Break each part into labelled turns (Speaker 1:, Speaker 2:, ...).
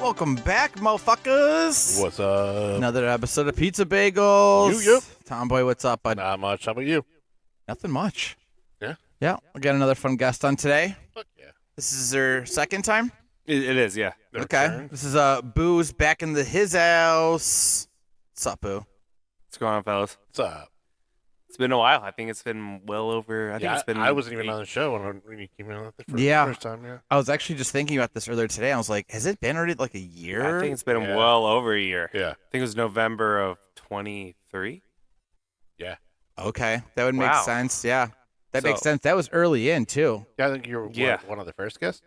Speaker 1: Welcome back, motherfuckers.
Speaker 2: What's up?
Speaker 1: Another episode of Pizza Bagels.
Speaker 2: Yep.
Speaker 1: Tomboy, what's up, bud?
Speaker 2: Not much. How about you?
Speaker 1: Nothing much.
Speaker 2: Yeah?
Speaker 1: Yeah, we got another fun guest on today.
Speaker 2: Fuck yeah.
Speaker 1: This is their second time?
Speaker 3: It is, yeah.
Speaker 2: Their
Speaker 1: Okay.
Speaker 2: turn.
Speaker 1: This is Boo's back in his house. What's up, Boo?
Speaker 3: What's going on, fellas?
Speaker 2: What's up?
Speaker 3: It's been a while. I think it's been well over.
Speaker 2: I wasn't even on the show when you came in the first time. Yeah.
Speaker 1: I was actually just thinking about this earlier today. I was like, has it been already like a year?
Speaker 3: I think it's been
Speaker 2: Yeah.
Speaker 3: well over a year.
Speaker 2: Yeah.
Speaker 3: I think it was November of 23.
Speaker 2: Yeah.
Speaker 1: Okay, that would make
Speaker 3: Wow.
Speaker 1: sense. Yeah, that
Speaker 3: So-
Speaker 1: makes sense. That was early in, too.
Speaker 2: Yeah, I think you were
Speaker 3: Yeah.
Speaker 2: one of the first guests.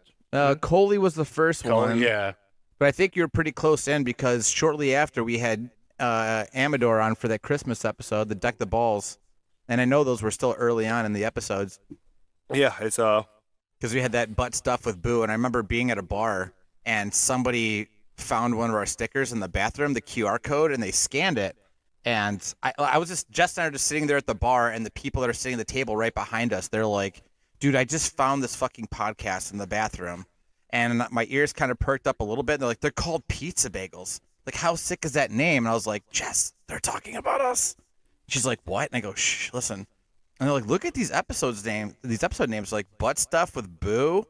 Speaker 1: Coley was the first one.
Speaker 2: Yeah.
Speaker 1: But I think you're pretty close in because shortly after we had Amador on for that Christmas episode, the Deck the Balls. And I know those were still early on in the episodes
Speaker 3: Yeah, it's
Speaker 1: because we had that butt stuff with Boo. And I remember being at a bar and somebody found one of our stickers in the bathroom, the QR code, and they scanned it. And I was just sitting there at the bar, and the people that are sitting at the table right behind us, they're like, dude, I just found this fucking podcast in the bathroom. And my ears kind of perked up a little bit. They're like, they're called Pizza Bagels. Like, how sick is that name? And I was like, Jess, they're talking about us. She's like, what? And I go, shh, listen. And they're like, look at these episode names, like Butt Stuff with Boo,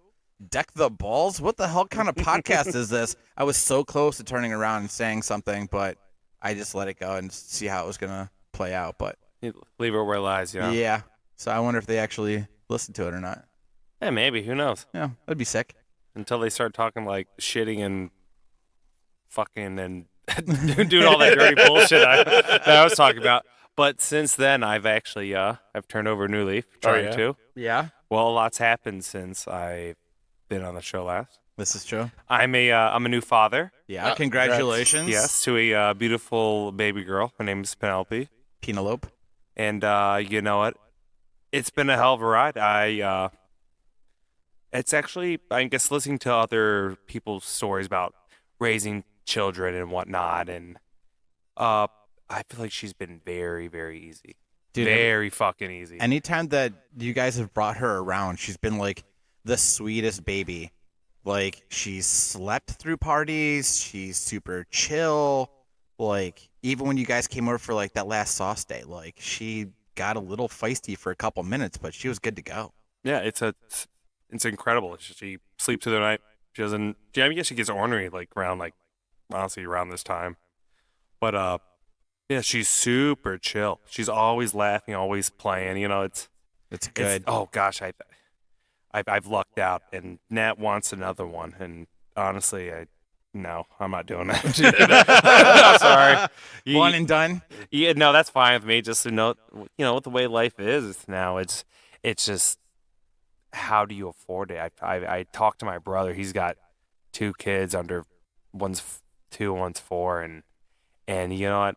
Speaker 1: Deck the Balls. What the hell kind of podcast is this? I was so close to turning around and saying something, but I just let it go and see how it was going to play out. But
Speaker 3: leave it where it lies, you know?
Speaker 1: yeah. So I wonder if they actually listened to it or not.
Speaker 3: Yeah, maybe. Who knows?
Speaker 1: Yeah, that'd be sick.
Speaker 3: Until they start talking like shitting and fucking and doing all that dirty bullshit that I was talking about. But since then, I've actually I've turned over a new leaf, trying
Speaker 2: yeah?
Speaker 3: to.
Speaker 1: Yeah,
Speaker 3: Well, a lot's happened since I've been on the show last.
Speaker 1: this is true.
Speaker 3: I'm a new father.
Speaker 1: Yeah,
Speaker 2: Oh,
Speaker 1: congratulations.
Speaker 3: Yes, to a beautiful baby girl. Her name is Penelope.
Speaker 1: Penelope.
Speaker 3: And you know what? It's been a hell of a ride. It's actually, I guess, listening to other people's stories about raising children and whatnot, and I feel like she's been very, very easy.
Speaker 1: Dude,
Speaker 3: very fucking easy.
Speaker 1: anytime that you guys have brought her around, she's been like the sweetest baby. Like, she's slept through parties. She's super chill. Like, even when you guys came over for like that last sauce day, like, she got a little feisty for a couple minutes, but she was good to go.
Speaker 3: Yeah, it's incredible. She sleeps through the night. She doesn't. I guess she gets ornery honestly around this time. But yeah, she's super chill. She's always laughing, always playing. You know, it's
Speaker 1: good.
Speaker 3: oh gosh, I've lucked out, and Nat wants another one, and honestly, no, I'm not doing that. I'm sorry.
Speaker 1: One and done.
Speaker 3: Yeah, no, that's fine with me. Just to know, what the way life is now. It's just, how do you afford it? I talked to my brother. He's got 2 kids one's 2, one's 4, and you know what?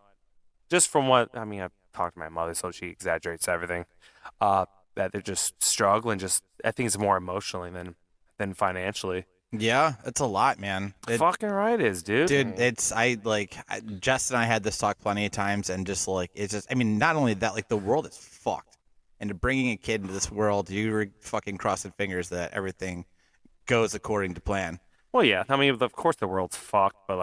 Speaker 3: Just from what I've talked to my mother, so she exaggerates everything. That they're just struggling. I think it's more emotionally than financially.
Speaker 1: Yeah, it's a lot, man.
Speaker 3: Fucking right, it is, dude.
Speaker 1: Dude, Jess and I had this talk plenty of times, and just like, it's just, not only that, like, the world is fucked. And bringing a kid into this world, you were fucking crossing fingers that everything goes according to plan.
Speaker 3: Well, yeah. Of course the world's fucked, but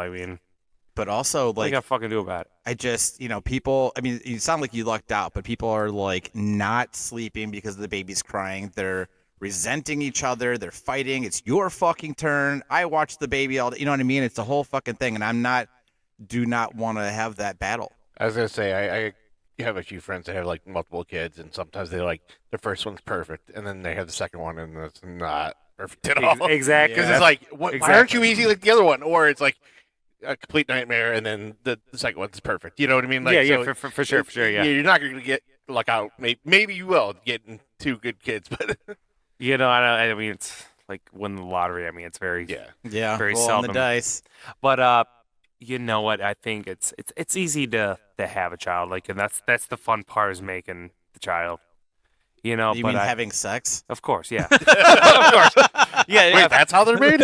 Speaker 1: But also,
Speaker 3: what you
Speaker 1: like,
Speaker 3: gotta fucking do about it?
Speaker 1: I just, people, you sound like you lucked out, but people are like not sleeping because the baby's crying. They're resenting each other. They're fighting. It's your fucking turn. I watch the baby all day. You know what I mean? It's the whole fucking thing. And do not want to have that battle.
Speaker 2: I was gonna say I have a few friends that have like multiple kids, and sometimes they like the first one's perfect, and then they have the second one, and it's not perfect at all.
Speaker 3: Exactly.
Speaker 2: Because it's like, why aren't you easy like the other one? Or it's like a complete nightmare, and then the second one's perfect. You know what I mean? Like,
Speaker 3: yeah,
Speaker 2: so
Speaker 3: for sure, yeah.
Speaker 2: You're not going to get luck out. Maybe you will getting 2 good kids, but
Speaker 3: It's like winning the lottery. It's very
Speaker 1: Yeah.
Speaker 3: very
Speaker 1: rolling
Speaker 3: seldom.
Speaker 1: the dice.
Speaker 3: But you know what? I think it's easy to have a child, and that's the fun part, is making the child. You
Speaker 1: You mean having sex?
Speaker 3: Of course, yeah. Of course. Yeah.
Speaker 2: wait, that's how they're made?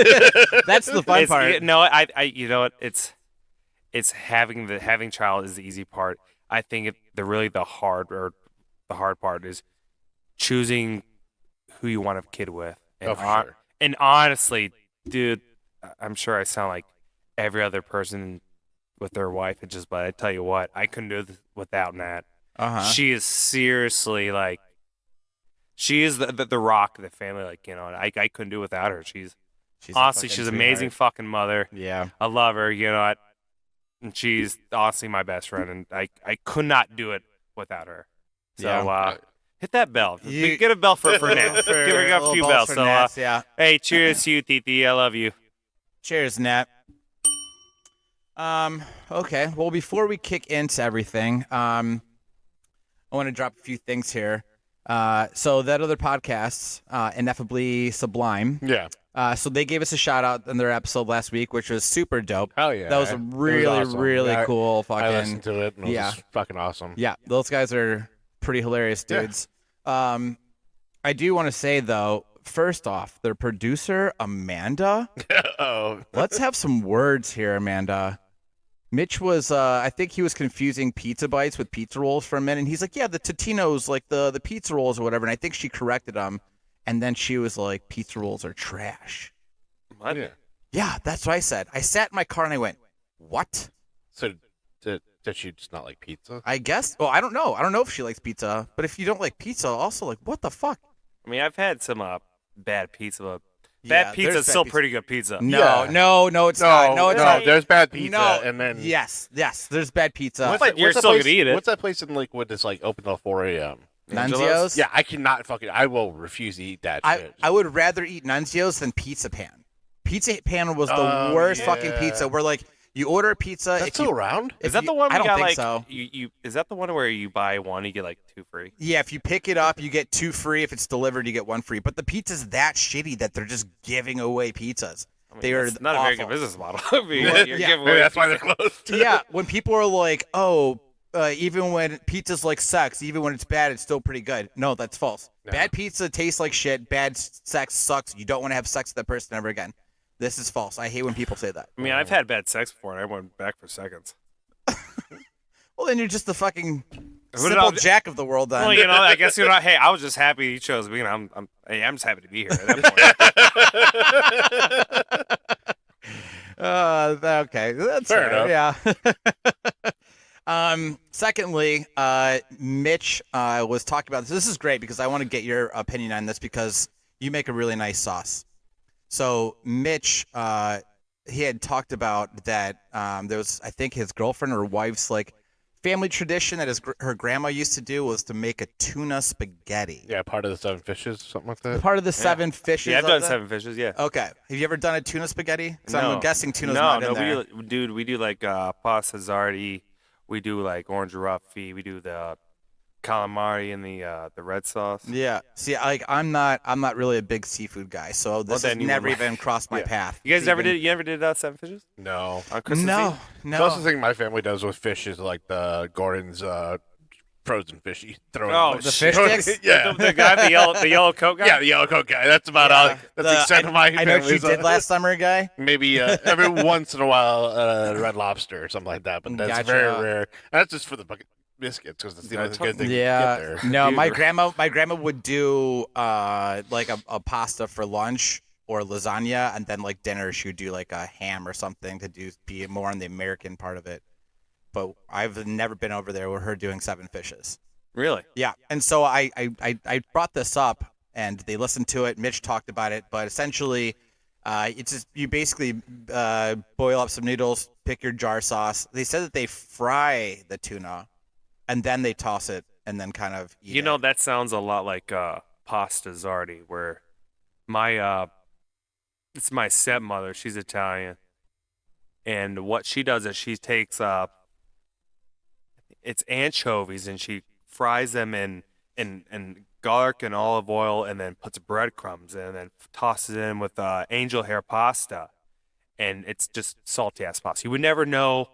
Speaker 1: That's the fun part.
Speaker 3: No, I you know what? It's having child is the easy part. I think the hard part is choosing who you want to have a kid with. And
Speaker 2: for sure.
Speaker 3: And honestly, dude, I'm sure I sound like every other person with their wife. But I tell you what, I couldn't do this without Nat. She is seriously like, she is the rock of the family. Like, I couldn't do without her. She's honestly, she's an amazing fucking mother.
Speaker 1: Yeah.
Speaker 3: I love her, and she's honestly my best friend, and I could not do it without her. So, hit that bell. Get a bell for Nat. Give her a few bells. So,
Speaker 1: yeah.
Speaker 3: hey, cheers to you, Titi. I love you.
Speaker 1: Cheers, Nat. Okay. Well, before we kick into everything, I want to drop a few things here. So that other podcast, Ineffably Sublime.
Speaker 2: Yeah.
Speaker 1: So they gave us a shout out in their episode last week, which was super dope.
Speaker 2: Hell yeah.
Speaker 1: That was a really,
Speaker 2: awesome.
Speaker 1: really cool
Speaker 2: I
Speaker 1: fucking.
Speaker 2: listened to it and it was fucking awesome.
Speaker 1: Yeah, those guys are pretty hilarious dudes. I do want to say though, first off, their producer Amanda. Let's have some words here, Amanda. Mitch was, I think he was confusing pizza bites with pizza rolls for a minute. And he's like, yeah, the Totino's like the pizza rolls or whatever. And I think she corrected him. And then she was like, pizza rolls are trash.
Speaker 3: What?
Speaker 1: Yeah, that's what I said. I sat in my car and I went, what?
Speaker 2: So did she just not like pizza?
Speaker 1: I guess. Well, I don't know. I don't know if she likes pizza. But if you don't like pizza, also like, what the fuck?
Speaker 3: I mean, I've had some bad pizza. But bad pizza is still pretty good pizza.
Speaker 1: No, it's not. No, it's
Speaker 2: no,
Speaker 1: not.
Speaker 2: There's bad pizza,
Speaker 1: No,
Speaker 2: and then
Speaker 1: yes, there's bad pizza.
Speaker 3: You're still gonna eat it.
Speaker 2: What's that place in Lakewood that's like open till 4 a.m.?
Speaker 1: Nunzio's?
Speaker 2: Yeah, I cannot I will refuse to eat that shit.
Speaker 1: I would rather eat Nunzio's than Pizza Pan. Pizza Pan was the worst fucking pizza. Where like you order a pizza.
Speaker 2: That's still around?
Speaker 3: Is that the one?
Speaker 1: I don't
Speaker 3: got,
Speaker 1: think
Speaker 3: like,
Speaker 1: so.
Speaker 3: Is that the one where you buy one, you get like 2 free?
Speaker 1: Yeah, if you pick it up, you get 2 free. If it's delivered, you get 1 free. But the pizza's that shitty that they're just giving away pizzas.
Speaker 3: I mean,
Speaker 1: they are
Speaker 3: not
Speaker 1: awful.
Speaker 3: a very good business model. I mean, you're giving away
Speaker 2: Maybe that's why
Speaker 3: pizza.
Speaker 2: they're closed.
Speaker 1: Yeah, when people are like, oh, even when pizza's like sex, even when it's bad, it's still pretty good. No, that's false.
Speaker 2: No.
Speaker 1: Bad pizza tastes like shit. Bad sex sucks. You don't want to have sex with that person ever again. This is false. I hate when people say that.
Speaker 3: I mean, I've had bad sex before, and I went back for seconds.
Speaker 1: Well, then you're just the fucking
Speaker 3: Who did
Speaker 1: simple
Speaker 3: I-
Speaker 1: jack of the world. Then.
Speaker 3: Well, I guess hey, I was just happy you chose me, and I'm just happy to be here at that point.
Speaker 1: Okay, that's
Speaker 2: Fair
Speaker 1: enough. Yeah. Secondly, Mitch was talking about this. This is great because I want to get your opinion on this because you make a really nice sauce. So Mitch, he had talked about that there was, I think, his girlfriend or wife's like family tradition that her grandma used to do was to make a tuna spaghetti.
Speaker 2: Yeah, part of the 7 fishes, something like that.
Speaker 1: Part of the 7 fishes.
Speaker 3: Yeah, I've
Speaker 1: of
Speaker 3: done
Speaker 1: that?
Speaker 3: 7 fishes. Yeah.
Speaker 1: Okay. Have you ever done a tuna spaghetti? Because
Speaker 3: No.
Speaker 1: I'm guessing tuna's not in there.
Speaker 3: We do like pasta zardi. We do like orange raffi. We do the calamari and the red sauce.
Speaker 1: Yeah. See, I'm not really a big seafood guy, so this has
Speaker 3: then you
Speaker 1: never
Speaker 3: would like-
Speaker 1: even crossed my
Speaker 2: Yeah.
Speaker 1: path.
Speaker 3: You guys never did? You never did 7 fishes
Speaker 2: No.
Speaker 3: on Christmas
Speaker 1: No,
Speaker 3: Eve?
Speaker 1: no.
Speaker 2: Closest thing my family does with fish is like the Gordon's frozen fish. You throw it
Speaker 3: Oh,
Speaker 2: in
Speaker 1: the fish sticks?
Speaker 2: Yeah.
Speaker 3: The guy, the yellow coat guy.
Speaker 2: Yeah, the yellow coat guy. That's about all. That's the extent of my
Speaker 1: I know what you
Speaker 2: family's,
Speaker 1: did last summer, guy.
Speaker 2: Maybe every once in a while, Red Lobster or something like that. But that's
Speaker 1: Gotcha.
Speaker 2: very rare. And that's just for the bucket biscuits because that's the only good thing you
Speaker 1: Yeah.
Speaker 2: get there.
Speaker 1: No,
Speaker 3: Dude.
Speaker 1: my grandma would do like a pasta for lunch or lasagna, and then like dinner she would do like a ham or something to be more on the American part of it. But I've never been over there with her doing 7 fishes.
Speaker 3: Really?
Speaker 1: Yeah, and so I brought this up, and they listened to it. Mitch talked about it, but essentially, it's just you basically boil up some noodles, pick your jar sauce. They said that they fry the tuna, and then they toss it, and then kind of eat
Speaker 3: You know,
Speaker 1: it.
Speaker 3: that sounds a lot like pasta zardi, where it's my stepmother. She's Italian, and what she does is she takes it's anchovies and she fries them in garlic and olive oil, and then puts breadcrumbs in, and then tosses it in with angel hair pasta, and it's just salty ass pasta. You would never know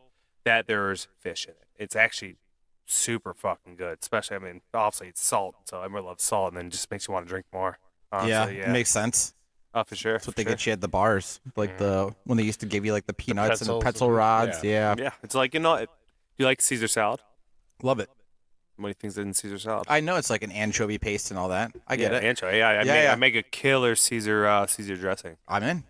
Speaker 3: that there's fish in it. It's actually super fucking good. Especially, I mean, obviously it's salt, so everyone loves salt, and then it just makes you want to drink more. Honestly,
Speaker 1: It makes sense.
Speaker 3: Oh, for sure.
Speaker 1: That's what they get you at the bars, like when they used to give you like the peanuts and the
Speaker 2: pretzels
Speaker 1: pretzel
Speaker 2: and-
Speaker 1: rods. Yeah.
Speaker 3: Yeah, it's like, do you like Caesar salad?
Speaker 1: Love it.
Speaker 3: What do you think's in Caesar salad?
Speaker 1: I know it's like an anchovy paste and all that. I get it.
Speaker 3: Anchovy. Yeah,
Speaker 1: Yeah.
Speaker 3: I make a killer Caesar dressing.
Speaker 1: I'm in.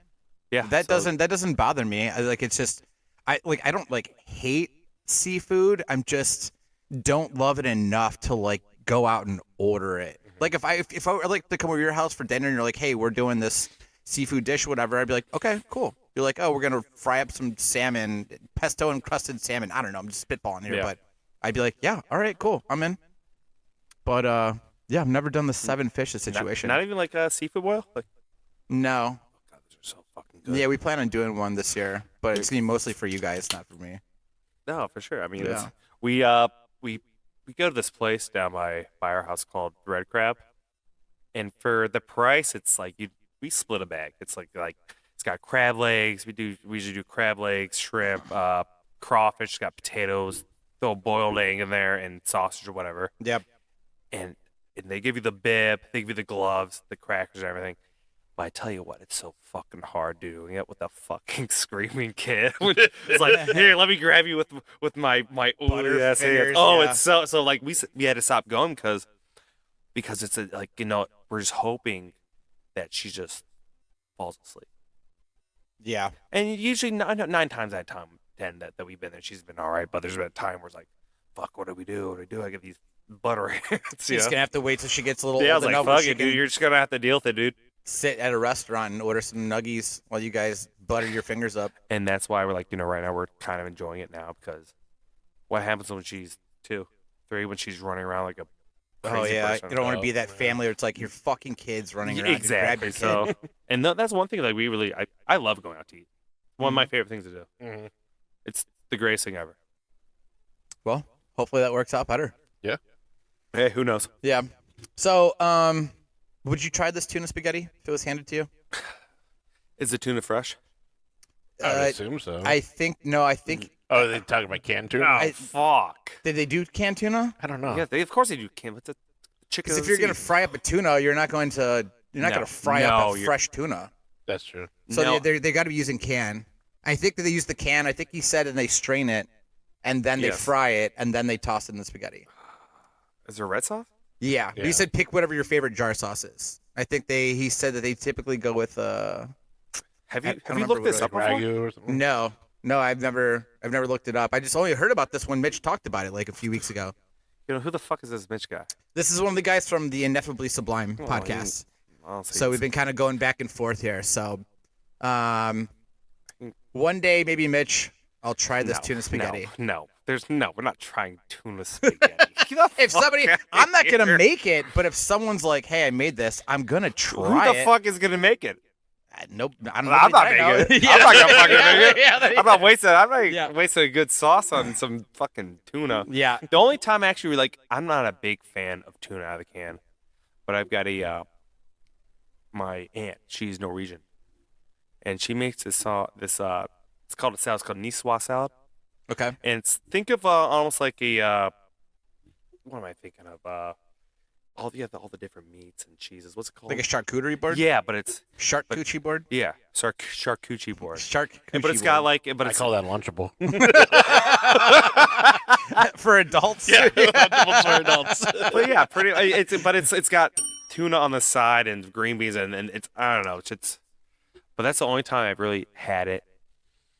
Speaker 3: Yeah,
Speaker 1: That doesn't bother me. Like it's just I don't like hate seafood. I'm just don't love it enough to like go out and order it. Like if I were like to come over to your house for dinner and you're like, hey, we're doing this seafood dish or whatever, I'd be like, okay, cool. You're like, oh, we're gonna fry up some salmon, pesto encrusted salmon. I don't know, I'm just spitballing here,
Speaker 3: Yeah.
Speaker 1: but I'd be like, yeah, all right, cool, I'm in. But yeah, I've never done the 7 fishes situation.
Speaker 3: Not even like a seafood boil. Like,
Speaker 1: No.
Speaker 3: God, those are so fucking good.
Speaker 1: Yeah, we plan on doing one this year, but it's gonna be mostly for you guys, not for me.
Speaker 3: No, for sure. I mean,
Speaker 1: Yeah.
Speaker 3: we go to this place down by our house called Red Crab, and for the price, it's like we split a bag. It's like it's got crab legs. We usually do crab legs, shrimp, crawfish. It's got potatoes, throw a boiled egg in there, and sausage or whatever.
Speaker 1: Yep.
Speaker 3: And they give you the bib, they give you the gloves, the crackers, and everything. But I tell you what, it's so fucking hard doing it with a fucking screaming kid. It's like, here, let me grab you with my oily ass hands.
Speaker 1: Butterfingers,
Speaker 3: Oh,
Speaker 1: yeah.
Speaker 3: it's so like we had to stop going because it's like, you know, we're just hoping that she just falls asleep.
Speaker 1: Yeah.
Speaker 3: And usually 9 times out of 10 that we've been there, she's been all right. But there's been a time where it's like, fuck, what do we do? What do we do? I get these butter hands.
Speaker 1: She's gonna have to wait till she gets a little
Speaker 3: Yeah, I
Speaker 1: old
Speaker 3: was like,
Speaker 1: enough where
Speaker 3: fuck
Speaker 1: she
Speaker 3: it,
Speaker 1: can
Speaker 3: dude. You're just gonna have to deal with it, dude.
Speaker 1: sit at a restaurant and order some nuggies while you guys butter your fingers up.
Speaker 3: And that's why we're like, you know, right now we're kind of enjoying it now because what happens when she's 2, 3, when she's running around like a crazy person?
Speaker 1: You don't want to
Speaker 2: Oh,
Speaker 1: be that
Speaker 2: yeah.
Speaker 1: family where it's like your fucking kids running around.
Speaker 3: Exactly.
Speaker 1: You grab your kid.
Speaker 3: So, and that's one thing that we really, I love going out to eat. One of my favorite things to do.
Speaker 2: Mhm.
Speaker 3: It's the greatest thing ever.
Speaker 1: Well, hopefully that works out better.
Speaker 3: Hey, who knows?
Speaker 1: Yeah. So, would you try this tuna spaghetti if it was handed to you?
Speaker 3: Is the tuna fresh?
Speaker 2: I would
Speaker 1: Uh,
Speaker 2: assume so.
Speaker 1: I think no. I think
Speaker 2: Oh, they talking about canned tuna?
Speaker 1: I-
Speaker 3: fuck.
Speaker 1: did they do canned tuna?
Speaker 2: I don't know.
Speaker 3: Yeah, of course they do. Kim, it's a chicken.
Speaker 1: Because
Speaker 3: of
Speaker 1: if
Speaker 3: the
Speaker 1: you're gonna
Speaker 3: sea.
Speaker 1: fry up a tuna, you're not going to
Speaker 3: No.
Speaker 1: fry
Speaker 3: No,
Speaker 1: up a
Speaker 3: you're-
Speaker 1: fresh tuna.
Speaker 2: That's true.
Speaker 1: So
Speaker 3: No.
Speaker 1: they got to be using can. I think that they use the can. I think he said, and they strain it, and then they
Speaker 3: Yes.
Speaker 1: fry it, and then they toss it in the spaghetti.
Speaker 3: Is there red sauce?
Speaker 1: Yeah. But
Speaker 2: Yeah.
Speaker 1: he said pick whatever your favorite jar sauce is. I think he said that they typically go with
Speaker 3: Have
Speaker 1: I
Speaker 3: you
Speaker 1: don't
Speaker 3: have you
Speaker 1: remember
Speaker 3: looked this
Speaker 1: what
Speaker 3: up
Speaker 2: Like
Speaker 3: before?
Speaker 2: ragu or something?
Speaker 1: no. I've never looked it up. I just only heard about this when Mitch talked about it like a few weeks ago.
Speaker 3: You know, who the fuck is this Mitch guy?
Speaker 1: This is one of the guys from the Ineffably Sublime
Speaker 3: Oh,
Speaker 1: podcast.
Speaker 3: I'll say
Speaker 1: So
Speaker 3: it's-
Speaker 1: we've been kind of going back and forth here. So one day maybe Mitch, I'll try this tuna spaghetti.
Speaker 3: No, we're not trying tuna spaghetti. Get the
Speaker 1: If
Speaker 3: fuck
Speaker 1: somebody,
Speaker 3: outta
Speaker 1: I'm not gonna
Speaker 3: here.
Speaker 1: make it, but if someone's like, "Hey, I made this," I'm gonna
Speaker 3: Who
Speaker 1: try
Speaker 3: the
Speaker 1: it.
Speaker 3: fuck is gonna make it?
Speaker 1: Nope, I don't know.
Speaker 3: I'm not
Speaker 1: I know.
Speaker 3: making it. I'm not gonna fucking make it.
Speaker 1: Yeah, there you
Speaker 3: I'm not
Speaker 1: go.
Speaker 3: wasting. I'm not
Speaker 1: Yeah.
Speaker 3: wasting a good sauce on some fucking tuna.
Speaker 1: Yeah,
Speaker 3: The only time actually, like, I'm not a big fan of tuna out of the can, but I've got my aunt. She's Norwegian, and she makes this it's called a salad. It's called Niswa salad,
Speaker 1: okay.
Speaker 3: and think of almost like a what am I thinking of? All the different meats and cheeses. What's it called?
Speaker 1: Like a charcuterie board.
Speaker 3: Yeah, but it's
Speaker 1: Charcuterie board.
Speaker 3: charcuterie board.
Speaker 1: Charcuterie.
Speaker 3: But it's got like, but
Speaker 2: I
Speaker 3: it's
Speaker 2: call that lunchable.
Speaker 1: for adults.
Speaker 2: Yeah, lunchables for adults.
Speaker 3: but yeah, it's got tuna on the side and green beans and it's I don't know it's but that's the only time I've really had it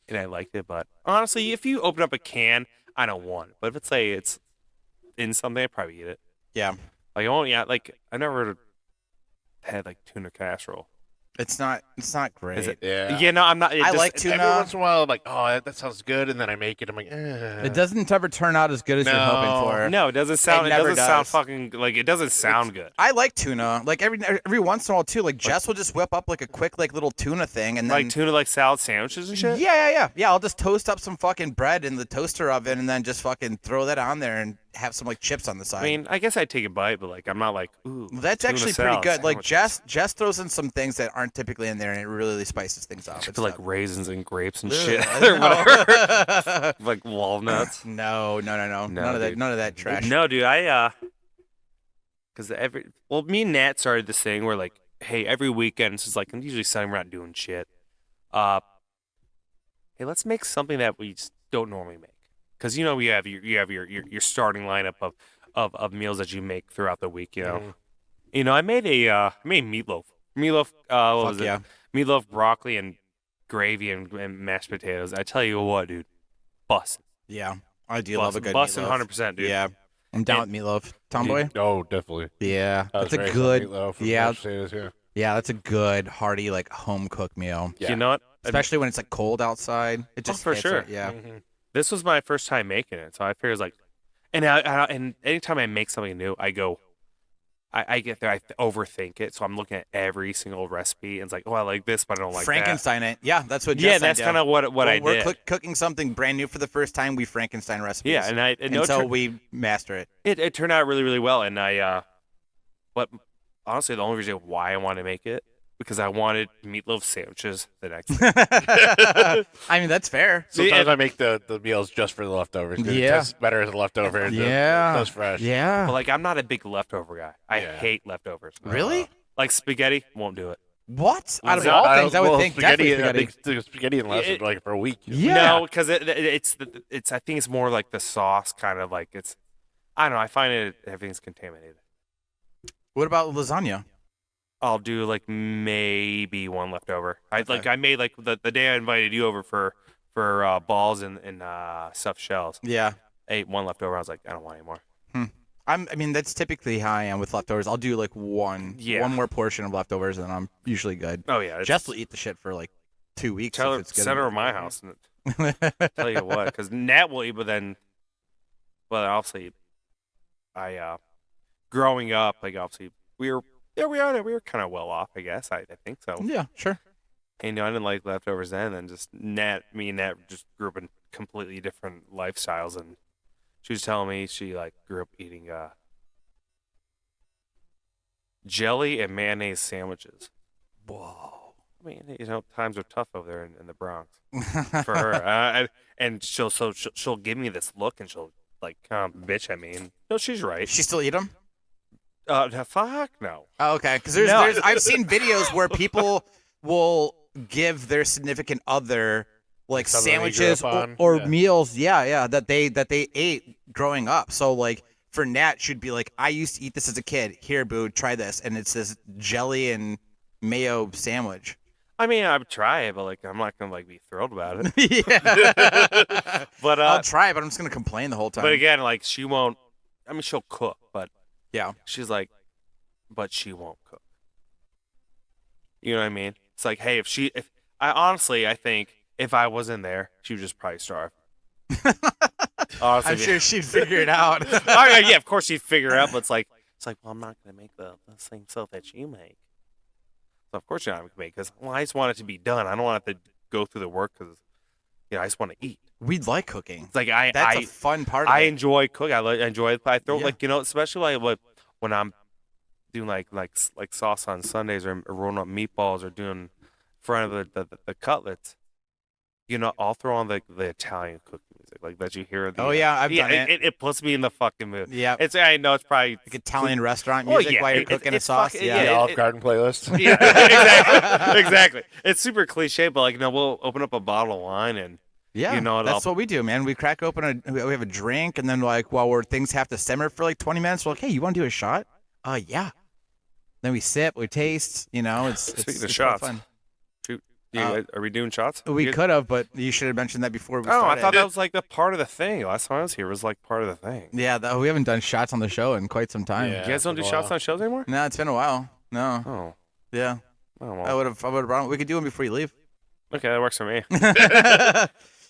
Speaker 3: and I liked it. But honestly, if you open up a can, I don't want it. But if it's in something, I'd probably eat it.
Speaker 1: Yeah.
Speaker 3: Like I never had like tuna casserole.
Speaker 1: It's not great.
Speaker 3: Is it?
Speaker 2: Yeah.
Speaker 3: Yeah, no, I'm not.
Speaker 1: I like tuna.
Speaker 2: Every once in a while, I'm like, oh, that sounds good, and then I make it. I'm like, eh.
Speaker 1: It doesn't ever turn out as good as you're hoping
Speaker 2: No.
Speaker 1: for.
Speaker 3: No, it doesn't sound. It,
Speaker 1: never
Speaker 3: doesn't sound
Speaker 1: does.
Speaker 3: fucking like it doesn't sound good.
Speaker 1: I like tuna. Like every once in a while too. Like Jess will just whip up like a quick like little tuna thing and then
Speaker 3: Like tuna, like salad sandwiches and shit.
Speaker 1: Yeah. I'll just toast up some fucking bread in the toaster oven and then just fucking throw that on there and have some like chips on the side.
Speaker 3: I mean, I guess I'd take a bite, but like I'm not like ooh.
Speaker 1: That's
Speaker 3: tuna
Speaker 1: actually pretty
Speaker 3: salad
Speaker 1: good. Like
Speaker 3: sandwiches.
Speaker 1: Jess throws in some things that aren't typically in there and it really spices things up.
Speaker 3: I
Speaker 1: It's
Speaker 3: feel like
Speaker 1: not-
Speaker 3: raisins and grapes and
Speaker 1: Ugh,
Speaker 3: shit
Speaker 1: I
Speaker 3: or whatever.
Speaker 1: know.
Speaker 3: Like walnuts.
Speaker 1: No.
Speaker 3: No,
Speaker 1: None of that.
Speaker 3: dude.
Speaker 1: None of that trash.
Speaker 3: No, dude, because me and Nat started this thing where like, hey, every weekend, it's just like I'm usually sitting around doing shit. Hey, let's make something that we just don't normally make. Because you know you have your starting lineup of meals that you make throughout the week. You know,
Speaker 2: Mhm.
Speaker 3: I made meatloaf. Meatloaf. What was
Speaker 1: Fuck yeah.
Speaker 3: it? Meatloaf, broccoli, and gravy and mashed potatoes. I tell you what, dude, bussin'.
Speaker 1: Yeah, I do love a good
Speaker 3: bussin'
Speaker 1: meatloaf.
Speaker 3: 100%, dude.
Speaker 1: Yeah, I'm down with meatloaf. Tomboy.
Speaker 2: Oh, definitely.
Speaker 1: Yeah,
Speaker 2: I was
Speaker 1: that's a
Speaker 2: raised on
Speaker 1: good.
Speaker 2: meatloaf and
Speaker 1: Yeah,
Speaker 2: mashed potatoes, yeah.
Speaker 1: yeah, that's a good hearty like home cooked meal.
Speaker 2: Yeah.
Speaker 3: You know what?
Speaker 1: Especially when it's like cold outside. It just
Speaker 3: for
Speaker 1: hits
Speaker 3: sure.
Speaker 1: it, yeah.
Speaker 2: Mhm.
Speaker 3: This was my first time making it, so I figured like, and and anytime I make something new, I get there, I overthink it, so I'm looking at every single recipe, and it's like, oh, I like this, but I don't like
Speaker 1: Frankenstein it. Yeah, that's what.
Speaker 3: that. Yeah,
Speaker 1: Jess and I
Speaker 3: that's
Speaker 1: do.
Speaker 3: kind of what
Speaker 1: When
Speaker 3: I
Speaker 1: we're
Speaker 3: did.
Speaker 1: cooking something brand new for the first time, we Frankenstein recipes.
Speaker 3: Yeah, and
Speaker 1: until we master it.
Speaker 3: it turned out really, really well, and but honestly, the only reason why I wanted to make it because I wanted meatloaf sandwiches the next day.
Speaker 1: I mean, that's fair.
Speaker 2: Sometimes I make the meals just for the leftovers. 'Cause
Speaker 1: Yeah.
Speaker 2: It tastes better as a leftover. and
Speaker 1: Yeah.
Speaker 2: That's fresh.
Speaker 1: Yeah.
Speaker 3: But like, I'm not a big leftover guy. I
Speaker 2: Yeah.
Speaker 3: hate leftovers.
Speaker 1: Really?
Speaker 3: Like spaghetti, won't do it.
Speaker 1: What? Out of
Speaker 3: No,
Speaker 1: all things, I would think
Speaker 2: spaghetti,
Speaker 1: definitely spaghetti.
Speaker 2: spaghetti and less
Speaker 3: It-
Speaker 2: like for a week.
Speaker 1: Yeah.
Speaker 3: No, because it's I think it's more like the sauce kind of like it's. I don't know. I find everything's contaminated.
Speaker 1: What about lasagna?
Speaker 3: I'll do like maybe one leftover.
Speaker 1: Okay.
Speaker 3: I made like the day I invited you over for balls and stuffed shells.
Speaker 1: Yeah.
Speaker 3: I ate one leftover. I was like, I don't want any more.
Speaker 1: I mean, that's typically how I am with leftovers. I'll do like one more portion of leftovers, and then I'm usually good.
Speaker 3: Oh yeah,
Speaker 1: Jess will eat the shit for like 2 weeks.
Speaker 3: tell
Speaker 1: if
Speaker 3: her
Speaker 1: it's good
Speaker 3: center
Speaker 1: enough.
Speaker 3: of my house. And tell you what, because Nat will eat, but obviously, growing up, like obviously we were kind of well off, I guess. I think so.
Speaker 1: Yeah, sure.
Speaker 3: And I didn't like leftovers then, and just me and Nat just grew up in completely different lifestyles, and she was telling me she like grew up eating jelly and mayonnaise sandwiches.
Speaker 1: Whoa.
Speaker 3: I mean, times are tough over there in the Bronx for her. And she'll give me this look, and she'll like bitch at me. And no, she's right.
Speaker 1: She still eat them?
Speaker 3: Fuck no.
Speaker 1: Oh, okay. Because
Speaker 3: No.
Speaker 1: there's I've seen videos where people will give their significant other like
Speaker 2: Something they grew
Speaker 1: sandwiches
Speaker 2: up on,
Speaker 1: or
Speaker 2: yeah.
Speaker 1: meals, that they ate growing up. So like for Nat, she'd be like, I used to eat this as a kid. Here, boo, try this, and it's this jelly and mayo sandwich.
Speaker 3: I mean, I would try it, but like I'm not gonna like be thrilled about it.
Speaker 1: Yeah.
Speaker 3: But
Speaker 1: I'll try it, but I'm just gonna complain the whole time.
Speaker 3: but again, like she won't. I mean, she'll cook, but
Speaker 1: yeah.
Speaker 3: she's like, but she won't cook. You know what I mean? It's like, hey, if I think if I was in there, she would just probably starve. Honestly,
Speaker 1: I'm sure she'd figure it out.
Speaker 3: Yeah, of course she'd figure it out, but it's like, well, I'm not gonna make the same stuff that you make. So of course you're not gonna make because I just want it to be done. I don't want to have to go through the work because I just want to eat.
Speaker 1: We like cooking.
Speaker 3: It's like
Speaker 1: That's a fun part of
Speaker 3: I
Speaker 1: it.
Speaker 3: enjoy cooking. I enjoy it. I throw
Speaker 1: Yeah.
Speaker 3: especially like when I'm doing like sauce on Sundays or rolling up meatballs or doing in front of the cutlets. I'll throw on the Italian cooking music like that you hear.
Speaker 1: Oh, yeah, I've done it.
Speaker 3: It puts me in the fucking mood.
Speaker 1: Yeah.
Speaker 3: I know it's probably
Speaker 1: Like Italian restaurant
Speaker 3: Well,
Speaker 1: music
Speaker 3: yeah,
Speaker 1: while you're
Speaker 3: it-
Speaker 1: cooking a
Speaker 3: it's
Speaker 1: sauce.
Speaker 3: fucking-
Speaker 1: Yeah.
Speaker 2: The Olive Garden playlist.
Speaker 3: yeah, exactly. It's super cliche, but like we'll open up a bottle of wine and
Speaker 1: Yeah,
Speaker 3: know,
Speaker 1: that's what we do, man. We crack open we have a drink, and then like while things have to simmer for like 20 minutes, we're like, hey, you want to do a shot? Yeah. Then we sip, we taste. It's
Speaker 3: Speaking of
Speaker 1: it's
Speaker 3: shots,
Speaker 1: fun.
Speaker 3: are we doing shots?
Speaker 1: We
Speaker 3: Good?
Speaker 1: could have, but you should have mentioned that before we
Speaker 3: Oh,
Speaker 1: started.
Speaker 3: I thought that was like the part of the thing. Last time I was here was like part of the thing.
Speaker 1: Yeah, we haven't done shots on the show in quite some time.
Speaker 2: Yeah.
Speaker 3: You guys don't do
Speaker 2: it's been a
Speaker 3: shots
Speaker 2: while.
Speaker 3: on shows anymore?
Speaker 1: No, it's been a while. No.
Speaker 3: Oh,
Speaker 1: Yeah.
Speaker 3: well.
Speaker 1: I would have brought them. We could do them before you leave.
Speaker 3: Okay, that works for me.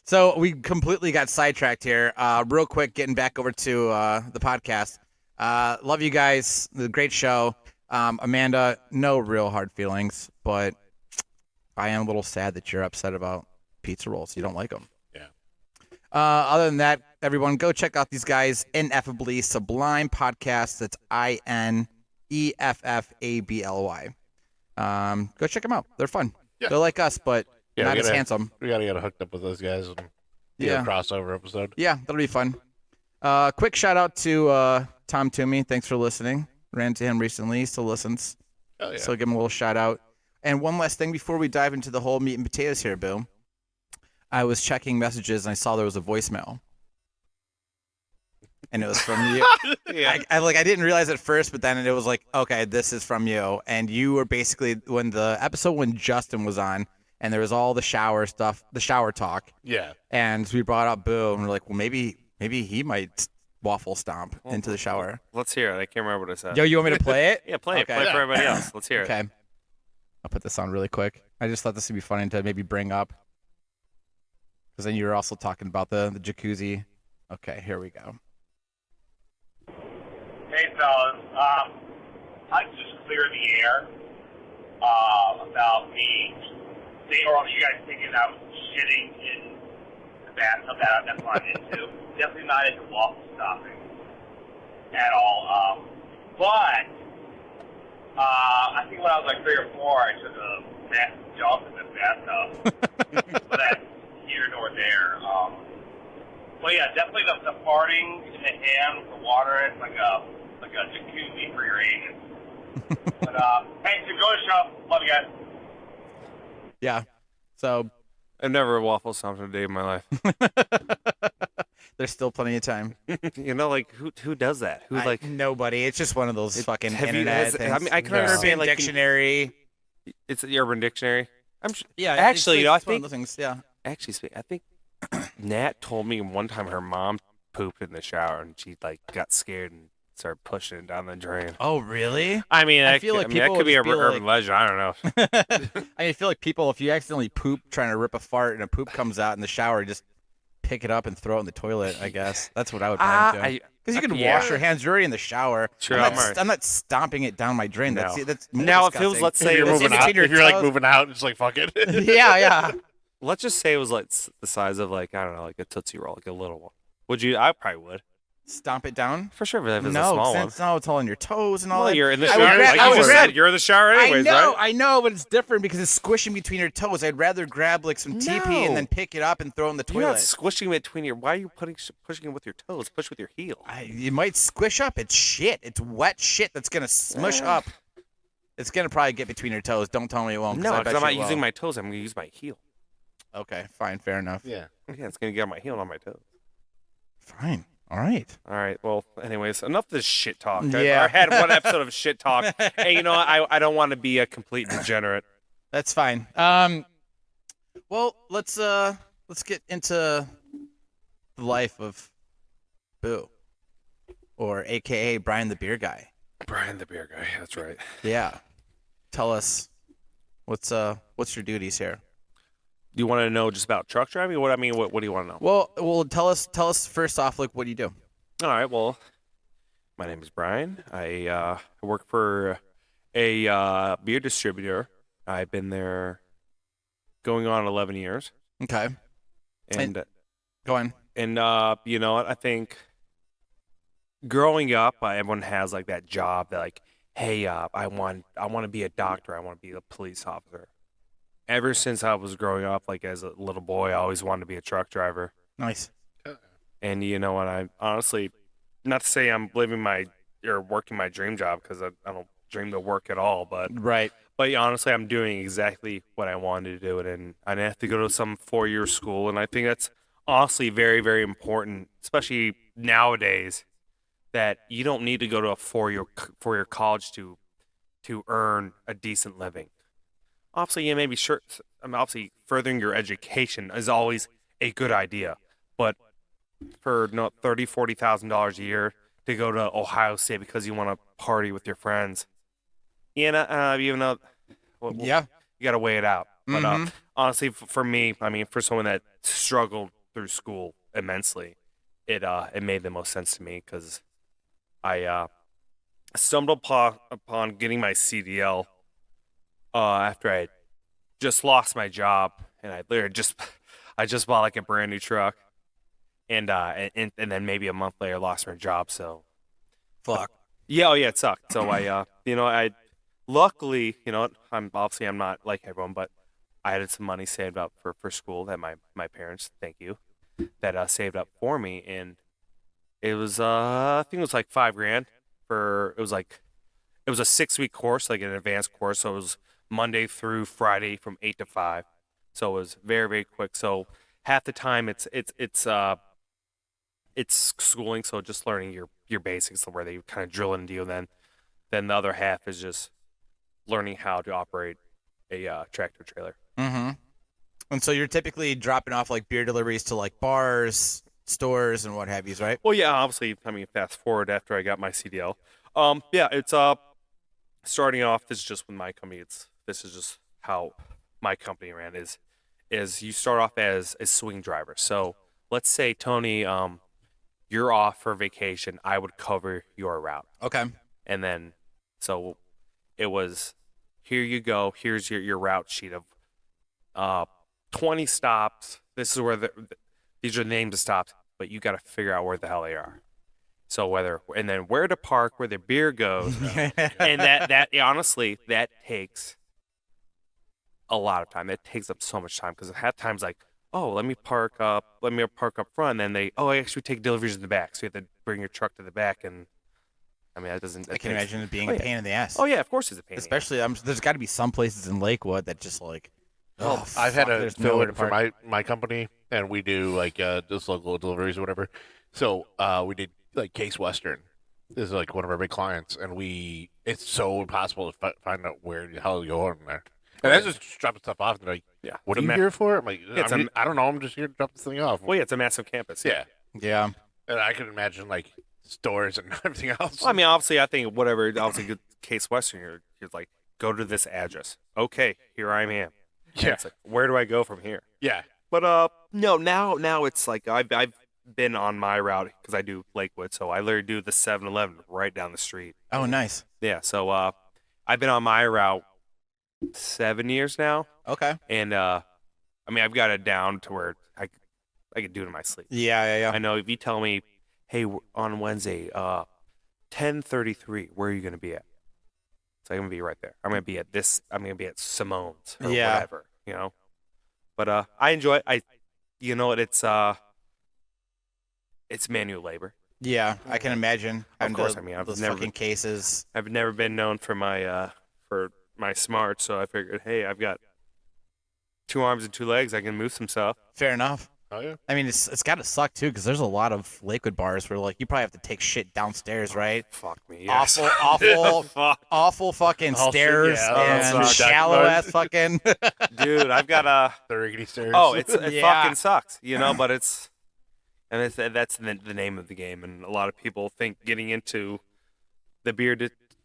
Speaker 1: So we completely got sidetracked here. Real quick, getting back over to the podcast. Love you guys. The great show. Amanda, no real hard feelings, but I am a little sad that you're upset about pizza rolls. You don't like them.
Speaker 2: Yeah.
Speaker 1: Other than that, everyone, go check out these guys. Ineffably Sublime Podcast. That's INEFFABLY. Go check them out. They're fun.
Speaker 2: Yeah.
Speaker 1: They're like us, but
Speaker 2: Yeah,
Speaker 1: not
Speaker 2: we
Speaker 1: as
Speaker 2: gotta-
Speaker 1: handsome.
Speaker 2: We gotta get hooked up with those guys and do
Speaker 1: Yeah.
Speaker 2: a crossover episode.
Speaker 1: Yeah, that'll be fun. Quick shout out to Tom Toomey. Thanks for listening. Ran to him recently. He still listens.
Speaker 2: Oh yeah.
Speaker 1: So give him a little shout out. And one last thing before we dive into the whole meat and potatoes here, Bill. I was checking messages and I saw there was a voicemail. And it was from you.
Speaker 3: Yeah.
Speaker 1: I didn't realize at first, but then it was like, okay, this is from you. And you were basically when Justin was on, and there was all the shower stuff, the shower talk,
Speaker 2: Yeah.
Speaker 1: and we brought up Boo, and we're like, well, maybe he might waffle stomp into the shower.
Speaker 3: Let's hear it. I can't remember what it said.
Speaker 1: Yo, you want me to play it?
Speaker 3: Yeah, play it.
Speaker 1: Okay.
Speaker 3: Play it for
Speaker 2: Yeah.
Speaker 3: everybody else. Let's hear it.
Speaker 1: Okay. I'll put this on really quick. I just thought this would be funny to maybe bring up. Because then you were also talking about the jacuzzi. Okay, here we go.
Speaker 4: Hey, fellas. I just clear the air about me, or you guys thinking I was shitting in the bathtub. That's what I'm into. Definitely not into waffle stopping at all. But I think when I was like 3 or 4, I took a massive jump in the bathtub. But that's here nor there. But yeah, definitely the farting in the hand with the water. It's like a jacuzzi for your anus. But hey, so go to the show. Love you guys.
Speaker 1: Yeah. So
Speaker 3: I've never waffle stomped in a day of my life.
Speaker 1: there's still plenty of time.
Speaker 3: You know, like who does that? Who like
Speaker 1: nobody. It's just one of those fucking
Speaker 3: have you-
Speaker 1: internet
Speaker 3: has-
Speaker 1: things.
Speaker 3: I mean, I can
Speaker 1: Urban
Speaker 3: understand, like,
Speaker 1: dictionary.
Speaker 3: it's the Urban Dictionary.
Speaker 1: Yeah.
Speaker 3: Actually, you know, I
Speaker 1: it's one of
Speaker 3: think
Speaker 1: those things. Yeah.
Speaker 3: actually, I think Nat told me one time her mom pooped in the shower and she like got scared and started pushing it down the drain.
Speaker 1: Oh, really?
Speaker 3: I mean,
Speaker 1: I feel like
Speaker 3: that
Speaker 1: people
Speaker 3: could be
Speaker 1: would
Speaker 3: a
Speaker 1: just be
Speaker 3: urban legend. I don't know.
Speaker 1: I mean, I feel like people, if you accidentally poop trying to rip a fart and a poop comes out in the shower, just pick it up and throw it in the toilet, I guess. That's what I would probably do. Because you can
Speaker 3: yeah.
Speaker 1: wash your hands. You're already in the shower.
Speaker 3: Sure,
Speaker 1: I'm not stomping it down my drain.
Speaker 3: No.
Speaker 1: That's more
Speaker 3: Now, if it was,
Speaker 1: disgusting.
Speaker 3: let's say,
Speaker 2: If
Speaker 3: it
Speaker 2: you're
Speaker 3: was
Speaker 2: moving
Speaker 1: in
Speaker 2: out,
Speaker 1: between
Speaker 2: if
Speaker 1: your
Speaker 2: you're like
Speaker 1: toes.
Speaker 2: moving out, it's like fuck it.
Speaker 1: yeah.
Speaker 3: let's just say it was like the size of like I don't know, like a Tootsie Roll, like a little one. Would you? I probably would.
Speaker 1: Stomp it down?
Speaker 3: For sure, if it's a
Speaker 1: No,
Speaker 3: small one.
Speaker 1: it's all on your toes and all
Speaker 3: Well,
Speaker 1: that.
Speaker 3: you're in the
Speaker 1: I would
Speaker 3: shower.
Speaker 1: ra-
Speaker 3: Like
Speaker 1: I
Speaker 3: you
Speaker 1: would
Speaker 3: just
Speaker 1: ra-
Speaker 3: said, you're in the shower anyways, right?
Speaker 1: I know, but it's different because it's squishing between your toes. I'd rather grab like some TP and then pick it up and throw it in the
Speaker 3: You're not
Speaker 1: toilet.
Speaker 3: squishing it between your. Why are you pushing it with your toes? Push with your heel.
Speaker 1: You might squish up. It's shit. It's wet shit that's gonna smush up. It's gonna probably get between your toes. Don't tell me it won't.
Speaker 3: No,
Speaker 1: I
Speaker 3: because
Speaker 1: bet
Speaker 3: I'm not
Speaker 1: you it
Speaker 3: using
Speaker 1: will.
Speaker 3: my toes. I'm gonna use my heel.
Speaker 1: Okay, fine, fair enough.
Speaker 2: Yeah.
Speaker 3: Yeah, it's gonna get on my heel, not my toes.
Speaker 1: Fine. All right.
Speaker 3: All right. Well, anyways, enough of this shit talk.
Speaker 1: Yeah.
Speaker 3: I had one episode of shit talk. Hey, you know what? I don't want to be a complete degenerate.
Speaker 1: That's fine. Well, let's get into the life of Boo, or AKA Brian the Beer Guy.
Speaker 3: Brian the beer guy. That's right.
Speaker 1: Yeah. Tell us what's your duties here.
Speaker 3: Do you want to know just about truck driving? What do you want to know?
Speaker 1: Well, tell us first off, like, what do you do?
Speaker 3: All right. Well, my name is Brian. I work for a beer distributor. I've been there going on 11 years.
Speaker 1: Okay.
Speaker 3: And
Speaker 1: Go on.
Speaker 3: you know what? I think growing up, everyone has like that job that like, hey, I want to be a doctor. I want to be a police officer. Ever since I was growing up, like as a little boy, I always wanted to be a truck driver.
Speaker 1: Nice.
Speaker 3: And you know what? I honestly, not to say I'm living working my dream job because I don't dream to work at all, but
Speaker 1: Right.
Speaker 3: honestly, I'm doing exactly what I wanted to do, and I didn't have to go to some 4-year school, and I think that's honestly very, very important, especially nowadays, that you don't need to go to a 4-year college to earn a decent living. Obviously, obviously furthering your education is always a good idea, but for $30,000-$40,000 a year to go to Ohio State because you want to party with your friends, even though
Speaker 1: Yeah.
Speaker 3: you got to weigh it out. But
Speaker 1: Mhm.
Speaker 3: honestly, for me, I mean, for someone that struggled through school immensely, it made the most sense to me because I stumbled upon getting my CDL after I had just lost my job, and I literally just bought like a brand new truck, and then maybe a month later lost my job. So
Speaker 1: Fuck.
Speaker 3: yeah, it sucked. So I luckily, I'm not like everyone, but I had some money saved up for school that my parents, thank you, that saved up for me, and it was I think it was like $5,000 it was a 6-week course, like an advanced course, so it was Monday through Friday from 8 to 5. So it was very, very quick. So half the time it's schooling, so just learning your basics where they kind of drill into you, and then the other half is just learning how to operate a tractor trailer.
Speaker 1: Mm-hmm. And so you're typically dropping off like beer deliveries to like bars, stores, and what have yous, right?
Speaker 3: Well, yeah, obviously, I mean, fast forward after I got my CDL. Yeah, it's starting off. This is just with my company. This is just how my company ran. Is you start off as a swing driver. So let's say Tony, you're off for vacation. I would cover your route,
Speaker 1: Okay.
Speaker 3: and then so it was here you go. Here's your route sheet of 20 stops. This is where these are the names of stops, but you got to figure out where the hell they are. So and then where to park, where the beer goes, and that honestly that takes a lot of time. It takes up so much time because at times like, oh, let me park up front. And then I actually take deliveries in the back, so you have to bring your truck to the back, and I mean that doesn't.
Speaker 1: I can imagine it being
Speaker 3: Oh,
Speaker 1: a
Speaker 3: yeah.
Speaker 1: pain in the ass.
Speaker 3: Oh yeah, of course it's a pain.
Speaker 1: Especially, there's got to be some places in Lakewood that just like.
Speaker 2: Well,
Speaker 1: Oh,
Speaker 2: I've had
Speaker 1: fuck,
Speaker 2: a
Speaker 1: there's
Speaker 2: fill
Speaker 1: nowhere
Speaker 2: in
Speaker 1: to
Speaker 2: for
Speaker 1: park.
Speaker 2: my company, and we do like just local deliveries or whatever. So we did like Case Western. This is like one of our big clients, and it's so impossible to find out where the hell you go in there. And that's just dropping stuff off. And they're like,
Speaker 3: Yeah.
Speaker 2: what
Speaker 3: It's
Speaker 2: are
Speaker 3: a
Speaker 2: you here for? I'm like,
Speaker 3: it's
Speaker 2: I don't know. I'm just here to drop this thing off.
Speaker 3: Well, yeah, it's a massive campus.
Speaker 2: Yeah.
Speaker 1: Yeah.
Speaker 2: And I can imagine like stores and everything else.
Speaker 3: Well, I mean, obviously, I think whatever. Obviously, good Case Western, you're like, go to this address. Okay, here I am. And
Speaker 2: Yeah.
Speaker 3: it's like, where do I go from here?
Speaker 2: Yeah.
Speaker 3: But no, now it's like I've been on my route because I do Lakewood, so I literally do the 7-Eleven right down the street.
Speaker 1: Oh, nice.
Speaker 3: Yeah, so I've been on my route 7 years now,
Speaker 1: Okay.
Speaker 3: and I mean I've got it down to where I can do it in my sleep.
Speaker 1: Yeah.
Speaker 3: I know if you tell me, hey, on Wednesday, 10:33, where are you gonna be at? So I'm gonna be right there. I'm gonna be at this. I'm gonna be at Simone's or
Speaker 1: Yeah.
Speaker 3: whatever, you know. But I enjoy it. You know what? It's manual labor.
Speaker 1: Yeah, I can imagine.
Speaker 3: Of course, I mean, I've
Speaker 1: those
Speaker 3: never
Speaker 1: fucking cases.
Speaker 3: I've never been known for my smarts, so I figured, hey, I've got 2 arms and 2 legs. I can move some stuff.
Speaker 1: Fair enough.
Speaker 2: Oh yeah.
Speaker 1: I mean, it's got to suck too, because there's a lot of Lakewood bars where like you probably have to take shit downstairs, right?
Speaker 3: Fuck me. Yes.
Speaker 1: Awful,
Speaker 3: Fuck.
Speaker 1: awful fucking
Speaker 2: Oh, shit,
Speaker 1: stairs
Speaker 2: yeah,
Speaker 3: that
Speaker 1: and
Speaker 3: sucks.
Speaker 1: shallow ass fucking.
Speaker 3: Dude, I've got
Speaker 2: The rickety stairs.
Speaker 3: Oh, it
Speaker 1: Yeah.
Speaker 3: fucking sucks, you know. But that's the name of the game, and a lot of people think getting into the beer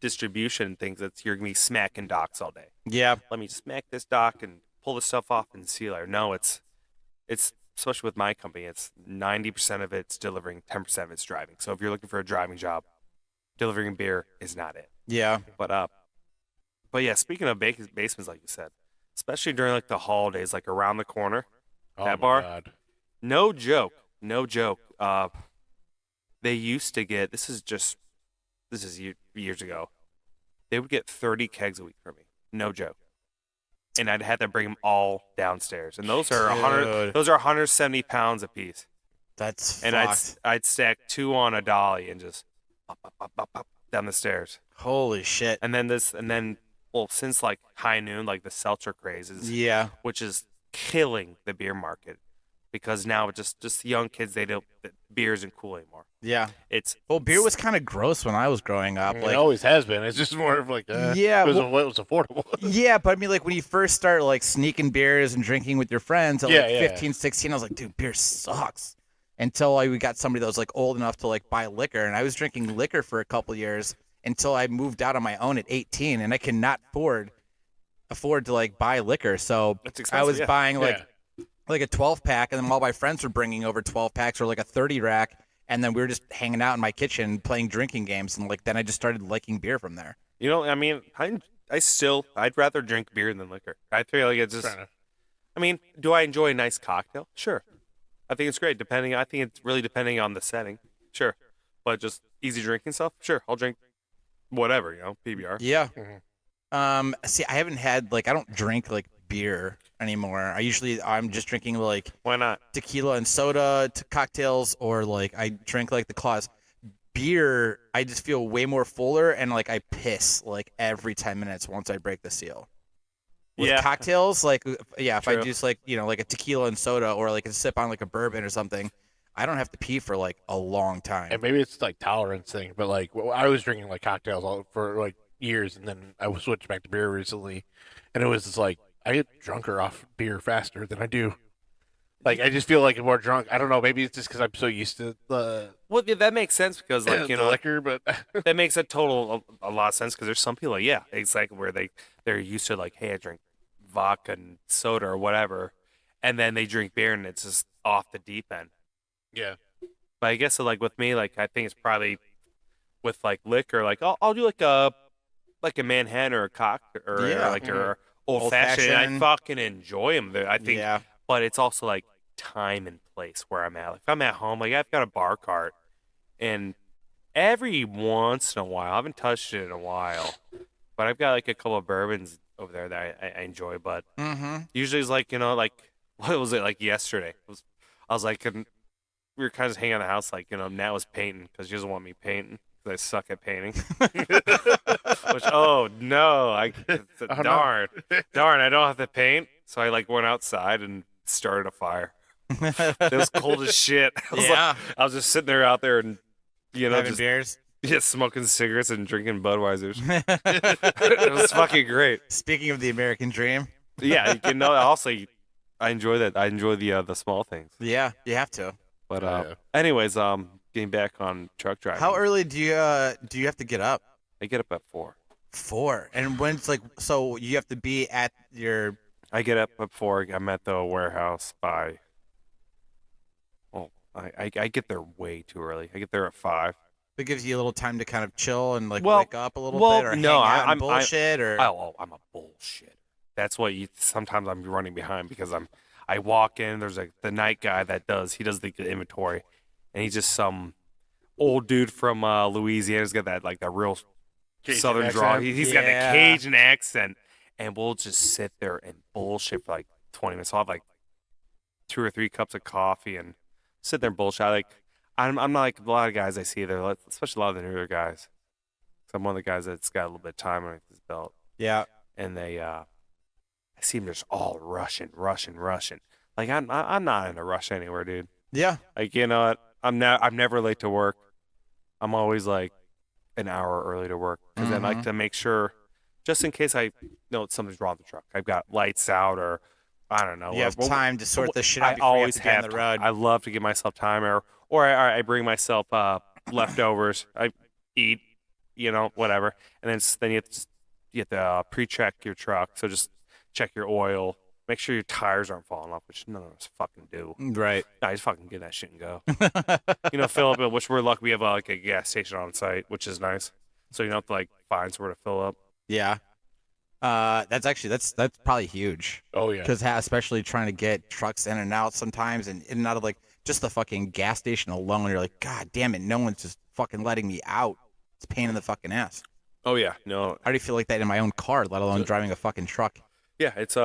Speaker 3: distribution thinks that you're gonna be smacking docks all day.
Speaker 1: Yeah,
Speaker 3: Let me smack this dock and pull the stuff off and seal it. No, it's especially with my company, it's 90% of it's delivering, 10% of it's driving. So if you're looking for a driving job, delivering beer is not it.
Speaker 1: yeah.
Speaker 3: But yeah, speaking of basements, like you said, especially during like the holidays, like around the corner,
Speaker 2: Oh,
Speaker 3: that
Speaker 2: my
Speaker 3: bar?
Speaker 2: God.
Speaker 3: no joke. They used to get this is years ago. They would get 30 kegs a week from me. No joke. And I'd have to bring them all downstairs. And those are 100.
Speaker 1: Dude.
Speaker 3: Those are 170 pounds a piece.
Speaker 1: That's
Speaker 3: And
Speaker 1: fucked.
Speaker 3: I'd stack 2 on a dolly and just up, down the stairs.
Speaker 1: Holy shit.
Speaker 3: And then well, since like high noon, like the seltzer craze is,
Speaker 1: Yeah,
Speaker 3: which is killing the beer market, because now it's just young kids, beer isn't cool anymore.
Speaker 1: yeah.
Speaker 3: It's
Speaker 1: Well, beer was kind of gross when I was growing up.
Speaker 2: It
Speaker 1: Like,
Speaker 2: always has been. It's just more of like,
Speaker 1: Yeah,
Speaker 2: it was affordable.
Speaker 1: yeah, but I mean, like when you first start like sneaking beers and drinking with your friends at
Speaker 2: Yeah,
Speaker 1: like
Speaker 2: yeah.
Speaker 1: 15, 16, I was like, dude, beer sucks. Until we got somebody that was like old enough to like buy liquor, and I was drinking liquor for a couple years until I moved out on my own at 18, and I cannot afford to like buy liquor. So
Speaker 3: It's
Speaker 1: I
Speaker 3: expensive,
Speaker 1: was
Speaker 3: yeah.
Speaker 1: buying
Speaker 2: Yeah.
Speaker 1: like a 12 pack, and then all my friends were bringing over 12 packs or like a 30 rack, and then we were just hanging out in my kitchen playing drinking games, and like then I just started liking beer from there.
Speaker 3: You know, I mean, I'd rather drink beer than liquor. I feel like it's just,
Speaker 2: Fair enough.
Speaker 3: I mean, do I enjoy a nice cocktail? Sure. I think it's great. I think it's really depending on the setting. Sure. But just easy drinking stuff? Sure. I'll drink whatever, PBR.
Speaker 1: Yeah.
Speaker 2: Mhm.
Speaker 1: See, I haven't had like I don't drink like beer anymore. I'm just drinking like
Speaker 3: Why not?
Speaker 1: tequila and soda to cocktails, or like I drink like the claws. Beer, I just feel way more fuller, and like I piss like every 10 minutes once I break the seal. With
Speaker 3: Yeah.
Speaker 1: cocktails, like if I
Speaker 3: True.
Speaker 1: just like like a tequila and soda, or like a sip on like a bourbon or something, I don't have to pee for like a long time.
Speaker 2: And maybe it's like tolerance thing, but like I was drinking like cocktails for like years, and then I switched back to beer recently, and it was just like I get drunker off beer faster than I do. Like I just feel like I'm more drunk. I don't know. Maybe it's just because I'm so used to the
Speaker 3: Well, yeah, that makes sense because, like,
Speaker 2: the liquor, but
Speaker 3: that makes a lot of sense because there's some people, like, yeah, exactly, where they're used to, like, hey, I drink vodka and soda or whatever, and then they drink beer and it's just off the deep end.
Speaker 2: yeah,
Speaker 3: But I guess, like, with me, like, I think it's probably with, like, liquor, like, I'll do like a Manhattan or a cock or
Speaker 1: Yeah.
Speaker 3: like your old fashioned. And I
Speaker 1: Old-fashioned.
Speaker 3: fucking enjoy them. I think,
Speaker 1: Yeah.
Speaker 3: but it's also like time and place where I'm at. Like if I'm at home, like I've got a bar cart, and every once in a while, I haven't touched it in a while, but I've got like a couple of bourbons over there that I enjoy. But
Speaker 1: Mm-hmm.
Speaker 3: usually it's like, like what was it like yesterday? I was like, we were kind of just hanging out in the house, like, Nat was painting because she doesn't want me painting because I suck at painting. Which, oh no,
Speaker 2: Oh, no.
Speaker 3: darn, I don't have to paint. So I like went outside and started a fire. It was cold as shit.
Speaker 1: Yeah.
Speaker 3: I was just sitting there out there and
Speaker 1: Having
Speaker 3: just
Speaker 1: beers.
Speaker 3: smoking cigarettes and drinking Budweisers. It was fucking great.
Speaker 1: Speaking of the American dream.
Speaker 3: Yeah, also I enjoy that. I enjoy the small things.
Speaker 1: Yeah, you have to.
Speaker 3: But
Speaker 2: Yeah.
Speaker 3: anyways, getting back on truck driving.
Speaker 1: How early do you have to get up?
Speaker 3: I get up at 4.
Speaker 1: 4. And when's like so you have to be at your
Speaker 3: I get up at 4. I'm at the warehouse by. Oh, I get there way too early. I get there at 5.
Speaker 1: it gives you a little time to kind of chill and like
Speaker 3: Well-
Speaker 1: wake up a little
Speaker 3: well,
Speaker 1: bit or
Speaker 3: no,
Speaker 1: hang out
Speaker 3: I'm-
Speaker 1: and bullshit or
Speaker 3: I'm a bullshit. That's what sometimes I'm running behind because I walk in. There's like the night guy that does the inventory, and he's just some old dude from Louisiana. He's got that real
Speaker 2: Cajun
Speaker 3: southern drawl.
Speaker 2: accent.
Speaker 3: He's got the
Speaker 1: Yeah.
Speaker 3: Cajun accent, and we'll just sit there and bullshit for like 20 minutes. I'll have like 2 or 3 cups of coffee and sit there and bullshit. I'm not like a lot of guys I see there, especially a lot of the newer guys. So I'm one of the guys that's got a little bit of time on his belt,
Speaker 1: yeah.
Speaker 3: and I see them just all rushing. Like I'm not in a rush anywhere, dude.
Speaker 1: Yeah.
Speaker 3: Like what? I'm never late to work. I'm always like an hour early to work because I like to make sure, just in case I know something's wrong with the truck. I've got lights out or I don't know.
Speaker 1: You have
Speaker 3: Well,
Speaker 1: time to sort this shit out
Speaker 3: I
Speaker 1: before you
Speaker 3: always
Speaker 1: have to get on
Speaker 3: have
Speaker 1: the road.
Speaker 3: I love to give myself time, or I bring myself leftovers. I eat, whatever, and then you have to pre-check your truck. So just check your oil, make sure your tires aren't falling off, which none of us fucking do.
Speaker 1: Right.
Speaker 3: No, just fucking get that shit and go. Fill up. Which we're lucky we have like a gas station on site, which is nice. So you don't have to like find somewhere to fill up.
Speaker 1: Yeah. That's probably huge.
Speaker 2: Oh yeah.
Speaker 1: Because especially trying to get trucks in and out sometimes and in and out of like just the fucking gas station alone, you're like, God damn it, no one's just fucking letting me out. It's a pain in the fucking ass.
Speaker 3: Oh yeah, no,
Speaker 1: I already feel like that in my own car, let alone driving a fucking truck.
Speaker 3: yeah, it's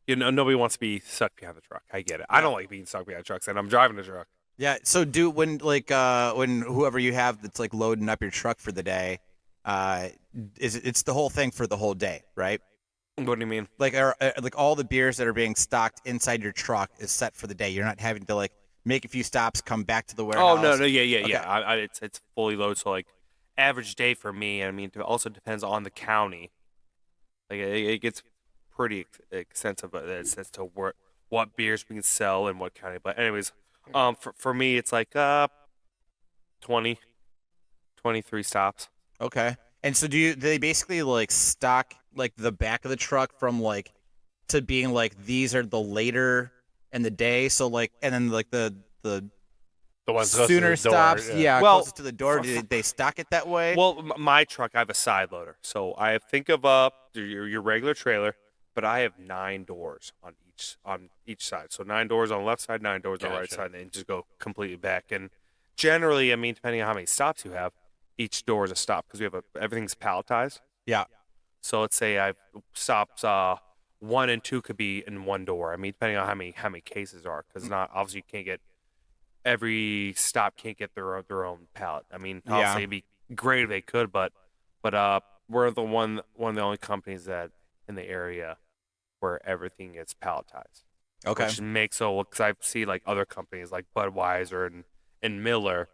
Speaker 3: nobody wants to be stuck behind the truck. I get it. I don't like being stuck behind trucks, and I'm driving a truck.
Speaker 1: Yeah. So when whoever you have that's like loading up your truck for the day, it's the whole thing for the whole day, right?
Speaker 3: What do you mean?
Speaker 1: Like like all the beers that are being stocked inside your truck is set for the day. You're not having to like make a few stops, come back to the warehouse.
Speaker 3: Oh no, yeah.
Speaker 1: Okay.
Speaker 3: It's fully loaded. So like average day for me. I mean, it also depends on the county. Like it gets pretty extensive as to what beers we can sell in what county. But anyways, for me it's like 20, 23 stops.
Speaker 1: Okay. And so do they basically like stock like the back of the truck from like to being like these are the later in the day, so like and then like the
Speaker 2: ones close to
Speaker 1: sooner
Speaker 2: the door,
Speaker 1: stops,
Speaker 2: yeah.
Speaker 3: Well,
Speaker 1: closest to the door. Do they stock it that way?
Speaker 3: Well, my truck, I have a side loader, so I think of your regular trailer, but I have 9 doors on each side. So 9 doors on the left side, 9 doors on the right
Speaker 2: Gotcha.
Speaker 3: side, and just go completely back. And generally, I mean, depending on how many stops you have, each door is a stop because everything's palletized.
Speaker 1: Yeah.
Speaker 3: So let's say I've stops 1 and 2 could be in one door. I mean, depending on how many cases are, because not obviously you can't get every stop can't get their own pallet. I mean,
Speaker 1: Yeah.
Speaker 3: obviously it'd be great if they could, but we're one of the only companies that in the area where everything gets palletized.
Speaker 1: Okay.
Speaker 3: Which makes because I see like other companies like Budweiser and Miller,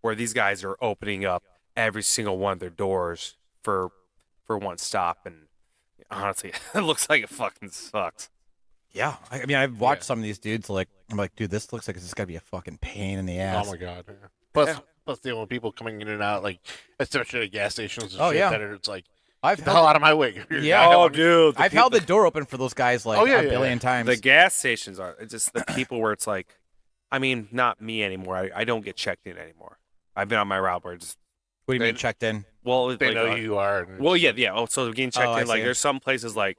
Speaker 3: where these guys are opening up every single one of their doors for one stop, and Honestly, it looks like it fucking sucks.
Speaker 1: Yeah, I mean, I've watched
Speaker 2: Yeah.
Speaker 1: some of these dudes. Like, I'm like, dude, this looks like it's just gotta be a fucking pain in the
Speaker 2: Oh
Speaker 1: ass.
Speaker 2: my god. Yeah. Plus dealing with people coming in and out, like especially at gas stations and
Speaker 1: Oh,
Speaker 2: shit.
Speaker 1: yeah.
Speaker 2: That it's like,
Speaker 1: I've
Speaker 2: get the hell
Speaker 1: held,
Speaker 2: out of my way.
Speaker 1: Yeah.
Speaker 3: Oh, dude.
Speaker 1: I've held the door open for those guys like
Speaker 2: Oh, yeah,
Speaker 1: a
Speaker 2: yeah,
Speaker 1: billion
Speaker 2: yeah.
Speaker 1: times.
Speaker 3: The gas stations are it's just the people where it's like, I mean, not me anymore. I don't get checked in anymore. I've been on my route where it's
Speaker 1: what do you mean
Speaker 2: they-
Speaker 1: checked in?
Speaker 3: well,
Speaker 2: They
Speaker 3: like,
Speaker 2: know who you are. And
Speaker 3: well, yeah. Oh, so getting checked
Speaker 1: Oh, I
Speaker 3: in, like
Speaker 1: see.
Speaker 3: there's some places like,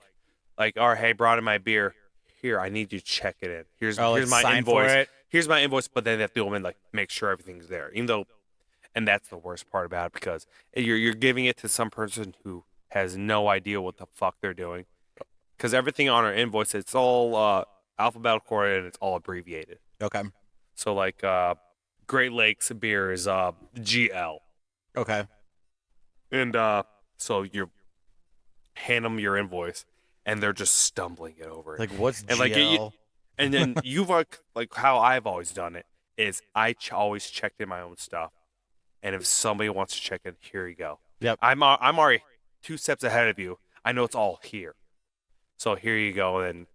Speaker 3: all right, hey, brought in my beer. Here, I need you to check it in. Here's
Speaker 1: Oh, like
Speaker 3: my
Speaker 1: sign
Speaker 3: invoice.
Speaker 1: for it.
Speaker 3: Here's my invoice, but then they have to go in like make sure everything's there. Even though, and that's the worst part about it because you're giving it to some person who has no idea what the fuck they're doing. Because everything on our invoice, it's all alphabetical and it's all abbreviated.
Speaker 1: Okay.
Speaker 3: So like Great Lakes beer is GL,
Speaker 1: Okay.
Speaker 3: and so you hand them your invoice, and they're just stumbling it over.
Speaker 1: Like, what's
Speaker 3: And, like,
Speaker 1: GL?
Speaker 3: And then you've like how I've always done it is always checked in my own stuff, and if somebody wants to check in, here you go.
Speaker 1: Yep.
Speaker 3: I'm already 2 steps ahead of you. I know it's all here, so here you go. And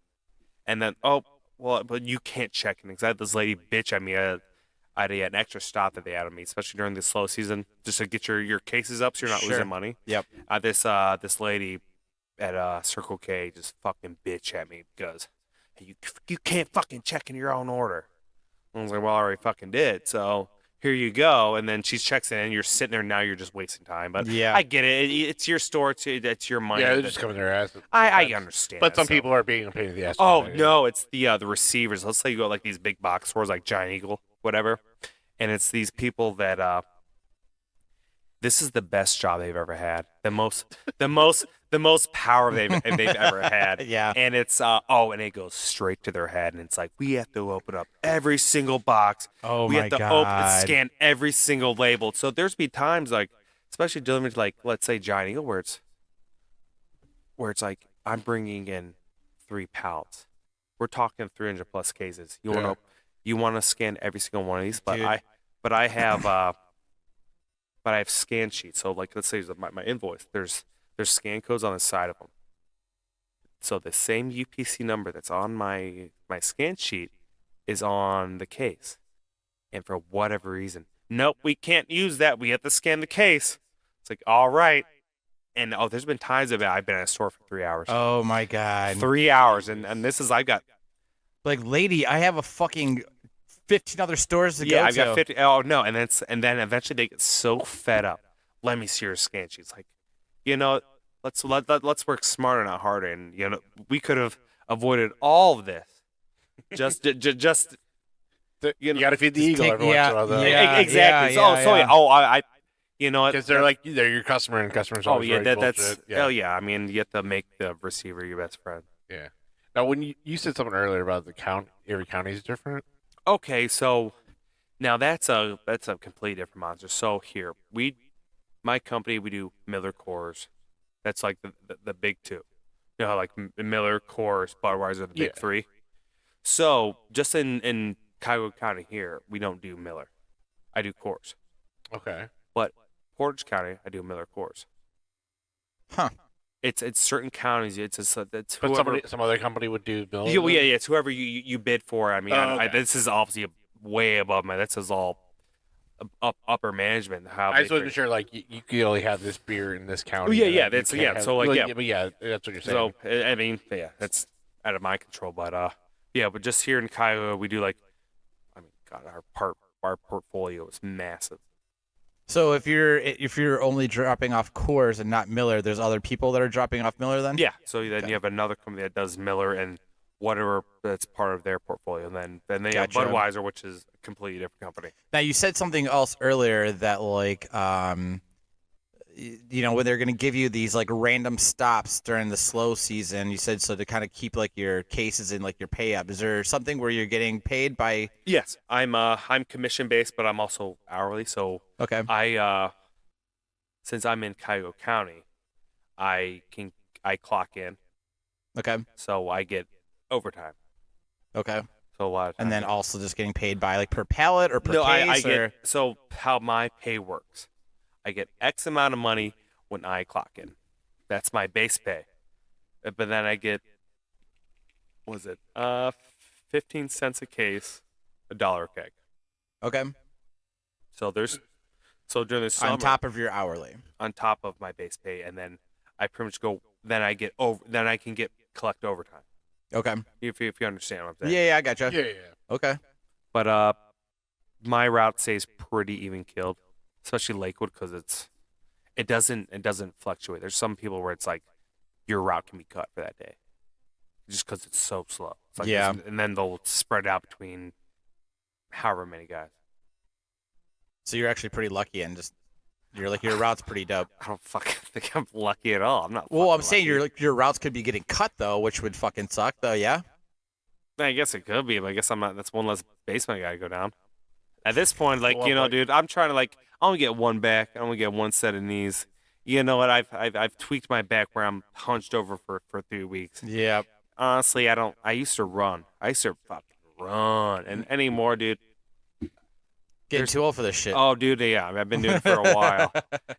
Speaker 3: then oh well, but you can't check in because I had this lady bitch at me. I had an extra stop that they had on me, especially during the slow season, just to get your cases up so you're not
Speaker 1: Sure.
Speaker 3: losing money.
Speaker 1: Yep.
Speaker 3: This lady at Circle K just fucking bitch at me because you can't fucking check in your own order. I was like, well, I already fucking did, so here you go. And then she checks in, and you're sitting there. Now you're just wasting time. But
Speaker 1: Yeah.
Speaker 3: I get it. It's your store. It's your money.
Speaker 2: yeah, they're just coming their ass.
Speaker 3: I understand.
Speaker 2: But
Speaker 3: that,
Speaker 2: some
Speaker 3: so.
Speaker 2: people are being a pain in the ass.
Speaker 3: Oh
Speaker 2: about it,
Speaker 3: no, it's the receivers. Let's say you go like these big box stores like Giant Eagle, whatever, and it's these people that this is the best job they've ever had. The most power they've ever had.
Speaker 1: Yeah.
Speaker 3: And it's and it goes straight to their head, and it's like we have to open up every single box.
Speaker 1: Oh
Speaker 3: we
Speaker 1: my
Speaker 3: have to
Speaker 1: God.
Speaker 3: scan every single label. So there's be times like, especially dealing with like let's say Giant Eagle, where it's like I'm bringing in 3 pallets. We're talking 300 plus cases. You want to scan every single one of these, but
Speaker 1: Dude.
Speaker 3: I have scan sheets. So like let's say my invoice. There's scan codes on the side of them. So the same UPC number that's on my scan sheet is on the case. And for whatever reason, nope, we can't use that. We have to scan the case. It's like, all right. And there's been times I've been at a store for 3 hours.
Speaker 1: Oh my God.
Speaker 3: 3 hours, and this is I've got
Speaker 1: Like, lady, I have a fucking 15 other stores to go
Speaker 3: I've
Speaker 1: to.
Speaker 3: got 50. Oh no, and then eventually they get so fed up. Let me see your scan sheets. Like, let's work smarter, not harder. And we could have avoided all of this. Just
Speaker 2: You got to feed the
Speaker 1: Just
Speaker 2: eagle
Speaker 1: take-
Speaker 2: every once in a while, though.
Speaker 1: yeah.
Speaker 3: exactly.
Speaker 1: yeah.
Speaker 3: I you know what?
Speaker 2: Because they're your customer, and customers.
Speaker 3: Oh
Speaker 2: always
Speaker 3: yeah,
Speaker 2: write
Speaker 3: that's
Speaker 2: bullshit. Yeah.
Speaker 3: oh yeah. I mean, you have to make the receiver your best friend.
Speaker 2: Yeah. Now, when you said something earlier about the count, every county is different.
Speaker 3: Okay, so now that's a completely different monster. So here my company, we do Miller Coors. That's like the big 2. You know how like Miller, Coors, Budweiser are the big
Speaker 2: Yeah.
Speaker 3: 3. So just in Cuyahoga County here, we don't do Miller. I do Coors.
Speaker 2: Okay.
Speaker 3: But Portage County, I do Miller Coors.
Speaker 1: Huh.
Speaker 3: It's certain counties. It's
Speaker 2: But
Speaker 3: whoever.
Speaker 2: some other company would do Miller.
Speaker 3: Yeah, it's whoever you bid for. I mean,
Speaker 2: Oh, okay.
Speaker 3: this is obviously way above my. This is all upper management. How
Speaker 2: I just
Speaker 3: they
Speaker 2: wasn't sure. Like you could only have this beer in this county.
Speaker 3: Oh, yeah,
Speaker 2: and
Speaker 3: yeah,
Speaker 2: you
Speaker 3: that's-
Speaker 2: can't
Speaker 3: yeah,
Speaker 2: have-
Speaker 3: so, like, yeah.
Speaker 2: But yeah, that's what you're saying.
Speaker 3: So I mean, yeah, that's out of my control. But yeah, but just here in Cuyahoga, we do like, I mean, God, our portfolio is massive.
Speaker 1: So if you're only dropping off Coors and not Miller, there's other people that are dropping off Miller then?
Speaker 3: Yeah. So then
Speaker 1: Okay.
Speaker 3: you have another company that does Miller and whatever that's part of their portfolio. And then they
Speaker 1: Gotcha.
Speaker 3: have Budweiser, which is a completely different company.
Speaker 1: Now you said something else earlier that like when they're going to give you these like random stops during the slow season, you said so to kind of keep like your cases and like your pay up. Is there something where you're getting paid by?
Speaker 3: Yes, I'm commission based, but I'm also hourly. So
Speaker 1: Okay.
Speaker 3: since I'm in Cuyahoga County, I clock in,
Speaker 1: Okay.
Speaker 3: so I get overtime.
Speaker 1: Okay.
Speaker 3: So a lot of
Speaker 1: And then
Speaker 3: times-
Speaker 1: also just getting paid by like per pallet or per
Speaker 3: no, I
Speaker 1: case or
Speaker 3: get so how my pay works. I get X amount of money when I clock in. That's my base pay. but then I get, what was it 15 cents a case, $1 a keg.
Speaker 1: Okay.
Speaker 3: So during the summer,
Speaker 1: On top of your hourly.
Speaker 3: on top of my base pay, and then I pretty much go. Then I get over. Then I can collect overtime.
Speaker 1: Okay.
Speaker 3: If you understand what I'm saying.
Speaker 1: Yeah, I gotcha.
Speaker 2: Yeah.
Speaker 1: Okay.
Speaker 3: But my route stays pretty even killed, especially Lakewood, because it doesn't fluctuate. There's some people where it's like your route can be cut for that day, just because it's so slow. It's like
Speaker 1: Yeah.
Speaker 3: and then they'll spread out between however many guys.
Speaker 1: So you're actually pretty lucky and just your route's pretty dope.
Speaker 3: I don't fucking think I'm lucky at all. I'm not.
Speaker 1: Well, I'm
Speaker 3: fucking
Speaker 1: saying
Speaker 3: lucky.
Speaker 1: your routes could be getting cut though, which would fucking suck though. Yeah.
Speaker 3: I guess it could be, but I guess I'm not. That's one less basement I gotta go down. At this point, like
Speaker 2: Well,
Speaker 3: you know,
Speaker 2: like-
Speaker 3: dude, I'm trying to like I only get one back. I only get one set of knees. You know what? I've tweaked my back where I'm hunched over for 3 weeks.
Speaker 1: Yeah.
Speaker 3: Honestly, I don't. I used to run. I used to fucking run, and anymore, dude.
Speaker 1: Getting
Speaker 3: There's-
Speaker 1: too old for this shit.
Speaker 3: Oh, dude, yeah, I've been doing it for a while,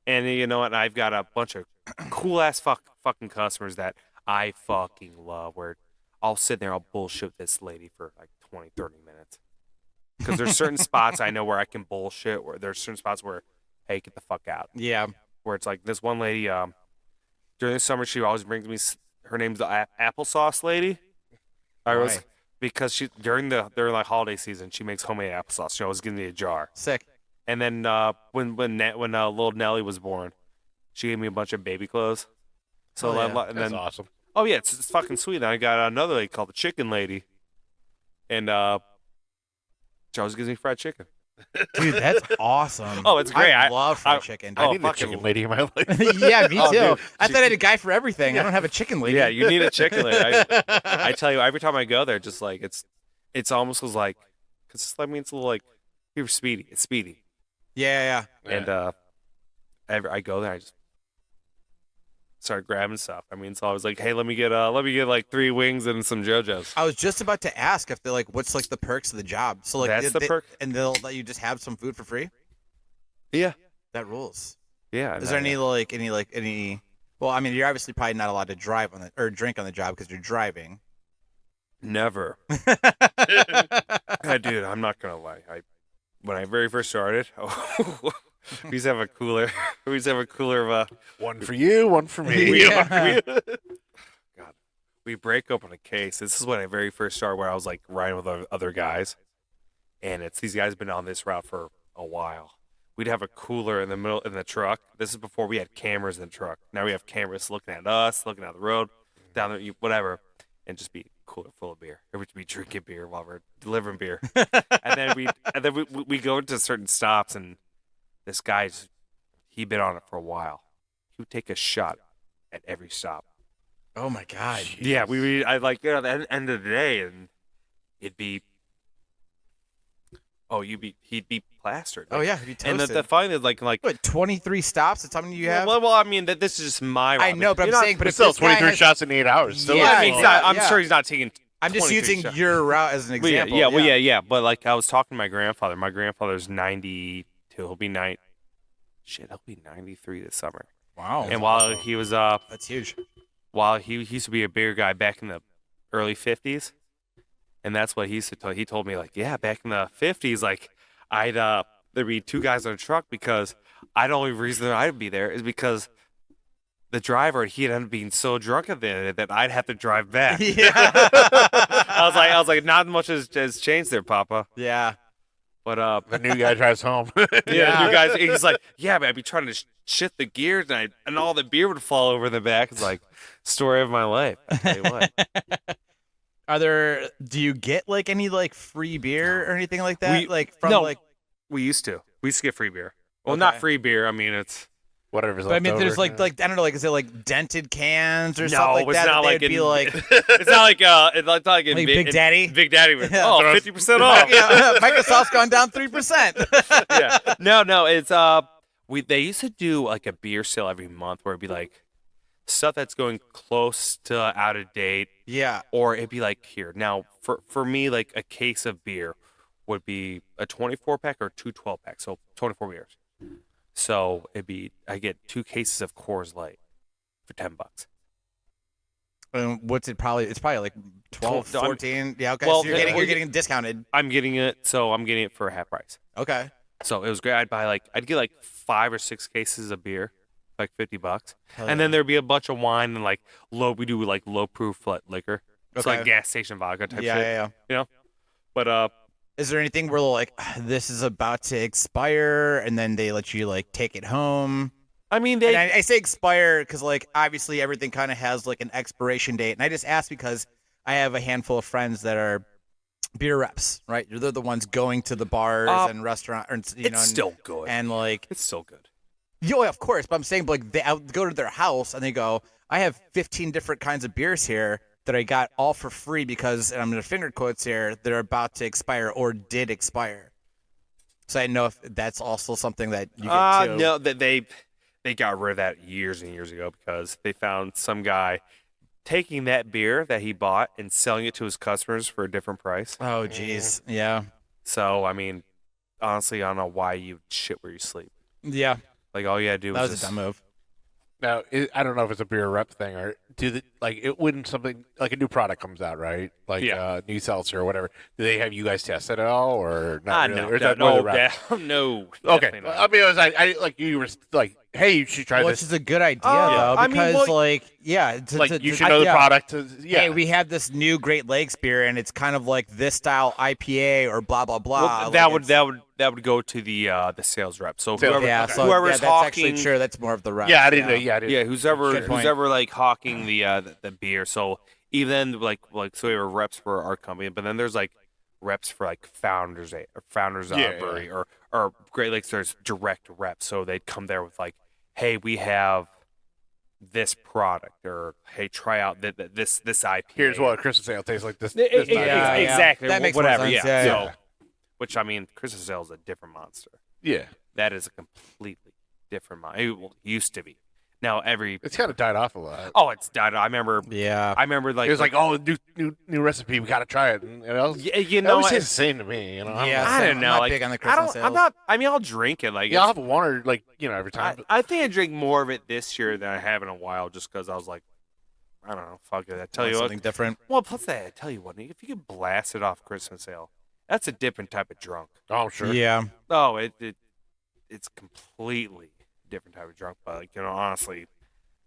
Speaker 3: and you know what? I've got a bunch of cool ass fucking customers that I fucking love. Where I'll sit there, I'll bullshit this lady for like 20, 30 minutes. Because there's certain spots I know where I can bullshit. Where there's certain spots where, hey, get the fuck out.
Speaker 1: Yeah.
Speaker 3: Where it's like this one lady, during the summer, she always brings me. Her name's the applesauce lady.
Speaker 1: Why?
Speaker 3: Because she during like holiday season, she makes homemade applesauce. She always gives me a jar.
Speaker 1: Sick.
Speaker 3: And then when little Nelly was born, she gave me a bunch of baby clothes. So
Speaker 1: Oh, yeah.
Speaker 3: and
Speaker 2: That's
Speaker 3: then
Speaker 2: awesome.
Speaker 3: oh yeah, it's fucking sweet. And I got another lady called the Chicken Lady, and she always gives me fried chicken.
Speaker 1: Dude, that's awesome.
Speaker 3: Oh, it's great.
Speaker 1: I love fried
Speaker 3: I-
Speaker 1: chicken.
Speaker 2: I
Speaker 3: Oh,
Speaker 2: need a
Speaker 3: fucking-
Speaker 2: chicken lady in my life.
Speaker 1: Yeah, me
Speaker 3: Oh,
Speaker 1: too.
Speaker 3: dude.
Speaker 1: I thought I had a guy for everything. I don't have a chicken lady.
Speaker 3: Yeah, you need a chicken lady. I tell you, every time I go there, just like it's almost was like, cause I mean it's a little like you're speedy. It's speedy,
Speaker 1: Yeah.
Speaker 3: and I go there, I just start grabbing stuff. I mean, it's always like, hey, let me get like 3 wings and some JoJo's.
Speaker 1: I was just about to ask if they're like, what's like the perks of the job? So like,
Speaker 3: That's the perk.
Speaker 1: and they'll let you just have some food for free.
Speaker 3: Yeah,
Speaker 1: That rules.
Speaker 3: yeah.
Speaker 1: Is there any? Well, I mean, you're obviously probably not allowed to drive on or drink on the job because you're driving.
Speaker 3: Never. Dude, I'm not gonna lie. When I very first started, we used to have a cooler. We used to have a cooler of
Speaker 2: One for you, one for me.
Speaker 1: Yeah.
Speaker 3: God, we break open a case. This is when I very first started, where I was like riding with other guys, and it's these guys been on this route for a while. We'd have a cooler in the middle in the truck. This is before we had cameras in the truck. Now we have cameras looking at us, looking at the road, down there, whatever, and just be cooler full of beer. Or we'd be drinking beer while we're delivering beer, and then we go into certain stops, and this guy's he'd been on it for a while. He would take a shot at every stop.
Speaker 1: Oh my god.
Speaker 3: Yeah, I like at the end of the day, and it'd be. Oh, he'd be plastered.
Speaker 1: Oh yeah, you
Speaker 3: And
Speaker 1: toasted.
Speaker 3: the fun is like
Speaker 1: what? 23 stops? That's how many you have?
Speaker 3: well, I mean, this is just my.
Speaker 1: I
Speaker 3: route.
Speaker 1: know, but I'm
Speaker 3: You're not-
Speaker 1: saying, but
Speaker 2: But
Speaker 1: if
Speaker 2: still,
Speaker 1: this guy
Speaker 2: 23
Speaker 1: has-
Speaker 2: shots in 8 hours. Still
Speaker 1: Yeah,
Speaker 3: I mean,
Speaker 1: well,
Speaker 3: I'm
Speaker 1: yeah.
Speaker 3: sure he's not taking.
Speaker 1: I'm just
Speaker 3: 23
Speaker 1: using
Speaker 3: shots.
Speaker 1: your route as an
Speaker 3: Well,
Speaker 1: example.
Speaker 3: yeah. But like I was talking to my grandfather. My grandfather's 92. He'll be 9. Shit, he'll be 93 this summer.
Speaker 1: Wow.
Speaker 3: And while he was
Speaker 1: That's huge.
Speaker 3: while he used to be a beer guy back in the early 50s, and that's what he used to tell. He told me like, yeah, back in the 50s, like there'd be 2 guys on a truck because the only reason I'd be there is because the driver he'd end up being so drunk at the end of it that I'd have to drive back.
Speaker 1: Yeah.
Speaker 3: I was like, not much has changed there, Papa.
Speaker 1: Yeah.
Speaker 3: But
Speaker 2: The new guy drives home.
Speaker 3: yeah, you guys. He's like, yeah, but I'd be trying to shift the gears, and all the beer would fall over in the back. It's like story of my life. I tell you what.
Speaker 1: Do you get like any like free beer or anything like that?
Speaker 3: We-
Speaker 1: like from
Speaker 3: no.
Speaker 1: like,
Speaker 3: We used to get free beer. Well,
Speaker 1: Okay.
Speaker 3: not free beer. I mean, it's
Speaker 2: Whatever's
Speaker 1: but I
Speaker 2: left
Speaker 1: mean, there's
Speaker 2: over.
Speaker 1: like I don't know, like is it like dented cans or
Speaker 3: no,
Speaker 1: something like
Speaker 3: it's
Speaker 1: that?
Speaker 3: not
Speaker 1: that
Speaker 3: like
Speaker 1: they'd be
Speaker 3: in,
Speaker 1: like,
Speaker 3: it's not like in
Speaker 1: like Big Daddy.
Speaker 3: Big Daddy. Was,
Speaker 1: Yeah.
Speaker 3: oh, 50% off.
Speaker 1: Yeah, Microsoft's gone down 3%.
Speaker 3: Yeah. No, it's they used to do like a beer sale every month where it'd be like stuff that's going close to out of date,
Speaker 1: Yeah.
Speaker 3: or it'd be like here. Now, for me, like a case of beer would be a 24 pack or 2 12 packs, so 24 beers. So I get 2 cases of Coors Light for $10.
Speaker 1: What's it probably? It's probably like 12,
Speaker 3: I'm-
Speaker 1: 14. Yeah, okay.
Speaker 3: Well,
Speaker 1: so you're getting discounted.
Speaker 3: I'm getting it for half price.
Speaker 1: Okay.
Speaker 3: So it was great. I'd get like 5 or 6 cases of beer, like $50,
Speaker 1: Hell
Speaker 3: and
Speaker 1: yeah.
Speaker 3: then there'd be a bunch of wine and like we do like low proof liquor. It's
Speaker 1: Okay.
Speaker 3: like gas station vodka type
Speaker 1: Yeah,
Speaker 3: shit.
Speaker 1: yeah, yeah.
Speaker 3: But
Speaker 1: Is there anything where like this is about to expire and then they let you like take it home?
Speaker 3: I mean
Speaker 1: And I say expire because like obviously everything kind of has like an expiration date, and I just ask because I have a handful of friends that are beer reps, right? They're the ones going to the bars and restaurants,
Speaker 3: it's still good.
Speaker 1: and like
Speaker 3: It's still good.
Speaker 1: yeah, of course. But I'm saying like I would go to their house and they go, I have 15 different kinds of beers here that I got all for free because, and I'm in finger quotes here, they're about to expire or did expire. So I didn't know if that's also something that you get too.
Speaker 3: No, that they got rid of that years and years ago because they found some guy taking that beer that he bought and selling it to his customers for a different price.
Speaker 1: Oh, geez. Yeah.
Speaker 3: So I mean, honestly, I don't know why you shit where you sleep.
Speaker 1: Yeah.
Speaker 3: Like all you had to do
Speaker 1: That
Speaker 3: was
Speaker 1: was a
Speaker 3: just,
Speaker 1: dumb move.
Speaker 2: Now, I don't know if it's a beer rep thing or when something like a new product comes out, right? Like new seltzer or whatever. Do they have you guys test it at all, or not really?
Speaker 3: no,
Speaker 2: Or is that more the rep?
Speaker 3: no.
Speaker 2: Okay,
Speaker 3: definitely not.
Speaker 2: I mean, it was I like you were like, hey, you should try
Speaker 1: Which
Speaker 2: this.
Speaker 1: is a good idea,
Speaker 3: Yeah.
Speaker 1: though,
Speaker 3: I mean,
Speaker 1: because,
Speaker 3: well,
Speaker 2: Like you should know the
Speaker 1: yeah.
Speaker 2: product. Yeah,
Speaker 1: Hey, we have this new Great Lakes beer, and it's kind of like this style IPA or blah blah blah.
Speaker 3: Well, that would go to the sales rep. So
Speaker 2: Sales
Speaker 3: whoever,
Speaker 2: rep,
Speaker 1: yeah, so
Speaker 3: whoever's
Speaker 1: yeah, that's actually
Speaker 3: hawking,
Speaker 1: true. That's more of the rep.
Speaker 2: yeah, I didn't know. Yeah, I didn't.
Speaker 3: yeah,
Speaker 1: Good point.
Speaker 3: whoever like hawking the beer. So even like so we have reps for our company, but then there's like reps for like Founders
Speaker 2: Yeah,
Speaker 3: Brewery or Great Lakes. There's direct reps, so they'd come there with like, hey, we have this product, or hey, try out this IPA.
Speaker 2: Here's what a Christmas ale tastes like. This
Speaker 3: Yeah,
Speaker 2: time.
Speaker 1: yeah.
Speaker 3: exactly.
Speaker 1: That makes more
Speaker 3: whatever.
Speaker 1: sense,
Speaker 3: Yeah.
Speaker 1: yeah.
Speaker 3: So, which I mean, Christmas ale is a different monster.
Speaker 2: Yeah,
Speaker 3: That is a completely different monster. It used to be. Now
Speaker 2: it's kind of died off a lot.
Speaker 3: it's died. I remember
Speaker 1: Yeah.
Speaker 3: like
Speaker 2: It was like, oh, new recipe, we gotta try it. And else,
Speaker 3: you
Speaker 2: that
Speaker 3: know,
Speaker 2: always tastes the same to me. You know,
Speaker 1: Yeah,
Speaker 3: I
Speaker 1: so
Speaker 3: don't
Speaker 1: I'm
Speaker 3: know.
Speaker 1: not
Speaker 3: Like,
Speaker 1: big on the
Speaker 3: I
Speaker 1: Christmas
Speaker 3: don't. I'm
Speaker 1: ales.
Speaker 3: not. I mean, I'll drink it. Like,
Speaker 2: yeah, I'll
Speaker 3: it's-
Speaker 2: have one or every time.
Speaker 3: I think I drink more of it this year than I have in a while, just because I was like, I don't know, fuck it. I tell you what.
Speaker 1: something different.
Speaker 3: Well, plus that, I tell you what, if you could blast it off Christmas ale, that's a different type of drunk.
Speaker 2: Oh, I'm sure.
Speaker 1: Yeah.
Speaker 3: Oh, it's completely different type of drunk. But like, honestly,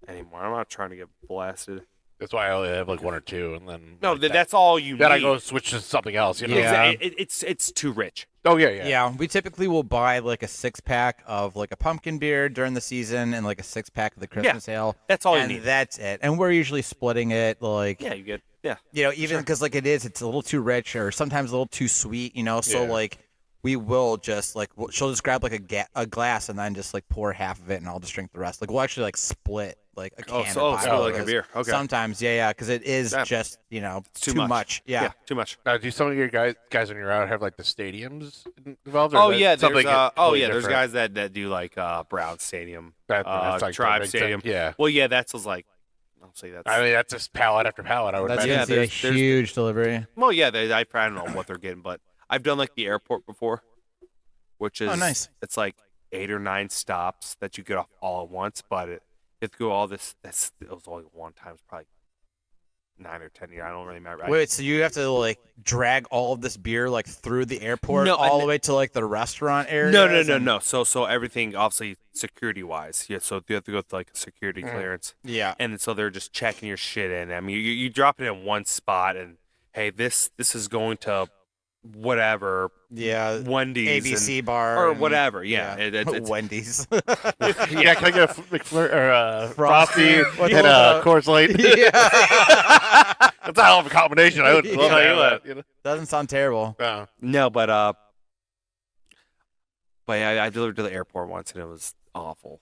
Speaker 3: anymore, I'm not trying to get blasted.
Speaker 2: That's why I only have like one or two, and then
Speaker 3: No,
Speaker 2: like,
Speaker 3: that's all you
Speaker 2: then
Speaker 3: need.
Speaker 2: I go switch to something else. You know?
Speaker 1: Yeah.
Speaker 3: It's too rich.
Speaker 2: Oh yeah.
Speaker 1: Yeah, we typically will buy like a 6-pack of like a pumpkin beer during the season and like a 6-pack of the Christmas ale.
Speaker 3: That's all you
Speaker 1: and
Speaker 3: need.
Speaker 1: that's it. And we're usually splitting it like
Speaker 3: Yeah, you get. Yeah.
Speaker 1: you know, even because like it's a little too rich or sometimes a little too sweet, you know. So
Speaker 2: Yeah.
Speaker 1: like we will just like she'll just grab like a glass and then just like pour half of it and I'll just drink the rest. Like we'll actually like split like a can.
Speaker 3: Oh,
Speaker 1: or
Speaker 3: so
Speaker 1: bottle
Speaker 3: like a
Speaker 1: because
Speaker 3: beer. Okay.
Speaker 1: Sometimes, yeah, because it is
Speaker 3: Damn.
Speaker 1: just it's
Speaker 3: too
Speaker 1: too
Speaker 3: much.
Speaker 1: much. Yeah.
Speaker 3: Too much.
Speaker 2: Now, do some of your guys when you're out have like the stadiums involved? Or
Speaker 3: Oh
Speaker 2: is that
Speaker 3: yeah,
Speaker 2: something
Speaker 3: there's
Speaker 2: completely
Speaker 3: there's
Speaker 2: different?
Speaker 3: guys that do like Brown Stadium,
Speaker 2: That's like
Speaker 3: Tribe
Speaker 2: the big thing.
Speaker 3: Stadium.
Speaker 2: Yeah,
Speaker 3: Well, yeah, that's just like I'll say that's.
Speaker 2: I mean that's just pallet after pallet. I would
Speaker 1: That's
Speaker 2: imagine.
Speaker 1: gonna be a
Speaker 3: there's-
Speaker 1: huge delivery.
Speaker 3: Well, yeah, I don't know what they're getting, but I've done like the airport before, which is
Speaker 1: nice.
Speaker 3: It's like 8 or 9 stops that you get off all at once, but you have to go all this. It was only one time, it's probably 9 or 10 years. I don't really remember.
Speaker 1: Wait, so you have to like drag all of this beer like through the airport
Speaker 3: No,
Speaker 1: all
Speaker 3: and-
Speaker 1: the way to like the restaurant area?
Speaker 3: No. So everything obviously security wise, yeah. So you have to go through like a security clearance.
Speaker 1: Yeah.
Speaker 3: And so they're just checking your shit in. I mean, you drop it in one spot, and hey, this is going to whatever
Speaker 1: Yeah.
Speaker 3: Wendy's
Speaker 1: ABC bar
Speaker 3: or
Speaker 1: and-
Speaker 3: whatever. Yeah, it's
Speaker 1: Wendy's.
Speaker 2: Yeah, can I get a McFlurry or a
Speaker 1: Frosty
Speaker 2: Frosty
Speaker 1: with
Speaker 2: and
Speaker 1: a-
Speaker 2: a Coors Light?
Speaker 1: yeah.
Speaker 2: That's a hell of a combination. I would love
Speaker 1: Yeah.
Speaker 2: to have that. You know?
Speaker 1: Doesn't sound terrible.
Speaker 3: no, but yeah, I delivered to the airport once, and it was awful.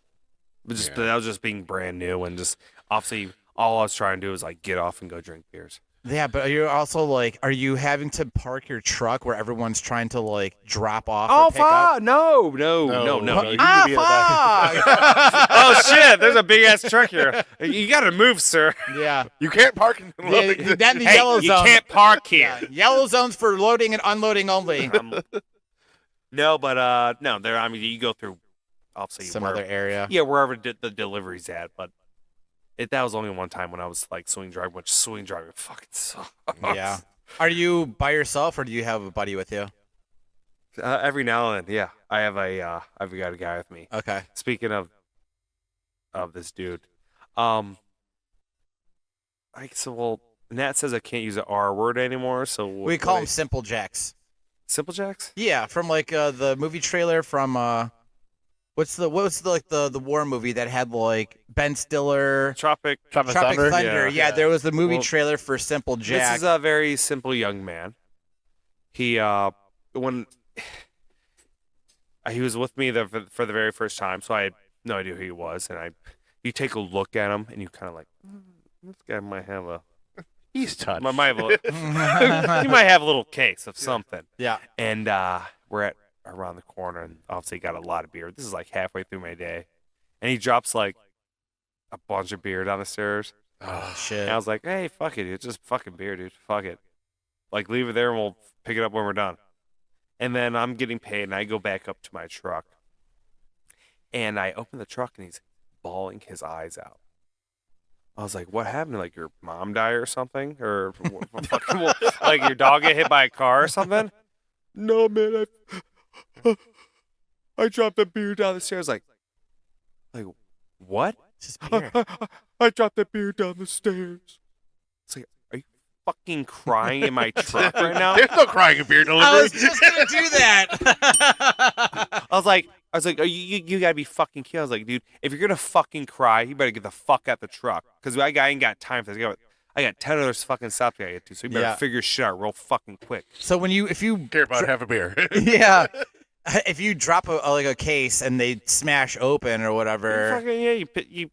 Speaker 3: That was just being brand new, and just obviously all I was trying to do was like get off and go drink beers.
Speaker 1: Yeah, but are you also like, are you having to park your truck where everyone's trying to like drop off or pick up?
Speaker 3: No.
Speaker 2: You need to be in the
Speaker 1: Ah, fuck!
Speaker 3: Oh shit! There's a big ass truck here. You gotta move, sir.
Speaker 1: yeah.
Speaker 2: You can't park in the
Speaker 1: Yeah, that in the
Speaker 3: Hey,
Speaker 1: yellow
Speaker 3: you
Speaker 1: zone.
Speaker 3: can't park here.
Speaker 1: Yeah, yellow zones for loading and unloading only.
Speaker 3: No, but no. There. I mean, you go through obviously
Speaker 1: Some
Speaker 3: where-
Speaker 1: other area.
Speaker 3: Yeah, wherever the delivery's at. But that was only one time when I was like swing driving, which swing driving fucking sucks.
Speaker 1: Yeah. Are you by yourself or do you have a buddy with you?
Speaker 3: Every now and then, yeah. I've got a guy with me.
Speaker 1: Okay.
Speaker 3: Speaking of this dude, well, Nat says I can't use the R word anymore, so
Speaker 1: We call them Simple Jacks.
Speaker 3: Simple Jacks.
Speaker 1: Yeah, from like the movie trailer from what's the like the war movie that had like Ben Stiller,
Speaker 3: Tropic
Speaker 1: Thunder. Yeah, there was the movie
Speaker 3: Well,
Speaker 1: trailer for Simple Jack.
Speaker 3: This is a very simple young man. He when he was with me for the very first time, so I had no idea who he was, and you take a look at him and you kind of like, this guy might have a
Speaker 2: He's touched.
Speaker 3: he might have a little case of something.
Speaker 1: Yeah.
Speaker 3: And we're at around the corner, and obviously got a lot of beer. This is like halfway through my day, and he drops like a bunch of beer down the stairs.
Speaker 1: Oh shit.
Speaker 3: And I was like, hey, fuck it, it's just fucking beer, dude. Fuck it. Like, leave it there, and we'll pick it up when we're done. And then I'm getting paid, and I go back up to my truck, and I open the truck, and he's bawling his eyes out. I was like, what happened? Like, your mom died or something? Or fucking, like, your dog get hit by a car or something? No, man, I dropped the beer down the stairs. Like what?
Speaker 1: Just beer.
Speaker 3: I dropped the beer down the stairs. It's like, are you fucking crying in my truck right now?
Speaker 2: There's no crying in beer delivery.
Speaker 1: I was just gonna do that.
Speaker 3: I was like, are you gotta be fucking kidding. I was like, dude, if you're gonna fucking cry, you better get the fuck out the truck. Because I ain't got time for this. I got 10 other fucking stops I gotta get to, so you better figure shit out real fucking quick.
Speaker 1: So if you
Speaker 2: care about half a beer.
Speaker 1: yeah, if you drop a case and they smash open or whatever, you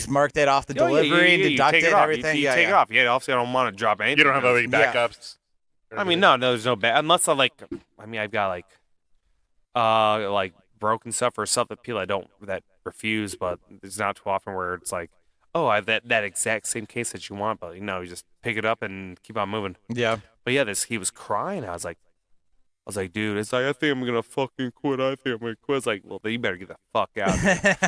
Speaker 1: mark that off the delivery and deduct it and everything.
Speaker 3: You take it off. Yeah, obviously I don't want to drop anything.
Speaker 2: You don't have any backups.
Speaker 3: I mean, no, there's no bad. Unless I've got like broken stuff or stuff that people that refuse, but it's not too often where it's like, oh, I have that exact same case that you want, but you just pick it up and keep on moving.
Speaker 1: Yeah.
Speaker 3: But yeah, he was crying. I was like, dude, it's like, I think I'm gonna fucking quit. I think I'm gonna quit. It's like, well, then you better get the fuck out.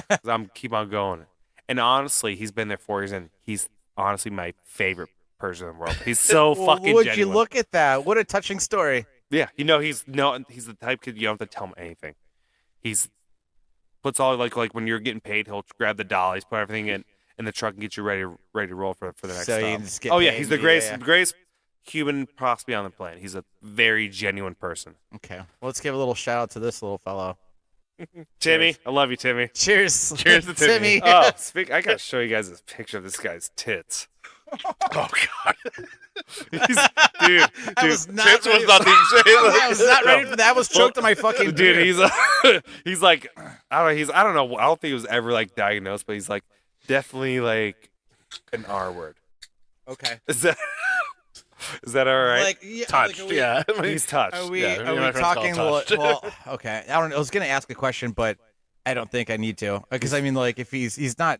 Speaker 3: 'Cause I'm keep on going. And honestly, he's been there 4 years, and he's honestly my favorite person in the world. He's so fucking
Speaker 1: would
Speaker 3: genuine.
Speaker 1: you look at that? What a touching story.
Speaker 3: Yeah, he's the type kid you don't have to tell him anything. He's puts all like when you're getting paid, he'll grab the dollies, put everything in the truck, and get you ready to roll for the next
Speaker 1: So you
Speaker 3: stop.
Speaker 1: just get
Speaker 3: Oh yeah,
Speaker 1: paid.
Speaker 3: he's the greatest human possibly on the planet. He's a very genuine person.
Speaker 1: Okay. Well, let's give a little shout out to this little fellow.
Speaker 3: Timmy, I love you, Timmy.
Speaker 1: Cheers.
Speaker 2: Cheers to Timmy.
Speaker 3: Oh, I gotta show you guys this picture of this guy's tits.
Speaker 2: Oh god.
Speaker 3: Dude,
Speaker 2: Tits was not
Speaker 1: I was not ready for that. I was choked on my fucking
Speaker 3: dude.
Speaker 1: beer.
Speaker 3: He's like, I don't know. I don't think he was ever like diagnosed, but he's like definitely like an R word.
Speaker 1: Okay.
Speaker 3: Is that all right?
Speaker 1: Like, yeah,
Speaker 2: Touched.
Speaker 1: like,
Speaker 2: Yeah.
Speaker 3: He's touched.
Speaker 1: Are we,
Speaker 2: Yeah,
Speaker 1: are
Speaker 2: my
Speaker 1: we
Speaker 2: friends call
Speaker 1: talking?
Speaker 2: it
Speaker 1: Well,
Speaker 2: touched.
Speaker 1: okay. I don't. I was gonna ask a question, but I don't think I need to, because I mean, like, if he's not.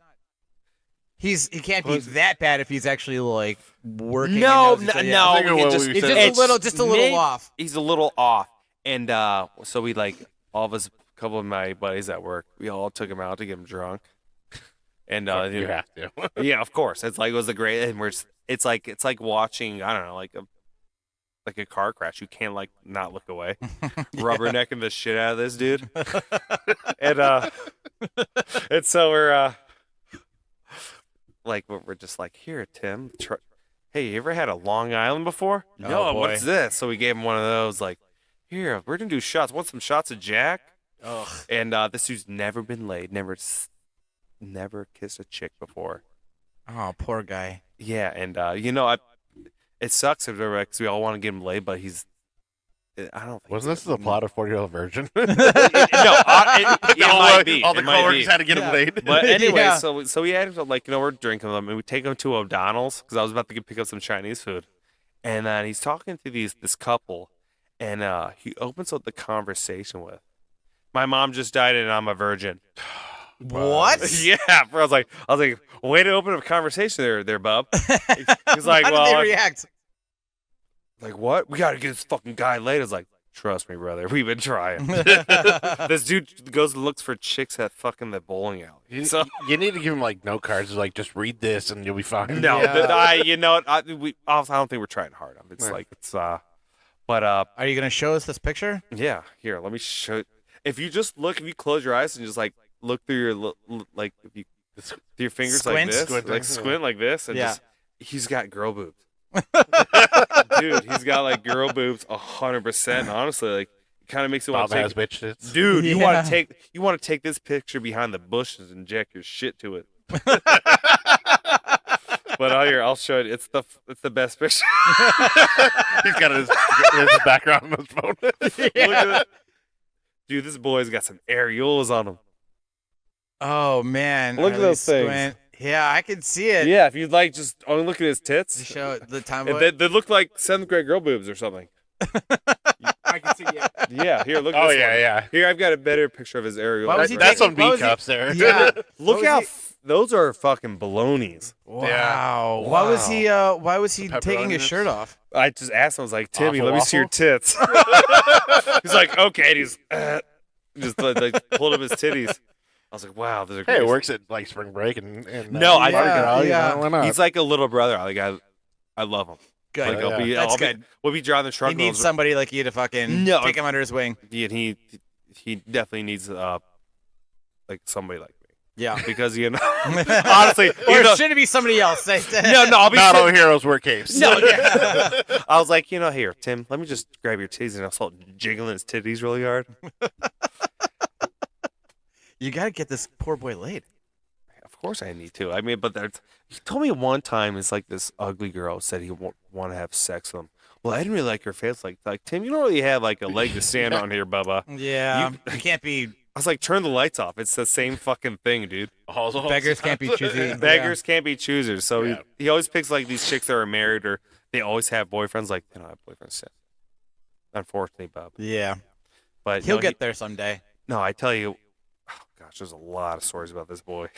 Speaker 1: He can't be that bad if he's actually like working.
Speaker 2: I
Speaker 1: it's
Speaker 2: think
Speaker 3: it's
Speaker 1: just a little off.
Speaker 3: He's a little off, and so we all of us, a couple of my buddies at work, we all took him out to get him drunk, and
Speaker 2: You have to.
Speaker 3: yeah, of course, it was a great, and it's like watching, I don't know, like a car crash. You can't not look away. Rubbernecking the shit out of this dude, and so we're just like, here, Tim. Hey, you ever had a Long Island before?
Speaker 1: Oh,
Speaker 3: No,
Speaker 1: boy.
Speaker 3: what's this? So we gave him one of those. Like, here, we're gonna do shots. Want some shots of Jack?
Speaker 1: Ugh.
Speaker 3: And this dude's never been laid, never kissed a chick before.
Speaker 1: Oh, poor guy.
Speaker 3: Yeah, and it sucks because we all want to get him laid, but I don't think
Speaker 2: Wasn't this the plot of 40-Year-Old Virgin?
Speaker 3: No, it might be.
Speaker 2: All the
Speaker 3: It might
Speaker 2: coworkers
Speaker 3: be.
Speaker 2: had to get him laid.
Speaker 3: But anyway,
Speaker 1: Yeah.
Speaker 3: so we had we're drinking them, and we take him to O'Donnell's because I was about to pick up some Chinese food, and then he's talking to this couple, and he opens up the conversation with, "My mom just died, and I'm a virgin."
Speaker 1: What?
Speaker 3: Yeah, bro. I was like, way to open up a conversation there, bub. He's like,
Speaker 1: How
Speaker 3: well,
Speaker 1: did they react?
Speaker 3: like what? We gotta get this fucking guy laid. I was like, Trust me, brother. We've been trying. This dude goes and looks for chicks at fucking the bowling alley.
Speaker 2: You need to give him like note cards. Like, just read this and you'll be fine.
Speaker 3: No,
Speaker 1: Yeah.
Speaker 3: you know what? I don't think we're trying hard. It's
Speaker 2: Right.
Speaker 3: like but
Speaker 1: Are you gonna show us this picture?
Speaker 3: yeah. Here, let me show. If you close your eyes and just like look through your like if you through your fingers
Speaker 1: Squint?
Speaker 3: like this,
Speaker 2: Squint.
Speaker 3: like squint like this, and
Speaker 1: Yeah.
Speaker 3: just he's got girl boobs. Dude, he's got like girl boobs 100%. Honestly, like it kind of makes you want
Speaker 2: Bob
Speaker 3: to
Speaker 2: has
Speaker 3: take.
Speaker 2: bitch tits.
Speaker 3: Dude, you
Speaker 1: Yeah.
Speaker 3: want to take this picture behind the bushes and inject your shit to it. But I'll show you. It's the best picture.
Speaker 2: He's got his background on his phone.
Speaker 3: Look at that. Dude, this boy's got some areolas on him.
Speaker 1: Oh man,
Speaker 3: Look at
Speaker 1: Let me
Speaker 3: those things.
Speaker 1: squint. Yeah, I can see it.
Speaker 3: Yeah, if you'd like, just only look at his tits.
Speaker 1: Show the time.
Speaker 3: They look like 7th grade girl boobs or something.
Speaker 1: I can see. Yeah.
Speaker 3: Yeah, here, look at
Speaker 2: Oh
Speaker 3: this
Speaker 2: yeah,
Speaker 3: one.
Speaker 2: yeah.
Speaker 3: Here, I've got a better picture of his areolas.
Speaker 1: Why was he
Speaker 2: That's
Speaker 1: taking-
Speaker 2: some
Speaker 1: what
Speaker 2: B
Speaker 1: was he-
Speaker 2: cups there.
Speaker 1: Yeah.
Speaker 3: Look
Speaker 1: What
Speaker 3: how
Speaker 1: was
Speaker 3: those are fucking balonies.
Speaker 1: Wow.
Speaker 3: Yeah.
Speaker 1: Why was
Speaker 3: Wow.
Speaker 1: Why was he
Speaker 2: The
Speaker 1: taking his
Speaker 2: pepperoni
Speaker 1: shirt off?
Speaker 3: I just asked him, I was like, Timmy,
Speaker 2: Waffle,
Speaker 3: let me see your
Speaker 2: waffle?
Speaker 3: tits. He's like, okay. And he's just like pulled up his titties. I was like, wow, those are
Speaker 2: Hey, it
Speaker 3: great.
Speaker 2: works at like spring break and
Speaker 3: No, I-
Speaker 2: Mardi Gras, you
Speaker 1: yeah.
Speaker 2: know, why not?
Speaker 3: He's like a little brother. Like I love him.
Speaker 1: Good.
Speaker 3: Like,
Speaker 2: Yeah.
Speaker 1: That's good.
Speaker 3: We'll be driving the truck.
Speaker 1: He
Speaker 3: and
Speaker 1: needs somebody like you to fucking
Speaker 3: No.
Speaker 1: take him under his wing.
Speaker 3: He definitely needs like somebody like me
Speaker 1: Yeah.
Speaker 3: because honestly,
Speaker 1: Or
Speaker 3: you know,
Speaker 1: should it be somebody else?
Speaker 3: no, I'll be
Speaker 2: Not all
Speaker 3: sitting-
Speaker 2: heroes wear capes.
Speaker 3: No, yeah. I was like, here, Tim, let me just grab your titties, and I'll start jiggling his titties really hard.
Speaker 1: You gotta get this poor boy laid.
Speaker 3: Of course I need to. I mean, but he told me one time it's like this ugly girl said he want to have sex with him. Well, I didn't really like her face. Like Tim, you don't really have like a leg to stand on here, Bubba.
Speaker 1: Yeah. You can't be.
Speaker 3: I was like, turn the lights off. It's the same fucking thing, dude.
Speaker 2: Also,
Speaker 1: Beggars can't be choosy.
Speaker 3: Beggars can't be choosers. So
Speaker 2: Yeah.
Speaker 3: he always picks like these chicks that are married or they always have boyfriends. Like they don't have boyfriends yet. Unfortunately, Bob.
Speaker 1: Yeah.
Speaker 3: But
Speaker 1: He'll
Speaker 3: no,
Speaker 1: get there someday.
Speaker 3: No, I tell you, oh gosh, there's a lot of stories about this boy.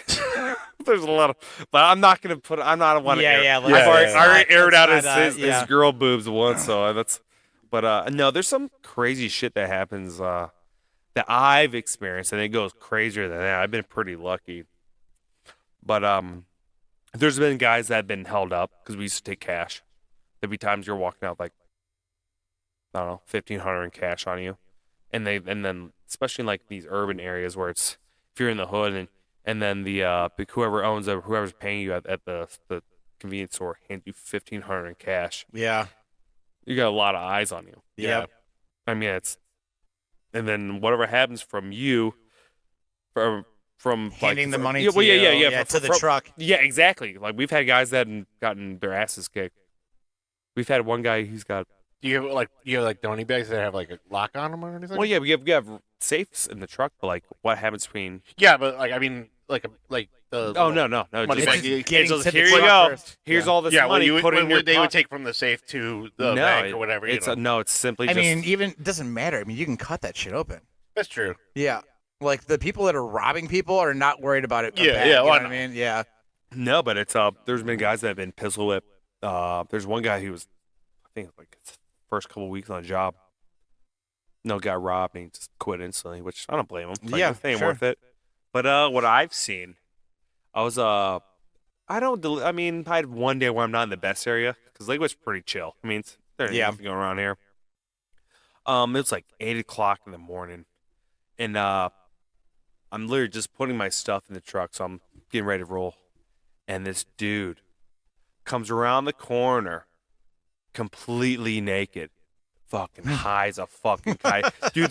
Speaker 3: There's a lot of, but I'm not gonna put. I'm not one.
Speaker 1: Yeah, yeah,
Speaker 3: I've
Speaker 1: let's-
Speaker 3: already,
Speaker 2: yeah.
Speaker 3: I already aired out
Speaker 1: let's not,
Speaker 3: his
Speaker 1: yeah.
Speaker 3: girl boobs once, so that's. But no, there's some crazy shit that happens that I've experienced, and it goes crazier than that. I've been pretty lucky. But there's been guys that have been held up because we used to take cash. There'd be times you're walking out like, I don't know, 1,500 in cash on you, and then especially in like these urban areas where it's if you're in the hood and then the whoever's paying you at the convenience store hands you 1,500 in cash.
Speaker 1: Yeah.
Speaker 3: You got a lot of eyes on you.
Speaker 1: Yeah.
Speaker 3: I mean and then whatever happens from you, from
Speaker 1: Handing
Speaker 3: like,
Speaker 1: the money
Speaker 3: yeah,
Speaker 1: to
Speaker 3: well,
Speaker 1: you,
Speaker 3: yeah,
Speaker 1: to the
Speaker 3: from-
Speaker 1: truck.
Speaker 3: Yeah, exactly. Like we've had guys that have gotten their asses kicked. We've had one guy who's got.
Speaker 2: You have like donny bags that have like a lock on them or anything?
Speaker 3: Well, yeah, we have safes in the truck, but like what happens between?
Speaker 2: Yeah, but like I mean like the
Speaker 3: Oh no,
Speaker 2: Money
Speaker 3: just-
Speaker 2: bag.
Speaker 1: It's getting
Speaker 3: just,
Speaker 1: to the
Speaker 3: here you
Speaker 1: truck
Speaker 3: go.
Speaker 1: first.
Speaker 3: Here's
Speaker 1: Yeah.
Speaker 3: all this
Speaker 2: yeah,
Speaker 3: money. Put it in your
Speaker 2: they would
Speaker 3: pocket.
Speaker 2: take from the safe to the
Speaker 3: No,
Speaker 2: bank or whatever.
Speaker 3: It's
Speaker 2: you know.
Speaker 3: no, it's simply.
Speaker 1: I
Speaker 3: just,
Speaker 1: mean, even it doesn't matter. I mean, you can cut that shit open.
Speaker 2: That's true.
Speaker 1: Yeah. Like the people that are robbing people are not worried about it.
Speaker 2: Yeah,
Speaker 1: back,
Speaker 2: yeah,
Speaker 1: you know
Speaker 2: why
Speaker 1: what I
Speaker 2: not?
Speaker 1: mean? Yeah.
Speaker 3: no, but it's there's been guys that have been pistol whipped. There's one guy who was, I think like his first couple weeks on a job. No, got robbed and he just quit instantly, which I don't blame him. Like,
Speaker 1: Yeah,
Speaker 3: it ain't
Speaker 1: sure.
Speaker 3: worth it. But what I've seen, I was I had one day where I'm not in the best area because Lakewood's pretty chill. I mean, there's
Speaker 1: Yeah.
Speaker 3: nothing going around here. It's like 8:00 in the morning, and I'm literally just putting my stuff in the truck, so I'm getting ready to roll, and this dude comes around the corner, completely naked, fucking high as a fucking kite, dude.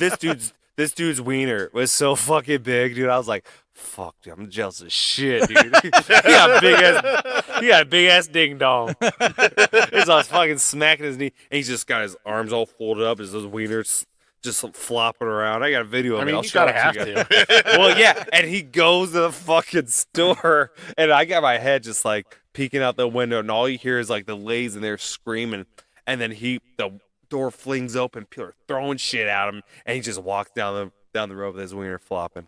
Speaker 3: This dude's wiener was so fucking big, dude. I was like, fuck, dude, I'm jealous as shit, dude. he got a big ass ding dong. He's all fucking smacking his knee, and he's just got his arms all folded up, as those wieners just flopping around. I got a video of
Speaker 2: I
Speaker 3: it.
Speaker 2: mean,
Speaker 3: I'll
Speaker 2: you
Speaker 3: show
Speaker 2: gotta
Speaker 3: it
Speaker 2: have
Speaker 3: to you guys.
Speaker 2: to.
Speaker 3: Well, yeah, and he goes to the fucking store, and I got my head just like peeking out the window, and all you hear is like the ladies in there screaming, and then the door flings open, people are throwing shit at him, and he just walks down the road with his wiener flopping.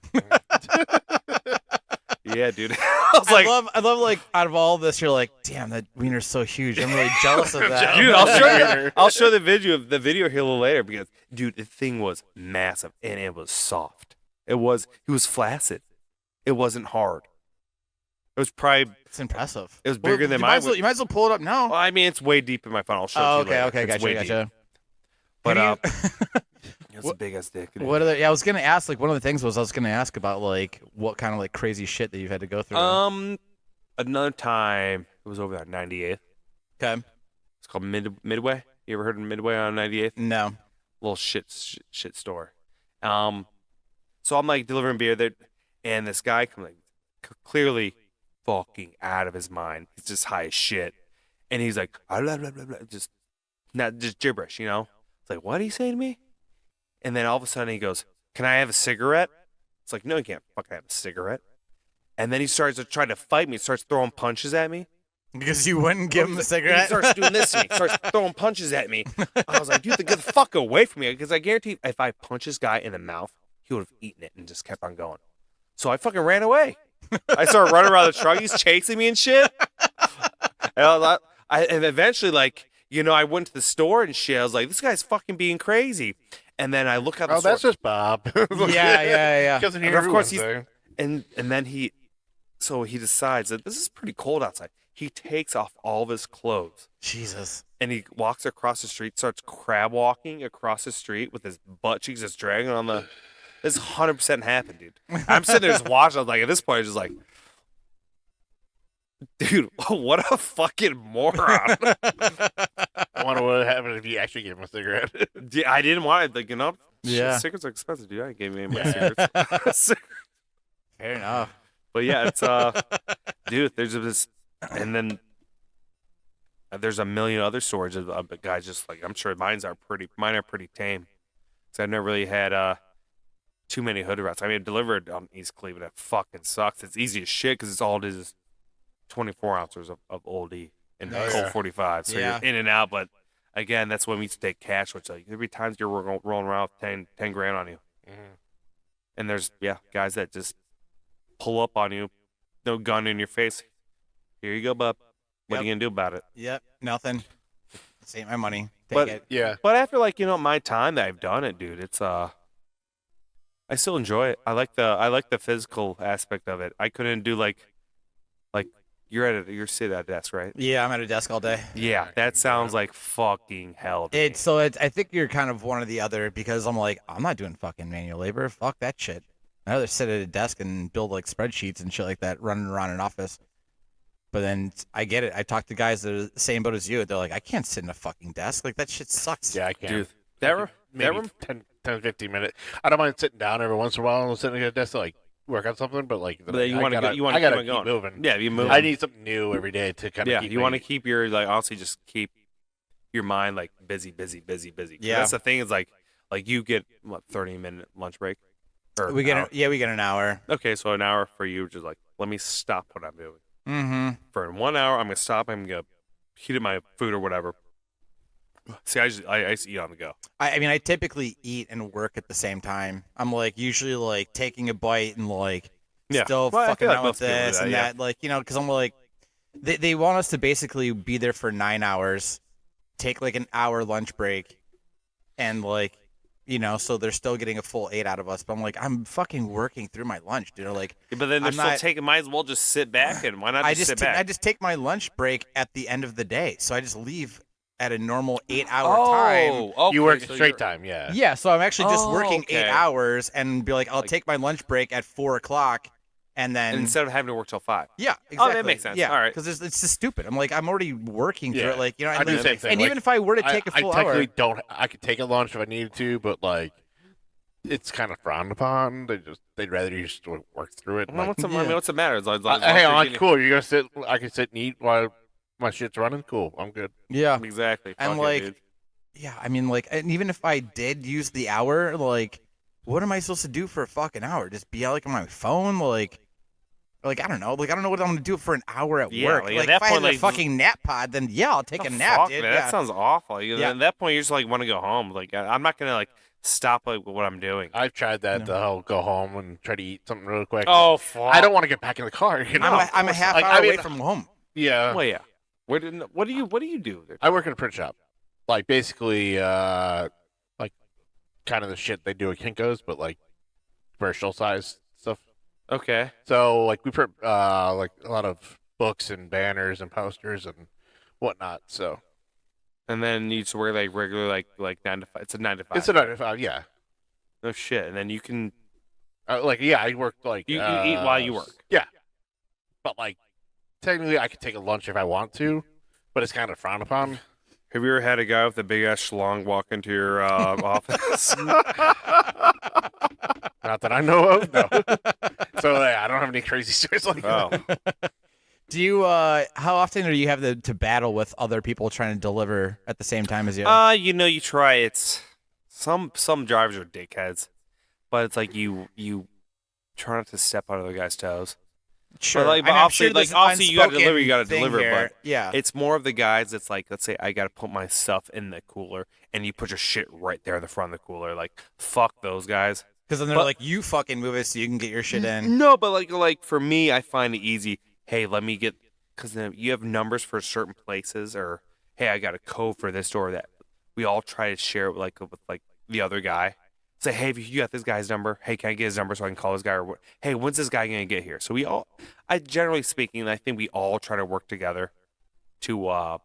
Speaker 3: Yeah, dude. I was like,
Speaker 1: I love like out of all this, you're like, damn, that wiener's so huge. I'm really jealous of that.
Speaker 3: dude, I'll show the video here a little later because, dude, the thing was massive and it was soft. It was flaccid. It wasn't hard. It was probably.
Speaker 1: It's impressive.
Speaker 3: It was bigger than
Speaker 1: you
Speaker 3: mine.
Speaker 1: you might as well pull it up now.
Speaker 3: Well, I mean, it's way deep in my phone. I'll show
Speaker 1: Oh,
Speaker 3: it to you
Speaker 1: okay,
Speaker 3: later. It's way
Speaker 1: gotcha.
Speaker 3: deep. But
Speaker 1: Have
Speaker 3: it's a big ass dick.
Speaker 1: what other? Yeah, I was gonna ask. Like one of the things was I was gonna ask about like what kind of like crazy shit that you've had to go through.
Speaker 3: Another time it was over at 98th.
Speaker 1: Okay.
Speaker 3: It's called Midway. You ever heard of Midway on 98th?
Speaker 1: No.
Speaker 3: Little shit store. So I'm like delivering beer there, and this guy comes like clearly fucking out of his mind. He's just high as shit, and he's like blah, blah, blah, blah, just gibberish, you know. It's like, what did he say to me? And then all of a sudden he goes, "Can I have a cigarette?" It's like, no, you can't fucking have a cigarette. And then he starts to try to fight me. Starts throwing punches at me.
Speaker 1: Because you wouldn't give him a cigarette.
Speaker 3: He starts doing this to me. Starts throwing punches at me. I was like, dude, get the fuck away from me. Because I guarantee if I punch this guy in the mouth, he would have eaten it and just kept on going. So I fucking ran away. I started running around the truck. He's chasing me and shit. And eventually, like, you know, I went to the store and shit. I was like, this guy's fucking being crazy. And then I look out the store.
Speaker 2: That's just Bob.
Speaker 1: Yeah.
Speaker 2: Because
Speaker 3: And of course and then he decides that this is pretty cold outside. He takes off all of his clothes.
Speaker 1: Jesus.
Speaker 3: And he walks across the street, starts crab walking across the street with his butt cheeks just dragging on the. This 100% happened, dude. I'm sitting there just watching. I was like, at this point, I was just like, dude, what a fucking moron.
Speaker 2: I wonder what would happen if you actually gave him a cigarette.
Speaker 3: I didn't want it. Like, you know,
Speaker 1: Yeah.
Speaker 3: cigarettes are expensive, dude. I gave me my cigarettes.
Speaker 1: Fair enough.
Speaker 3: But yeah, it's dude, there's this, and then there's a million other stories of guys just like, I'm sure mine are pretty tame. So I've never really had too many hood rats. I mean, delivered on East Cleveland, that fucking sucks. It's easy as shit because it's all it is 24 ounces of Old E and Colt 45. So
Speaker 1: Yeah.
Speaker 3: you're in and out. But again, that's when we used to take cash, which like there'd be times you're rolling around with 10 grand on you.
Speaker 2: Mm-hmm.
Speaker 3: And there's guys that just pull up on you, no gun in your face. Here you go, bub. What are you gonna do about it?
Speaker 1: Yep. Nothing. This ain't my money. Take
Speaker 3: But-
Speaker 1: it.
Speaker 2: Yeah.
Speaker 3: But after like my time that I've done it, dude, it's I still enjoy it. I like the physical aspect of it. I couldn't do like you're sitting at a desk, right?
Speaker 1: Yeah, I'm at a desk all day.
Speaker 3: Yeah, that sounds like fucking hell. To me.
Speaker 1: I think you're kind of one or the other because I'm like, I'm not doing fucking manual labor. Fuck that shit. I'd rather sit at a desk and build like spreadsheets and shit like that, running around an office. But then I get it. I talk to guys that are the same boat as you. They're like, I can't sit in a fucking desk. Like that shit sucks.
Speaker 2: Yeah, I can.
Speaker 3: Dude, that
Speaker 2: Maybe
Speaker 3: room,
Speaker 2: 10, 15 minutes. I don't mind sitting down every once in a while and sitting at a desk to like work on something, but like
Speaker 3: But you want to
Speaker 2: I gotta keep
Speaker 3: going.
Speaker 2: moving.
Speaker 3: Yeah, you move.
Speaker 2: I need something new every day to kind of
Speaker 3: Yeah,
Speaker 2: keep
Speaker 3: you want to
Speaker 2: me-
Speaker 3: keep your honestly just keep your mind like busy. 'Cause
Speaker 1: Yeah.
Speaker 3: that's the thing is like you get 30-minute lunch break. Or
Speaker 1: We get
Speaker 3: hour?
Speaker 1: we get an hour.
Speaker 3: Okay, so an hour for you, just like let me stop what I'm doing.
Speaker 1: Mm-hmm.
Speaker 3: For 1 hour, I'm gonna stop. I'm gonna heat up my food or whatever. See, I just eat on the go.
Speaker 1: I mean, I typically eat and work at the same time. I'm like usually like taking a bite and like
Speaker 3: Yeah.
Speaker 1: still
Speaker 3: Well, I
Speaker 1: fucking
Speaker 3: feel like
Speaker 1: out with
Speaker 3: most people do
Speaker 1: this
Speaker 3: that,
Speaker 1: and
Speaker 3: yeah.
Speaker 1: that. Like, you know, because I'm like, they want us to basically be there for 9 hours, take like an hour lunch break, and like, you know, so they're still getting a full 8 out of us. But I'm like, I'm fucking working through my lunch, dude. Like,
Speaker 3: But then they're
Speaker 1: I'm
Speaker 3: still
Speaker 1: not-
Speaker 3: taking. Might as well just sit back and why not
Speaker 1: I
Speaker 3: just
Speaker 1: just
Speaker 3: sit back?
Speaker 1: I just take my lunch break at the end of the day, so I just leave at a normal 8-hour time.
Speaker 3: okay,
Speaker 2: You work
Speaker 3: so
Speaker 2: straight
Speaker 3: you're-
Speaker 2: time, yeah.
Speaker 1: Yeah, so I'm actually just
Speaker 3: Oh,
Speaker 1: working 8
Speaker 3: okay.
Speaker 1: hours and be like, I'll
Speaker 3: Like-
Speaker 1: take my lunch break at 4 o'clock, and then
Speaker 3: instead of having to work till 5.
Speaker 1: yeah,
Speaker 3: Oh,
Speaker 1: exactly.
Speaker 3: that makes sense.
Speaker 1: Yeah,
Speaker 3: All right.
Speaker 1: because it's just stupid. I'm like, I'm already working through
Speaker 2: Yeah.
Speaker 1: it, like you know.
Speaker 2: I
Speaker 1: And,
Speaker 2: do the
Speaker 1: like-
Speaker 2: same thing.
Speaker 1: and
Speaker 2: Like,
Speaker 1: even if I were to take a full
Speaker 2: I
Speaker 1: hour,
Speaker 2: technically don't. I could take a lunch if I needed to, but like, it's kind of frowned upon. They'd rather you just work through it.
Speaker 3: Well,
Speaker 2: Like,
Speaker 3: what's the, I
Speaker 1: Yeah.
Speaker 3: mean, what's the matter? As long as
Speaker 2: hey,
Speaker 3: you're
Speaker 2: I'm like,
Speaker 3: getting-
Speaker 2: cool. You're gonna sit. I can sit and eat while my shit's running. Cool. I'm good.
Speaker 1: yeah,
Speaker 3: Exactly.
Speaker 1: And,
Speaker 3: Fuck it,
Speaker 1: like,
Speaker 3: dude.
Speaker 1: yeah. I mean, like, and even if I did use the hour, like, what am I supposed to do for a fucking hour? Just be like on my phone, like I don't know, like I don't know what I'm gonna do for an hour at
Speaker 3: Yeah,
Speaker 1: work.
Speaker 3: like,
Speaker 1: Like,
Speaker 3: at that
Speaker 1: if I had
Speaker 3: point,
Speaker 1: a
Speaker 3: like,
Speaker 1: fucking nap pod, then yeah, I'll take a
Speaker 3: Oh,
Speaker 1: nap,
Speaker 3: fuck,
Speaker 1: dude.
Speaker 3: man,
Speaker 1: Yeah.
Speaker 3: That sounds awful.
Speaker 1: Yeah.
Speaker 3: At that point, you just like want to go home. Like I'm not gonna like stop like what I'm doing.
Speaker 2: I've tried that.
Speaker 1: No.
Speaker 2: I'll go home and try to eat something real quick.
Speaker 3: Oh, fuck.
Speaker 2: I don't want to get back in the car. You know?
Speaker 1: I'm a half
Speaker 2: Like,
Speaker 1: hour
Speaker 2: I mean,
Speaker 1: away from home.
Speaker 2: Yeah.
Speaker 3: Well, yeah. What do you do there?
Speaker 2: I work in a print shop. Like basically, like kind of the shit they do at Kinko's, but like commercial size stuff.
Speaker 3: Okay.
Speaker 2: So like we print like a lot of books and banners and posters and whatnot. So
Speaker 3: And then you just wear like regular like 9 to 5. It's a 9 to 5.
Speaker 2: it's a 9 to 5, yeah.
Speaker 3: No shit. And then you can
Speaker 2: Like yeah, I work like
Speaker 3: you eat while you work.
Speaker 2: Yeah, but like technically, I could take a lunch if I want to, but it's kind of frowned upon.
Speaker 3: Have you ever had a guy with a big ass schlong walk into your office?
Speaker 2: Not that I know of, no. So I don't have any crazy stories like that.
Speaker 3: Oh.
Speaker 1: Do you? How often do you have to battle with other people trying to deliver at the same time as you?
Speaker 3: You try. It's some drivers are dickheads, but it's like you try not to step on other guys' toes.
Speaker 1: Sure.
Speaker 3: But, like, but
Speaker 1: I mean, I'm
Speaker 3: obviously,
Speaker 1: sure there's
Speaker 3: like, obviously you gotta
Speaker 1: unspoken
Speaker 3: deliver, you gotta
Speaker 1: thing
Speaker 3: deliver,
Speaker 1: here.
Speaker 3: but
Speaker 1: yeah,
Speaker 3: It's more of the guys that's like, let's say I gotta put my stuff in the cooler, and you put your shit right there in the front of the cooler. Like, fuck those guys.
Speaker 1: because then they're
Speaker 3: but-
Speaker 1: like, you fucking move it so you can get your shit in.
Speaker 3: No, but like for me, I find it easy. Hey, let me get, because then you have numbers for certain places, or hey, I got a code for this door that we all try to share it with like the other guy. Say, hey, if you got this guy's number, hey, can I get his number so I can call this guy? Or what? Hey, when's this guy gonna get here? So generally speaking, I think we all try to work together to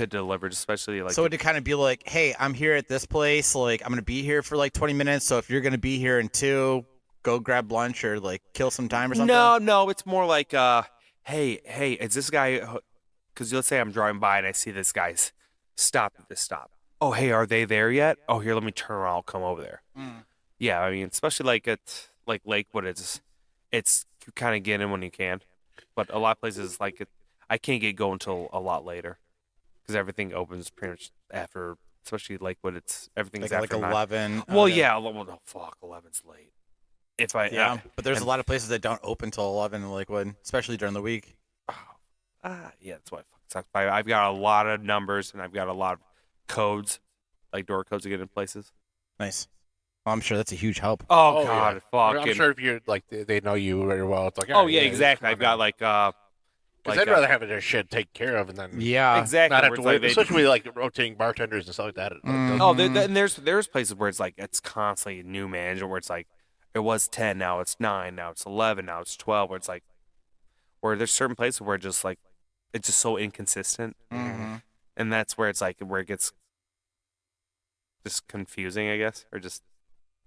Speaker 3: deliver, especially like.
Speaker 1: So it'd kind of be like, hey, I'm here at this place. Like, I'm gonna be here for like 20 minutes. So if you're gonna be here in 2, go grab lunch or like kill some time or something.
Speaker 3: No, it's more like, hey, is this guy? Because let's say I'm driving by and I see this guy's stopped at this stop. Oh, hey, are they there yet? Oh, here, let me turn around. I'll come over there.
Speaker 1: Mm.
Speaker 3: Yeah, I mean, especially like at like Lakewood, it's you kind of get in when you can, but a lot of places I can't get going until a lot later because everything opens pretty much after. Especially Lakewood, everything's
Speaker 1: Like
Speaker 3: after 9.
Speaker 1: 11.
Speaker 3: Well,
Speaker 1: okay.
Speaker 3: yeah, well, fuck, 11's late. If I
Speaker 1: Yeah, but there's
Speaker 3: and-
Speaker 1: a lot of places that don't open till 11 in Lakewood, especially during the week.
Speaker 3: yeah, that's why it fucking sucks. I've got a lot of numbers and I've got a lot of codes, like door codes to get in places.
Speaker 1: Nice. Well, I'm sure that's a huge help.
Speaker 3: Oh,
Speaker 2: Oh,
Speaker 3: God,
Speaker 2: yeah.
Speaker 3: fucking.
Speaker 2: I'm sure if you're like they know you very well, it's like
Speaker 3: Oh,
Speaker 2: all right,
Speaker 3: yeah,
Speaker 2: just
Speaker 3: exactly.
Speaker 2: come
Speaker 3: I've
Speaker 2: on
Speaker 3: got
Speaker 2: in.
Speaker 3: like
Speaker 2: 'Cause I'd rather have their shit taken care of and then
Speaker 1: Yeah.
Speaker 3: exactly.
Speaker 2: not have
Speaker 3: where
Speaker 2: to
Speaker 3: it's like
Speaker 2: wait,
Speaker 3: they-
Speaker 2: especially like rotating bartenders and stuff like that.
Speaker 1: Mm.
Speaker 3: Oh, and there's places where it's like it's constantly new management where it's like it was 10, now it's 9, now it's 11, now it's 12. Where it's like where there's certain places where just like it's just so inconsistent,
Speaker 1: Mhm.
Speaker 3: and that's where it's like where it gets just confusing, I guess, or just.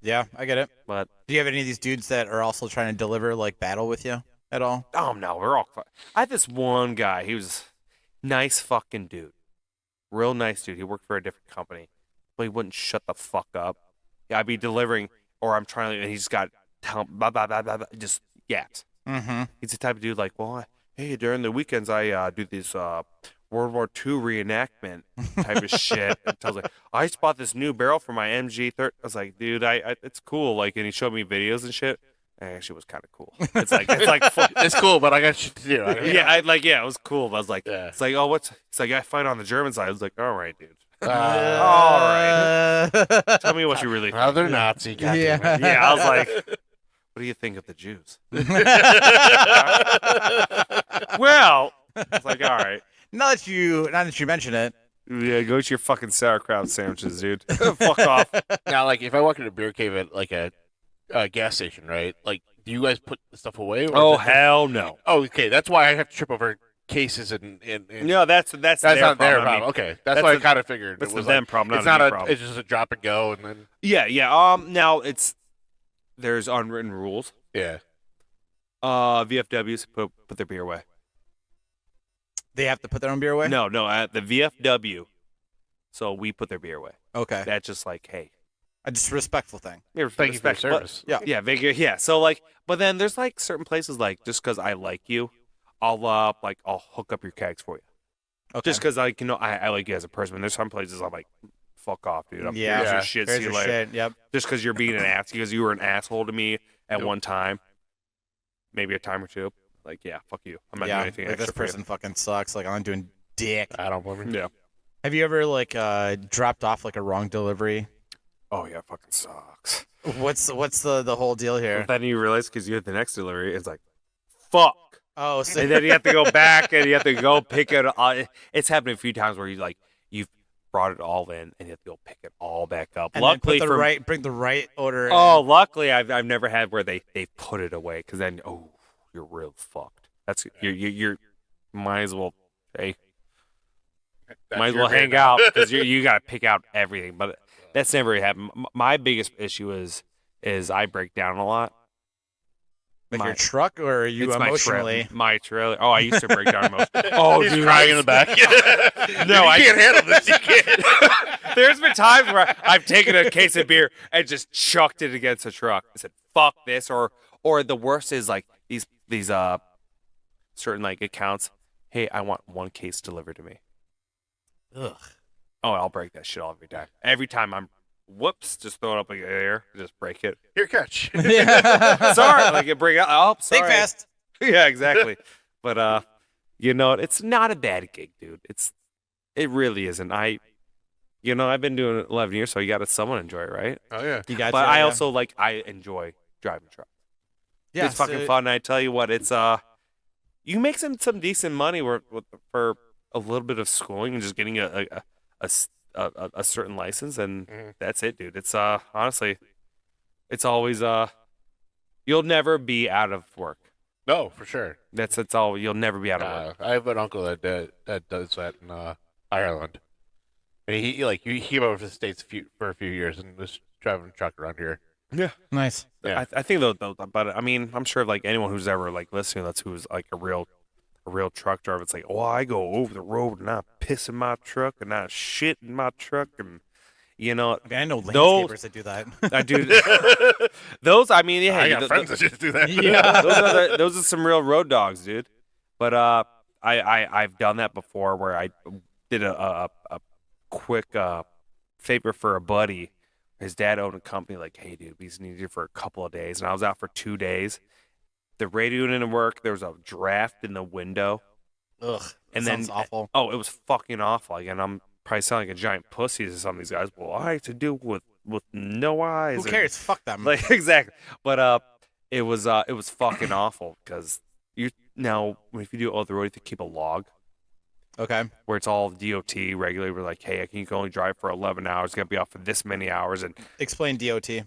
Speaker 1: Yeah, I get it.
Speaker 3: But
Speaker 1: Do you have any of these dudes that are also trying to deliver like battle with you at all?
Speaker 3: oh no, we're all. I had this one guy. He was nice fucking dude, real nice dude. He worked for a different company, but he wouldn't shut the fuck up. Yeah, I'd be delivering, or I'm trying to, and he's got blah blah blah blah, blah just yaps.
Speaker 1: Mm-hmm.
Speaker 3: He's the type of dude like, well, hey, during the weekends I do this World War II reenactment type of shit. And I was like, I just bought this new barrel for my MG30. I was like, dude, it's cool. Like, and he showed me videos and shit. And it actually was kind of cool. It's like
Speaker 2: It's cool, but I got shit to do.
Speaker 3: yeah, it was cool. But I was like,
Speaker 2: Yeah.
Speaker 3: it's like, oh, it's like I fight on the German side. I was like, all right, dude.
Speaker 2: Uh,
Speaker 3: All right. Tell me what you really think.
Speaker 2: Another Nazi. God
Speaker 1: Yeah.
Speaker 2: damn it.
Speaker 3: Yeah, I was like, what do you think of the Jews? Well, it's like, all right.
Speaker 1: Now that you mention it,
Speaker 3: Yeah, go to your fucking sauerkraut sandwiches, dude. Fuck off.
Speaker 2: Now, like, if I walk into a beer cave at like a gas station, right? Like, do you guys put the stuff away? Or
Speaker 3: Oh,
Speaker 2: is it-
Speaker 3: hell no.
Speaker 2: Oh, okay. That's why I have to trip over cases and
Speaker 3: No, that's
Speaker 2: that's
Speaker 3: their
Speaker 2: not their
Speaker 3: problem. I
Speaker 2: problem.
Speaker 3: mean,
Speaker 2: Okay, that's
Speaker 3: that's
Speaker 2: what I
Speaker 3: the-
Speaker 2: kind of figured.
Speaker 3: that's
Speaker 2: It
Speaker 3: the
Speaker 2: was
Speaker 3: them
Speaker 2: like,
Speaker 3: problem, not
Speaker 2: it's
Speaker 3: a
Speaker 2: not
Speaker 3: me
Speaker 2: a.
Speaker 3: problem.
Speaker 2: It's just a drop and go, and then
Speaker 3: yeah. Now there's unwritten rules.
Speaker 2: yeah.
Speaker 3: VFWs put their beer away.
Speaker 1: they have to put their own beer away.
Speaker 3: No, at the VFW. So we put their beer away.
Speaker 1: Okay.
Speaker 3: That's just like, hey,
Speaker 1: Just a respectful thing.
Speaker 2: Thank you for your
Speaker 3: respect, but-
Speaker 2: service.
Speaker 3: Yeah. So like, but then there's like certain places like just because I like you, I'll hook up your kegs for you.
Speaker 1: Okay.
Speaker 3: Just because I like you as a person. And there's some places I'm like, fuck off, dude.
Speaker 1: Yeah.
Speaker 3: Here's your
Speaker 2: Yeah.
Speaker 3: shit.
Speaker 1: Here's
Speaker 3: See you
Speaker 1: your
Speaker 3: later.
Speaker 1: shit. Yep.
Speaker 3: Just because you're being an ass, because you were an asshole to me at
Speaker 2: Yep.
Speaker 3: one time, maybe a time or two. Like, yeah, fuck you. I'm not
Speaker 1: Yeah.
Speaker 3: doing anything
Speaker 1: Like, this
Speaker 3: extra
Speaker 1: person fucking sucks. Like, I'm doing dick.
Speaker 2: I don't blame
Speaker 3: for
Speaker 2: you.
Speaker 3: you. Yeah.
Speaker 1: Have you ever like dropped off like a wrong delivery?
Speaker 3: Oh yeah, it fucking sucks.
Speaker 1: What's the whole deal here?
Speaker 3: But then you realize because you had the next delivery, it's like, fuck.
Speaker 1: Oh, so
Speaker 3: And then you have to go back and you have to go pick it up. It's happened a few times where you've brought it all in and you have to go pick it all back up.
Speaker 1: and then
Speaker 3: Luckily
Speaker 1: put bring the right order.
Speaker 3: Oh,
Speaker 1: in.
Speaker 3: luckily I've never had where they put it away because then you're real fucked. That's you're might as well might as well hang out because you got to pick out everything. But that's never happened. My biggest issue is I break down a lot.
Speaker 1: Like your truck, or are you
Speaker 3: It's
Speaker 1: emotionally?
Speaker 3: my trailer. Oh, I used to break down emotionally. Oh,
Speaker 2: He's
Speaker 3: dude,
Speaker 2: crying in the back.
Speaker 3: No,
Speaker 2: you
Speaker 3: I
Speaker 2: can't handle this. You can't.
Speaker 3: There's been times where I've taken a case of beer and just chucked it against a truck. I said, "Fuck this," or the worst is like these certain like accounts. Hey, I want 1 case delivered to me.
Speaker 1: Ugh.
Speaker 3: Oh, I'll break that shit all every time. Every time I'm whoops, just throw it up in the air, just break it.
Speaker 2: Here, catch.
Speaker 3: Sorry, like it break out. Oh, sorry.
Speaker 1: Think fast.
Speaker 3: Yeah, exactly. But it's not a bad gig, dude. It really isn't. I've been doing it 11 years, so you got to somewhat enjoy it, right?
Speaker 2: Oh yeah.
Speaker 1: You got.
Speaker 3: But I also I enjoy driving trucks.
Speaker 1: Yeah,
Speaker 3: It's fucking fun. And I tell you what, it's you make some decent money for a little bit of schooling and just getting a certain license, and that's it, dude. It's honestly, it's always you'll never be out of work.
Speaker 2: No, for sure.
Speaker 3: That's all. You'll never be out of work.
Speaker 2: I have an uncle that does that in Ireland, and he came over to the States for a few years and was driving a truck around here.
Speaker 3: Yeah,
Speaker 1: nice.
Speaker 2: Yeah.
Speaker 3: I think though, but I mean, I'm sure like anyone who's ever like listening, who's like a real truck driver. It's like, oh, I go over the road and I piss in my truck and I shit in my truck, and
Speaker 1: I know landscapers
Speaker 3: those,
Speaker 1: that do that.
Speaker 3: I do. Those, I mean, yeah,
Speaker 2: I got friends that just do that.
Speaker 1: Yeah.
Speaker 3: those are some real road dogs, dude. But I've done that before where I did a quick favor for a buddy. His dad owned a company. Like, hey, dude, we just need you for a couple of days, and I was out for 2 days. The radio didn't work. There was a draft in the window.
Speaker 1: Ugh.
Speaker 3: And
Speaker 1: Sounds
Speaker 3: then
Speaker 1: awful.
Speaker 3: Oh, it was fucking awful. Again, I'm probably sounding like a giant pussy to some of these guys. Well, I had to do with no eyes.
Speaker 1: Who cares? Fuck them.
Speaker 3: Like exactly. But it was fucking awful because if you do over the road, you have to keep a log
Speaker 1: Okay.
Speaker 3: where it's all DOT regularly. We're like, hey, you can only drive for 11 hours. You got to be off for this many hours, and
Speaker 1: Explain DOT.
Speaker 3: I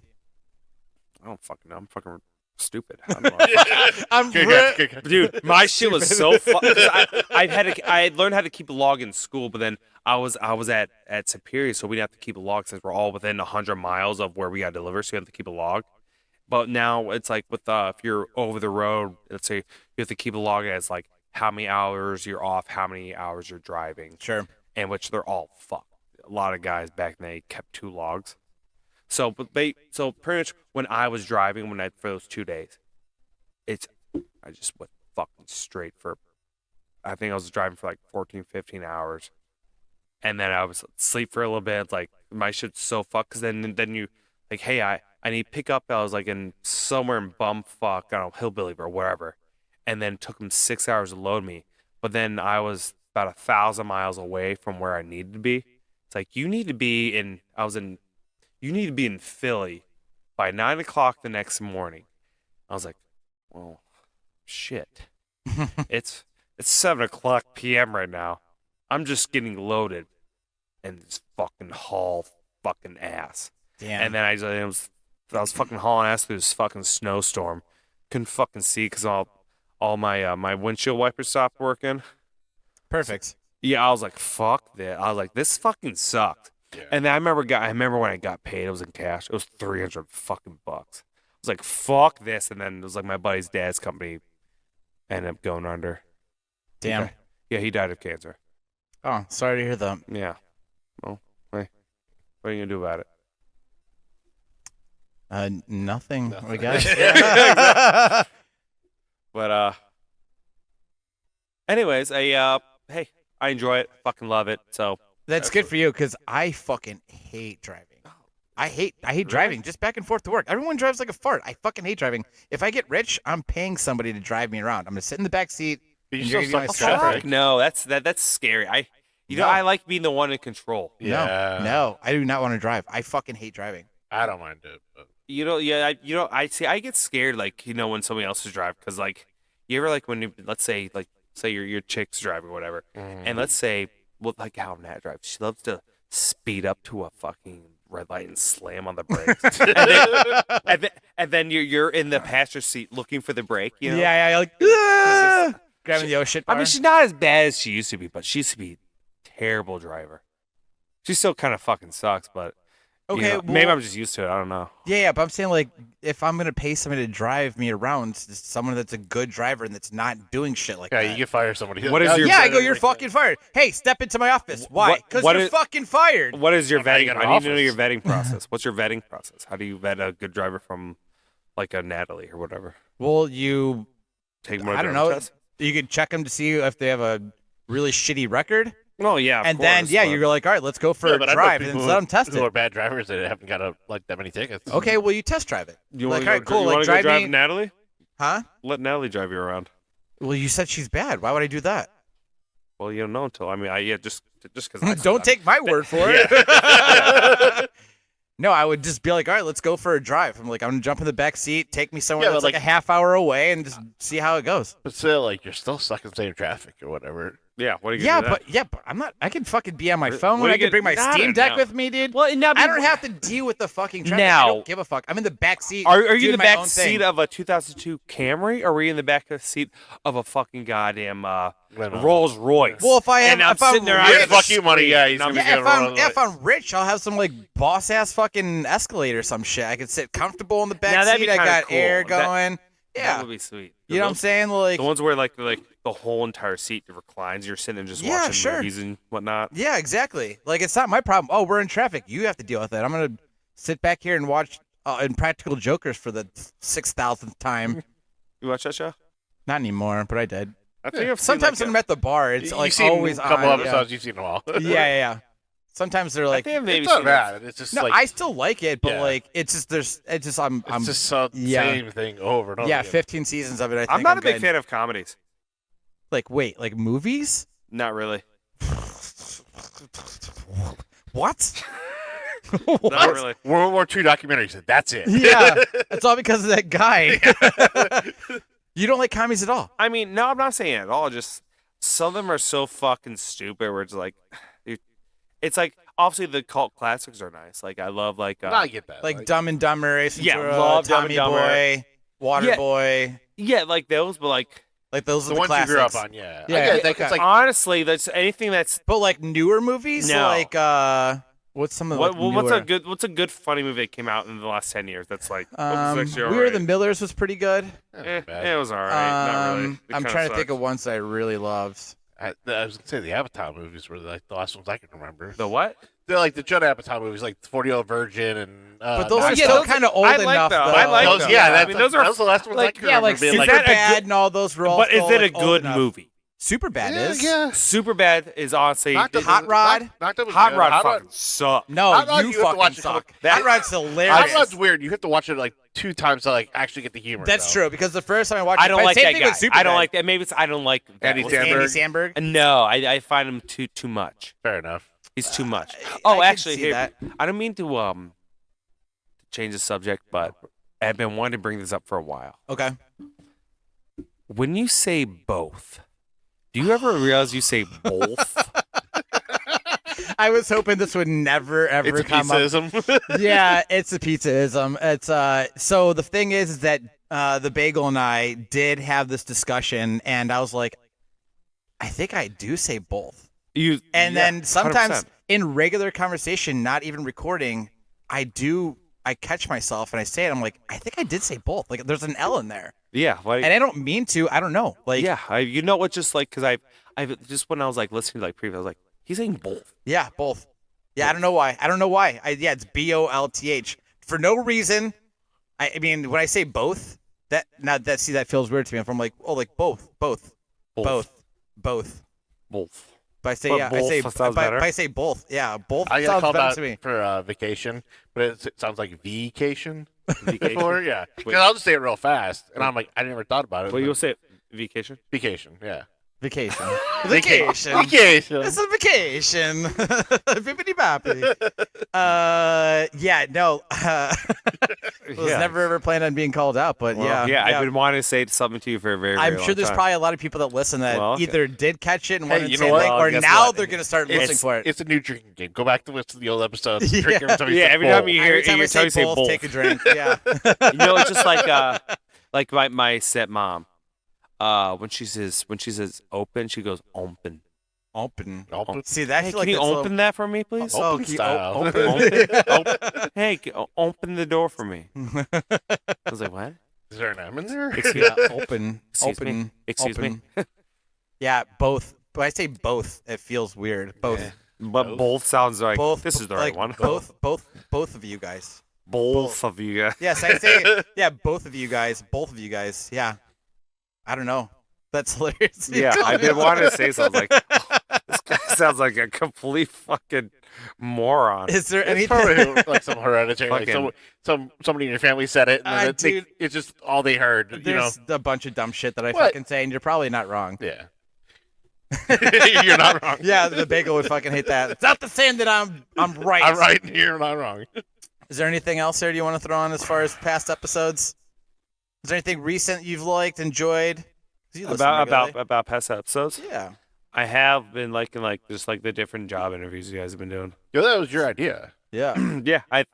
Speaker 3: don't fucking know. I'm fucking stupid. I don't know.
Speaker 1: I'm
Speaker 2: Good catch.
Speaker 3: Dude, my shit was so fun. I had learned how to keep a log in school, but then I was at Superior, so we didn't have to keep a log since we're all within 100 miles of where we got delivered, so we have to keep a log. But now it's like with if you're over the road, let's say you have to keep a log as like how many hours you're off, how many hours you're driving.
Speaker 1: Sure.
Speaker 3: And which they're all fucked. A lot of guys back then kept 2 logs. So pretty much when I was driving for those 2 days, I just went fucking straight for, I think I was driving for like 14, 15 hours. And then I was sleep for a little bit. It's like my shit's so fucked. Cause then you like, hey, I need to pick up. I was like in somewhere in bumfuck, I don't know, Hillbilly or wherever. And then it took them 6 hours to load me. But then I was about 1,000 miles away from where I needed to be. It's like, you need to be in Philly by 9 o'clock the next morning. I was like, well, shit. It's 7 o'clock p.m. right now. I'm just getting loaded and this fucking haul fucking ass.
Speaker 1: Damn.
Speaker 3: And then I was fucking hauling ass through this fucking snowstorm. Couldn't fucking see because all my my windshield wipers stopped working.
Speaker 1: Perfect.
Speaker 3: Yeah, I was like, fuck that. I was like, this fucking sucked.
Speaker 2: Yeah.
Speaker 3: And then I remember when I got paid, it was in cash. It was $300 fucking bucks. I was like, fuck this. And then it was like my buddy's dad's company ended up going under.
Speaker 1: Damn.
Speaker 3: Okay. Yeah, he died of cancer.
Speaker 1: Oh, sorry to hear that.
Speaker 3: Yeah. Well, hey, what are you gonna do about it?
Speaker 1: Nothing.
Speaker 2: Nothing.
Speaker 1: I guess.
Speaker 3: But anyways, hey, I enjoy it. Fucking love it. So
Speaker 1: That's good for you because I fucking hate driving. I hate driving just back and forth to work. Everyone drives like a fart. I fucking hate driving. If I get rich, I'm paying somebody to drive me around. I'm gonna sit in the back seat.
Speaker 2: You
Speaker 1: and
Speaker 2: still
Speaker 1: you're gonna
Speaker 2: suck
Speaker 1: be my
Speaker 2: at
Speaker 1: driver.
Speaker 2: traffic.
Speaker 3: no, that's scary. You know, I like being the one in control.
Speaker 2: Yeah.
Speaker 1: No, I do not want to drive. I fucking hate driving.
Speaker 2: I don't mind it. But...
Speaker 3: You know, yeah, I see. I get scared, like, you know, when somebody else is driving, because, like, you ever, like, when you, let's say, like, say your chick's driving or whatever, and let's say, well, like how Nat drives, she loves to speed up to a fucking red light and slam on the brakes, and then you're in the passenger seat looking for the brake, you know?
Speaker 1: Yeah, like grabbing the ocean.
Speaker 3: I mean, she's not as bad as she used to be, but she used to be a terrible driver. She still kind of fucking sucks, but.
Speaker 1: Okay,
Speaker 3: You know, maybe I'm just used to it. I don't know.
Speaker 1: Yeah, but I'm saying, like, if I'm gonna pay somebody to drive me around, someone that's a good driver and that's not doing shit like that.
Speaker 2: Yeah, you can fire somebody.
Speaker 3: What is your-
Speaker 1: Yeah, I go, you're fucking fired. Hey, step into my office. Why? Because you're fucking fired.
Speaker 3: What is your
Speaker 2: Well, now you
Speaker 3: vetting?
Speaker 2: got an
Speaker 3: I need to know
Speaker 2: office.
Speaker 3: your vetting process. What's your vetting process? How do you vet a good driver from, like, a Natalie or whatever?
Speaker 1: Well, you,
Speaker 3: Take more.
Speaker 1: I don't know. You could check them to see if they have a really shitty record,
Speaker 3: Oh yeah, of
Speaker 1: and then
Speaker 3: course,
Speaker 1: yeah,
Speaker 3: but-
Speaker 1: you're like, all right, let's go for
Speaker 2: Yeah,
Speaker 1: a
Speaker 2: but I know
Speaker 1: drive, and
Speaker 2: people
Speaker 1: then let them test
Speaker 2: who are
Speaker 1: it.
Speaker 2: bad drivers that haven't got like that many tickets.
Speaker 1: Okay, well, you test drive it.
Speaker 3: You
Speaker 1: like,
Speaker 3: wanna
Speaker 1: all right,
Speaker 3: go,
Speaker 1: cool.
Speaker 3: You
Speaker 1: Like,
Speaker 3: wanna go
Speaker 1: drive
Speaker 3: drive
Speaker 1: me,
Speaker 3: Natalie?
Speaker 1: huh?
Speaker 3: Let Natalie drive you around.
Speaker 1: Well, you said she's bad. Why would I do that?
Speaker 3: Well, you don't know until. I mean, just because.
Speaker 1: Don't take my word for it. No, I would just be like, all right, let's go for a drive. I'm like, I'm gonna jump in the back seat, take me somewhere
Speaker 2: Yeah, but,
Speaker 1: that's like a
Speaker 2: like-
Speaker 1: half hour away, and just see how it goes.
Speaker 2: But still, like you're still stuck in the same traffic or whatever.
Speaker 3: Yeah. What are you?
Speaker 1: Yeah,
Speaker 3: gonna do
Speaker 1: but I'm not. I can fucking be on my phone.
Speaker 3: What do
Speaker 1: I
Speaker 3: you
Speaker 1: can
Speaker 3: get-
Speaker 1: bring my
Speaker 3: Nah,
Speaker 1: Steam Deck
Speaker 3: no.
Speaker 1: with me, dude.
Speaker 3: Well, now,
Speaker 1: I don't have to deal with the fucking traffic. I
Speaker 3: Now-
Speaker 1: don't give a fuck. I'm in the back seat.
Speaker 3: Are you in
Speaker 1: doing
Speaker 3: the
Speaker 1: my
Speaker 3: back
Speaker 1: own
Speaker 3: seat
Speaker 1: thing.
Speaker 3: of a 2002 Camry, or were you in the back seat of a fucking goddamn
Speaker 2: Limo.
Speaker 3: Rolls Royce?
Speaker 1: Well, if I am,
Speaker 3: and I'm
Speaker 1: if I'm
Speaker 3: sitting there,
Speaker 1: rich,
Speaker 3: I
Speaker 2: He's fuck you money, yeah. He's gonna be
Speaker 1: yeah,
Speaker 2: getting run
Speaker 1: if I'm rich, I'll have some like boss ass fucking Escalade or some shit. I could sit comfortable in the back
Speaker 3: Now, that'd
Speaker 1: seat.
Speaker 3: be
Speaker 1: I
Speaker 3: kinda
Speaker 1: got
Speaker 3: cool.
Speaker 1: air
Speaker 3: That-
Speaker 1: going.
Speaker 3: That
Speaker 1: Yeah,
Speaker 3: would be sweet.
Speaker 1: you know what I'm saying? Like,
Speaker 3: The ones where like the whole entire seat reclines, you're sitting there just
Speaker 1: Yeah,
Speaker 3: watching
Speaker 1: sure.
Speaker 3: movies and whatnot.
Speaker 1: yeah, exactly. Like, it's not my problem. Oh, we're in traffic. You have to deal with it. I'm gonna sit back here and watch Impractical Jokers for the 6,000th time.
Speaker 3: You watch that show?
Speaker 1: Not anymore, but I did.
Speaker 3: I think I've seen,
Speaker 1: Sometimes
Speaker 3: like,
Speaker 1: when I'm at the bar, it's
Speaker 2: You've
Speaker 1: like
Speaker 2: seen
Speaker 1: always
Speaker 2: a couple
Speaker 1: on.
Speaker 2: episodes. You've seen them all.
Speaker 1: Yeah. Sometimes they're
Speaker 3: I
Speaker 1: like,
Speaker 3: think I've maybe
Speaker 2: It's not
Speaker 3: seen that.
Speaker 2: bad. It's just
Speaker 1: no,
Speaker 2: like
Speaker 1: I still like it, but
Speaker 2: Yeah.
Speaker 1: like, it's just I'm
Speaker 2: it's just so
Speaker 1: yeah.
Speaker 2: same thing over and over.
Speaker 1: yeah,
Speaker 2: again.
Speaker 1: 15 seasons of it. I think
Speaker 3: I'm not a big
Speaker 1: good.
Speaker 3: fan of comedies.
Speaker 1: Like, wait, like movies?
Speaker 3: Not really.
Speaker 1: What?
Speaker 3: Not really.
Speaker 2: World War II documentaries. That's it.
Speaker 1: Yeah, it's all because of that guy. You don't like comedies at all.
Speaker 3: I mean, no, I'm not saying it at all. Just some of them are so fucking stupid. Where it's like, it's like obviously the cult classics are nice. Like I love like
Speaker 2: No, I get that.
Speaker 1: Like Dumb and Dumber, Ace
Speaker 3: Yeah,
Speaker 1: Ventura,
Speaker 3: love Dumb and
Speaker 1: Tommy
Speaker 3: Dumber.
Speaker 1: Boy, Water
Speaker 3: Yeah.
Speaker 1: Boy.
Speaker 3: yeah, like those, but like
Speaker 1: Like those are
Speaker 2: the
Speaker 1: the
Speaker 2: ones
Speaker 1: classics.
Speaker 2: you grew up on. Yeah.
Speaker 1: Yeah,
Speaker 2: I get that.
Speaker 1: okay.
Speaker 2: It's like
Speaker 3: honestly, that's anything that's
Speaker 1: But like newer movies,
Speaker 3: No.
Speaker 1: like what's some of the
Speaker 3: what's a good funny movie that came out in the last 10 years? That's like
Speaker 1: We
Speaker 3: actually
Speaker 1: Were
Speaker 3: alright.
Speaker 1: the Millers was pretty good.
Speaker 2: eh, bad.
Speaker 3: It was alright. Not really. It
Speaker 1: I'm
Speaker 3: kinda
Speaker 1: trying to think
Speaker 3: sucks.
Speaker 1: of ones that I really loved.
Speaker 2: I was gonna say the Avatar movies were like the last ones I can remember.
Speaker 3: The what?
Speaker 2: They're like the Judd Apatow movies, like 40-Year-Old Virgin and.
Speaker 1: But those are
Speaker 3: yeah,
Speaker 1: still
Speaker 3: those-
Speaker 1: kind of old
Speaker 3: I like
Speaker 1: enough.
Speaker 3: them.
Speaker 1: Though.
Speaker 3: I like
Speaker 2: those,
Speaker 3: them.
Speaker 2: yeah,
Speaker 3: I
Speaker 2: that's,
Speaker 3: mean, those are
Speaker 2: those are the last ones
Speaker 1: like
Speaker 2: I can
Speaker 1: yeah,
Speaker 2: remember
Speaker 1: like
Speaker 2: being
Speaker 3: is
Speaker 2: like.
Speaker 3: that a
Speaker 1: Superbad
Speaker 3: good-
Speaker 1: and all those were all
Speaker 3: But is
Speaker 1: still,
Speaker 3: it a
Speaker 1: like, old
Speaker 3: good
Speaker 1: enough.
Speaker 3: movie?
Speaker 1: Superbad
Speaker 2: Yeah,
Speaker 1: is.
Speaker 2: yeah.
Speaker 3: Superbad is honestly
Speaker 2: Knocked Up-
Speaker 1: Hot Rod?
Speaker 2: Knocked Up was
Speaker 3: Hot
Speaker 2: good.
Speaker 3: Rod
Speaker 2: Hot
Speaker 3: fucking suck.
Speaker 1: No,
Speaker 2: Hot Rod,
Speaker 1: you
Speaker 2: you have to
Speaker 1: fucking
Speaker 2: watch it
Speaker 1: suck.
Speaker 3: That-
Speaker 1: Hot Rod's
Speaker 2: Hot
Speaker 1: hilarious.
Speaker 2: Rod's weird. You have to watch it like 2 times to like actually get the humor.
Speaker 1: That's
Speaker 2: though.
Speaker 1: true because the first time I watched
Speaker 3: I
Speaker 1: it,
Speaker 3: don't
Speaker 1: but
Speaker 3: like
Speaker 1: same
Speaker 3: that
Speaker 1: thing
Speaker 3: guy.
Speaker 1: with
Speaker 3: I don't
Speaker 1: Superbad.
Speaker 3: like that. Maybe it's I don't like that.
Speaker 2: Andy
Speaker 1: Was Andy
Speaker 2: Samberg.
Speaker 1: Samberg.
Speaker 3: No, I find him too much.
Speaker 2: Fair enough.
Speaker 3: He's too much.
Speaker 1: I
Speaker 3: Oh,
Speaker 1: can
Speaker 3: actually,
Speaker 1: see
Speaker 3: here
Speaker 1: that.
Speaker 3: I don't mean to change the subject, but I've been wanting to bring this up for a while.
Speaker 1: Okay.
Speaker 3: When you say both, do you ever realize you say both?
Speaker 1: I was hoping this would never ever
Speaker 2: It's a
Speaker 1: come up.
Speaker 2: pizzaism.
Speaker 1: Yeah, it's a pizzaism. It's so the thing is that the bagel and I did have this discussion, and I was like, I think I do say both.
Speaker 3: You
Speaker 1: And
Speaker 3: yeah,
Speaker 1: then sometimes
Speaker 3: 100%.
Speaker 1: in regular conversation, not even recording, I catch myself and I say it. I'm like, I think I did say both. Like, there's an L in there,
Speaker 3: yeah, like
Speaker 1: and I don't mean to. I don't know. Like,
Speaker 3: yeah, you know what? Just like because I've just when I was like listening to like previous, I was like, he's saying both.
Speaker 1: yeah, both. Yeah, I don't know why. Yeah, it's BOLTH for no reason. I mean, when I say both, that feels weird to me. If I'm like, oh, like both. But I say
Speaker 3: But
Speaker 1: yeah,
Speaker 3: both sounds better.
Speaker 1: but I say both. Yeah, both
Speaker 2: I got
Speaker 1: sounds
Speaker 2: called
Speaker 1: better
Speaker 2: out
Speaker 1: to me.
Speaker 2: for vacation, but it sounds like vacation.
Speaker 3: Vacation.
Speaker 2: Before, yeah. Because I'll just say it real fast, and I'm like, I never thought about it.
Speaker 3: Well,
Speaker 2: but
Speaker 3: you'll say it, vacation.
Speaker 2: vacation, yeah.
Speaker 1: Vacation.
Speaker 2: Vacation.
Speaker 1: It's a vacation. Bippity boppity. Yeah, no. Was never ever planned on being called out, but
Speaker 3: Well,
Speaker 1: yeah.
Speaker 3: I've been wanting to say something to you for a very, very
Speaker 1: I'm
Speaker 3: long
Speaker 1: sure there's
Speaker 3: time.
Speaker 1: probably a lot of people that listen that
Speaker 3: Well, okay.
Speaker 1: either did catch it and wanted
Speaker 2: you
Speaker 1: to
Speaker 2: know
Speaker 1: say
Speaker 2: what?
Speaker 1: thing,
Speaker 3: Well,
Speaker 1: or
Speaker 3: guess
Speaker 1: now
Speaker 3: what?
Speaker 1: they're going to start listening for it.
Speaker 2: It's a new drinking game. Go back to listen to the old episodes.
Speaker 1: Yeah.
Speaker 2: Drink every time you
Speaker 3: Yeah,
Speaker 2: say
Speaker 3: every time
Speaker 2: bowl.
Speaker 3: you hear
Speaker 1: Every time I say
Speaker 3: say
Speaker 1: both,
Speaker 3: both.
Speaker 1: take a drink. Yeah.
Speaker 3: It's just like my stepmom. When she says open, she goes open.
Speaker 1: Open.
Speaker 2: Open.
Speaker 1: See, that
Speaker 3: Hey,
Speaker 1: feel
Speaker 3: can
Speaker 1: like
Speaker 3: you
Speaker 1: that's a
Speaker 3: open that for me, please?
Speaker 1: Oh,
Speaker 2: Open
Speaker 1: can you
Speaker 2: style.
Speaker 3: Open. Hey, open the door for me.
Speaker 1: little-
Speaker 3: I was like, what?
Speaker 2: Is there an M in there?
Speaker 3: Excuse,
Speaker 1: Yeah, open.
Speaker 3: Excuse me?
Speaker 1: open.
Speaker 3: Excuse me?
Speaker 1: open. Yeah, both. When I say both, it feels weird. Both.
Speaker 2: Yeah.
Speaker 3: But both sounds like
Speaker 1: Both.
Speaker 3: this is the
Speaker 1: like,
Speaker 3: right one.
Speaker 1: Both of you guys.
Speaker 3: Both of you guys.
Speaker 1: Yes, I say. Yeah, both of you guys. Both of you guys. Yeah. I don't know. That's hilarious.
Speaker 3: Yeah, I've been wanting to say something like this guy sounds like a complete fucking moron.
Speaker 1: Is there
Speaker 2: It's
Speaker 1: anything?
Speaker 2: probably like some hereditary. Like
Speaker 3: Fucking-
Speaker 2: somebody in your family said it, and then
Speaker 1: Dude,
Speaker 2: it's just all they heard. You know?
Speaker 1: There's a bunch of dumb shit that I
Speaker 2: What?
Speaker 1: fucking say, and you're probably not wrong.
Speaker 2: Yeah. You're not wrong.
Speaker 1: Yeah, the bagel would fucking hate that. It's not the same that I'm right.
Speaker 2: I'm right. You're not wrong.
Speaker 1: Is there anything else there you want to throw on as far as past episodes? Is there anything recent you've liked, enjoyed? 'Cause you listen regularly.
Speaker 3: About past episodes.
Speaker 1: Yeah.
Speaker 3: I have been liking just like the different job interviews you guys have been doing.
Speaker 2: Yo, that was your idea.
Speaker 1: Yeah.
Speaker 3: Yeah, I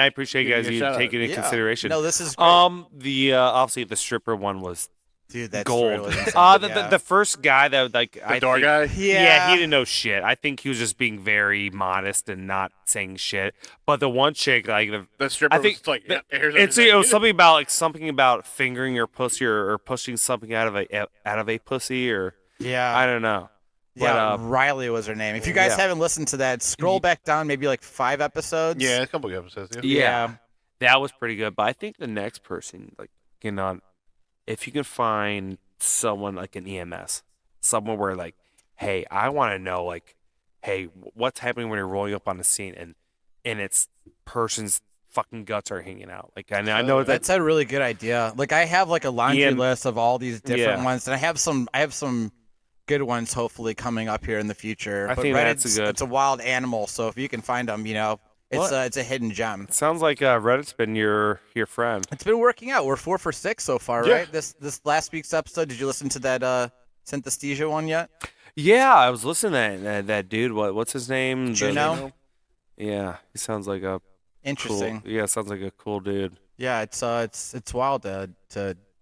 Speaker 3: appreciate you
Speaker 2: Give
Speaker 3: guys
Speaker 2: you a shout out.
Speaker 3: taking into
Speaker 1: Yeah.
Speaker 3: consideration.
Speaker 1: No, this is great.
Speaker 3: The obviously the stripper one was
Speaker 1: Dude, that's
Speaker 3: gold.
Speaker 1: really
Speaker 3: The first guy that
Speaker 2: The door guy.
Speaker 3: Yeah, he didn't know shit. I think he was just being very modest and not saying shit. But the one chick, like
Speaker 2: The stripper
Speaker 3: I think
Speaker 2: was like,
Speaker 3: the-
Speaker 2: here's
Speaker 3: it was something about fingering your pussy or pushing something out of a pussy or
Speaker 1: Yeah.
Speaker 3: I don't know.
Speaker 1: Yeah,
Speaker 3: But,
Speaker 1: Riley was her name. If you guys
Speaker 3: yeah.
Speaker 1: haven't listened to that, scroll back down maybe like 5 episodes.
Speaker 2: Yeah, a couple of episodes. Yeah.
Speaker 3: Yeah. That was pretty good. But I think the next person, like, if you can find someone like an EMS, someone where like, hey, I want to know like, hey, what's happening when you're rolling up on the scene and it's person's fucking guts are hanging out. Like I know
Speaker 1: That's a really good idea. Like I have like a laundry
Speaker 3: Ian-
Speaker 1: list of all these different
Speaker 3: Yeah.
Speaker 1: ones, and I have some good ones hopefully coming up here in the future.
Speaker 3: I
Speaker 1: But
Speaker 3: think that's
Speaker 1: Reddit's-
Speaker 3: a good-
Speaker 1: It's a wild animal, so if you can find them, it's a hidden gem.
Speaker 3: sounds like Reddit's been your friend.
Speaker 1: It's been working out. We're 4 for 6 so far,
Speaker 2: Yeah.
Speaker 1: right? This last week's episode. Did you listen to that synesthesia one yet?
Speaker 3: Yeah, I was listening to that dude. What's his name?
Speaker 1: Juno?
Speaker 3: Yeah, he sounds like a
Speaker 1: Interesting.
Speaker 3: cool. Yeah, sounds like a cool dude.
Speaker 1: Yeah, it's wild to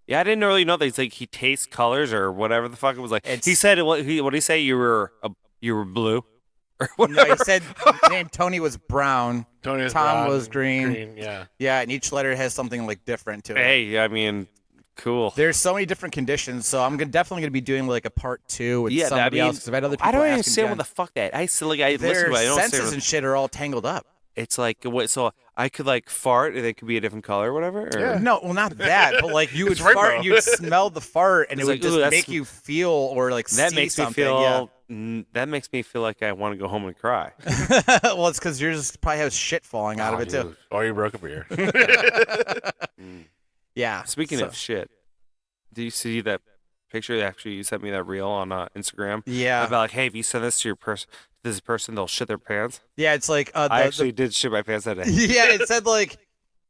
Speaker 3: Yeah, I didn't really know that. He's like he tastes colors or whatever the fuck it was like.
Speaker 1: It's-
Speaker 3: He said what did he say? You were blue or
Speaker 1: No,
Speaker 3: whatever.
Speaker 1: he said name Tony was brown.
Speaker 2: Tony was
Speaker 1: Tom
Speaker 2: brown,
Speaker 1: was green.
Speaker 2: Yeah.
Speaker 1: Yeah, and each letter has something like different to it.
Speaker 3: Hey, I mean, cool.
Speaker 1: There's so many different conditions, so I'm definitely gonna be doing like a part 2 with
Speaker 3: Yeah,
Speaker 1: somebody else. 'Cause I've had other people
Speaker 3: I don't
Speaker 1: asking
Speaker 3: understand what
Speaker 1: Jen.
Speaker 3: the fuck that. I still like I listen
Speaker 1: Their
Speaker 3: to it. I don't
Speaker 1: senses
Speaker 3: understand.
Speaker 1: and shit are all tangled up.
Speaker 3: It's like what? So I could like fart and it could be a different color or whatever. Or?
Speaker 2: Yeah.
Speaker 1: No, well, not that, but like you would
Speaker 2: It's
Speaker 1: fart,
Speaker 2: rainbow.
Speaker 1: and you'd smell the fart, and
Speaker 3: It's
Speaker 1: it
Speaker 3: like,
Speaker 1: would just
Speaker 3: ooh, that's-
Speaker 1: make you feel or like
Speaker 3: That
Speaker 1: see
Speaker 3: makes me
Speaker 1: something.
Speaker 3: feel. That makes me feel like I want to go home and cry.
Speaker 1: Yeah. Well, it's because yours probably has shit falling out of it too.
Speaker 2: Or you broke a beer.
Speaker 1: Yeah.
Speaker 3: Speaking
Speaker 1: so-
Speaker 3: of shit, do you see that picture? Actually, you sent me that reel on Instagram
Speaker 1: Yeah.
Speaker 3: about like, hey, if you send this to this person, they'll shit their pants.
Speaker 1: Yeah, it's like
Speaker 3: I actually did shit my pants that day.
Speaker 1: yeah, it said like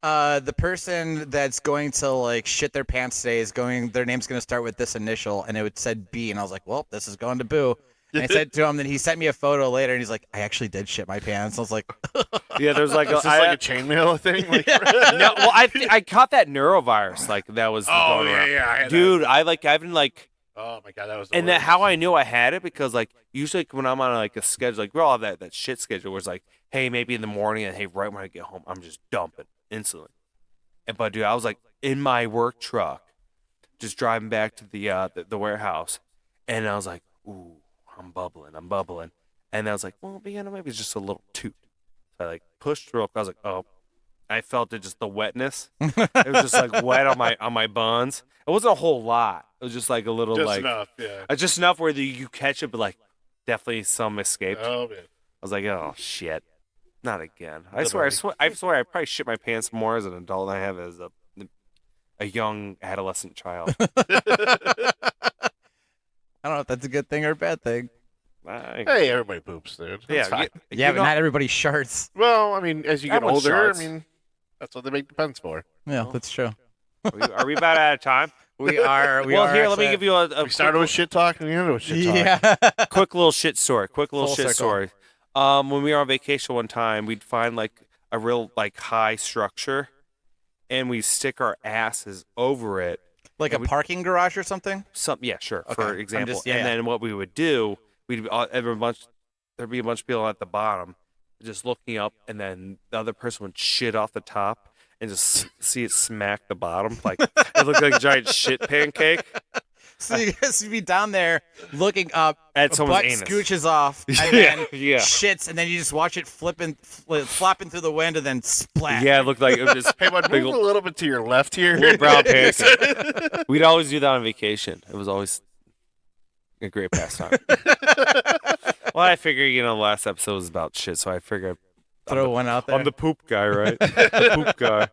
Speaker 1: the person that's going to like shit their pants today is going. Their name's going to start with this initial, and it said B, and I was like, well, this is going to Boo. And I said to him, then he sent me a photo later, and he's like, I actually did shit my pants. I was like,
Speaker 3: Yeah, there's like
Speaker 2: Is this like a chainmail thing? Like,
Speaker 3: no. Well, I caught that neurovirus. Like that was
Speaker 2: oh
Speaker 3: going
Speaker 2: yeah,
Speaker 3: around.
Speaker 2: yeah. I had
Speaker 3: Dude, I've been like.
Speaker 2: That. Oh my god, that was. The
Speaker 3: And that
Speaker 2: worst.
Speaker 3: how I knew I had it because like usually when I'm on like a schedule, like we all have that shit schedule where it's like, hey, maybe in the morning and hey, right when I get home, I'm just dumping instantly. But dude, I was like in my work truck, just driving back to the warehouse, and I was like, ooh, I'm bubbling. And I was like, well, maybe it's just a little toot. So I like pushed through. I was like, oh, I felt it, just the wetness. It was just like wet on my buns. It wasn't a whole lot. It was just like a little
Speaker 2: just
Speaker 3: like
Speaker 2: enough. Yeah.
Speaker 3: just enough where you catch it, but like definitely some escaped.
Speaker 2: Oh man.
Speaker 3: I was like, oh shit, not again. I
Speaker 2: Liberty.
Speaker 3: swear, I probably shit my pants more as an adult than I have as a young adolescent child.
Speaker 1: I don't know if that's a good thing or a bad thing.
Speaker 2: Hey, everybody poops, dude. That's
Speaker 3: Yeah,
Speaker 2: fine.
Speaker 1: Yeah, but not everybody sharts.
Speaker 2: Well, I mean, as you get
Speaker 3: Everyone
Speaker 2: older,
Speaker 3: sharts.
Speaker 2: I mean, that's what they make the pens for.
Speaker 1: Yeah, that's true.
Speaker 3: Are we about out of time?
Speaker 1: We are.
Speaker 3: Well, here, let me give you a
Speaker 2: We started with shit talk and we ended with shit talk.
Speaker 1: Yeah.
Speaker 3: quick little shit story.
Speaker 1: Full circle.
Speaker 3: Story. When we were on vacation one time, we'd find like a real like high structure, and we stick our asses over it.
Speaker 1: Like a parking garage or something?
Speaker 3: Yeah, sure.
Speaker 1: Okay.
Speaker 3: For example,
Speaker 1: yeah.
Speaker 3: and then what we would do, there'd be a bunch of people at the bottom, just looking up, and then the other person would shit off the top, and just see it smack the bottom, like it looked like a giant shit pancake.
Speaker 1: So you guys would be down there looking up,
Speaker 3: At someone's
Speaker 1: butt
Speaker 3: anus.
Speaker 1: scooches off, and then
Speaker 3: Yeah.
Speaker 1: shits, and then you just watch it flopping through the wind, and then splat.
Speaker 3: Yeah, it looked like it was just
Speaker 2: Hey, bud,
Speaker 3: big
Speaker 2: move a
Speaker 3: old
Speaker 2: little bit to your left here.
Speaker 3: brown pancake. We'd always do that on vacation. It was always a great pastime. Well, I figure, the last episode was about shit, so I figured
Speaker 1: Throw one out there.
Speaker 3: I'm the poop guy, right? The poop guy.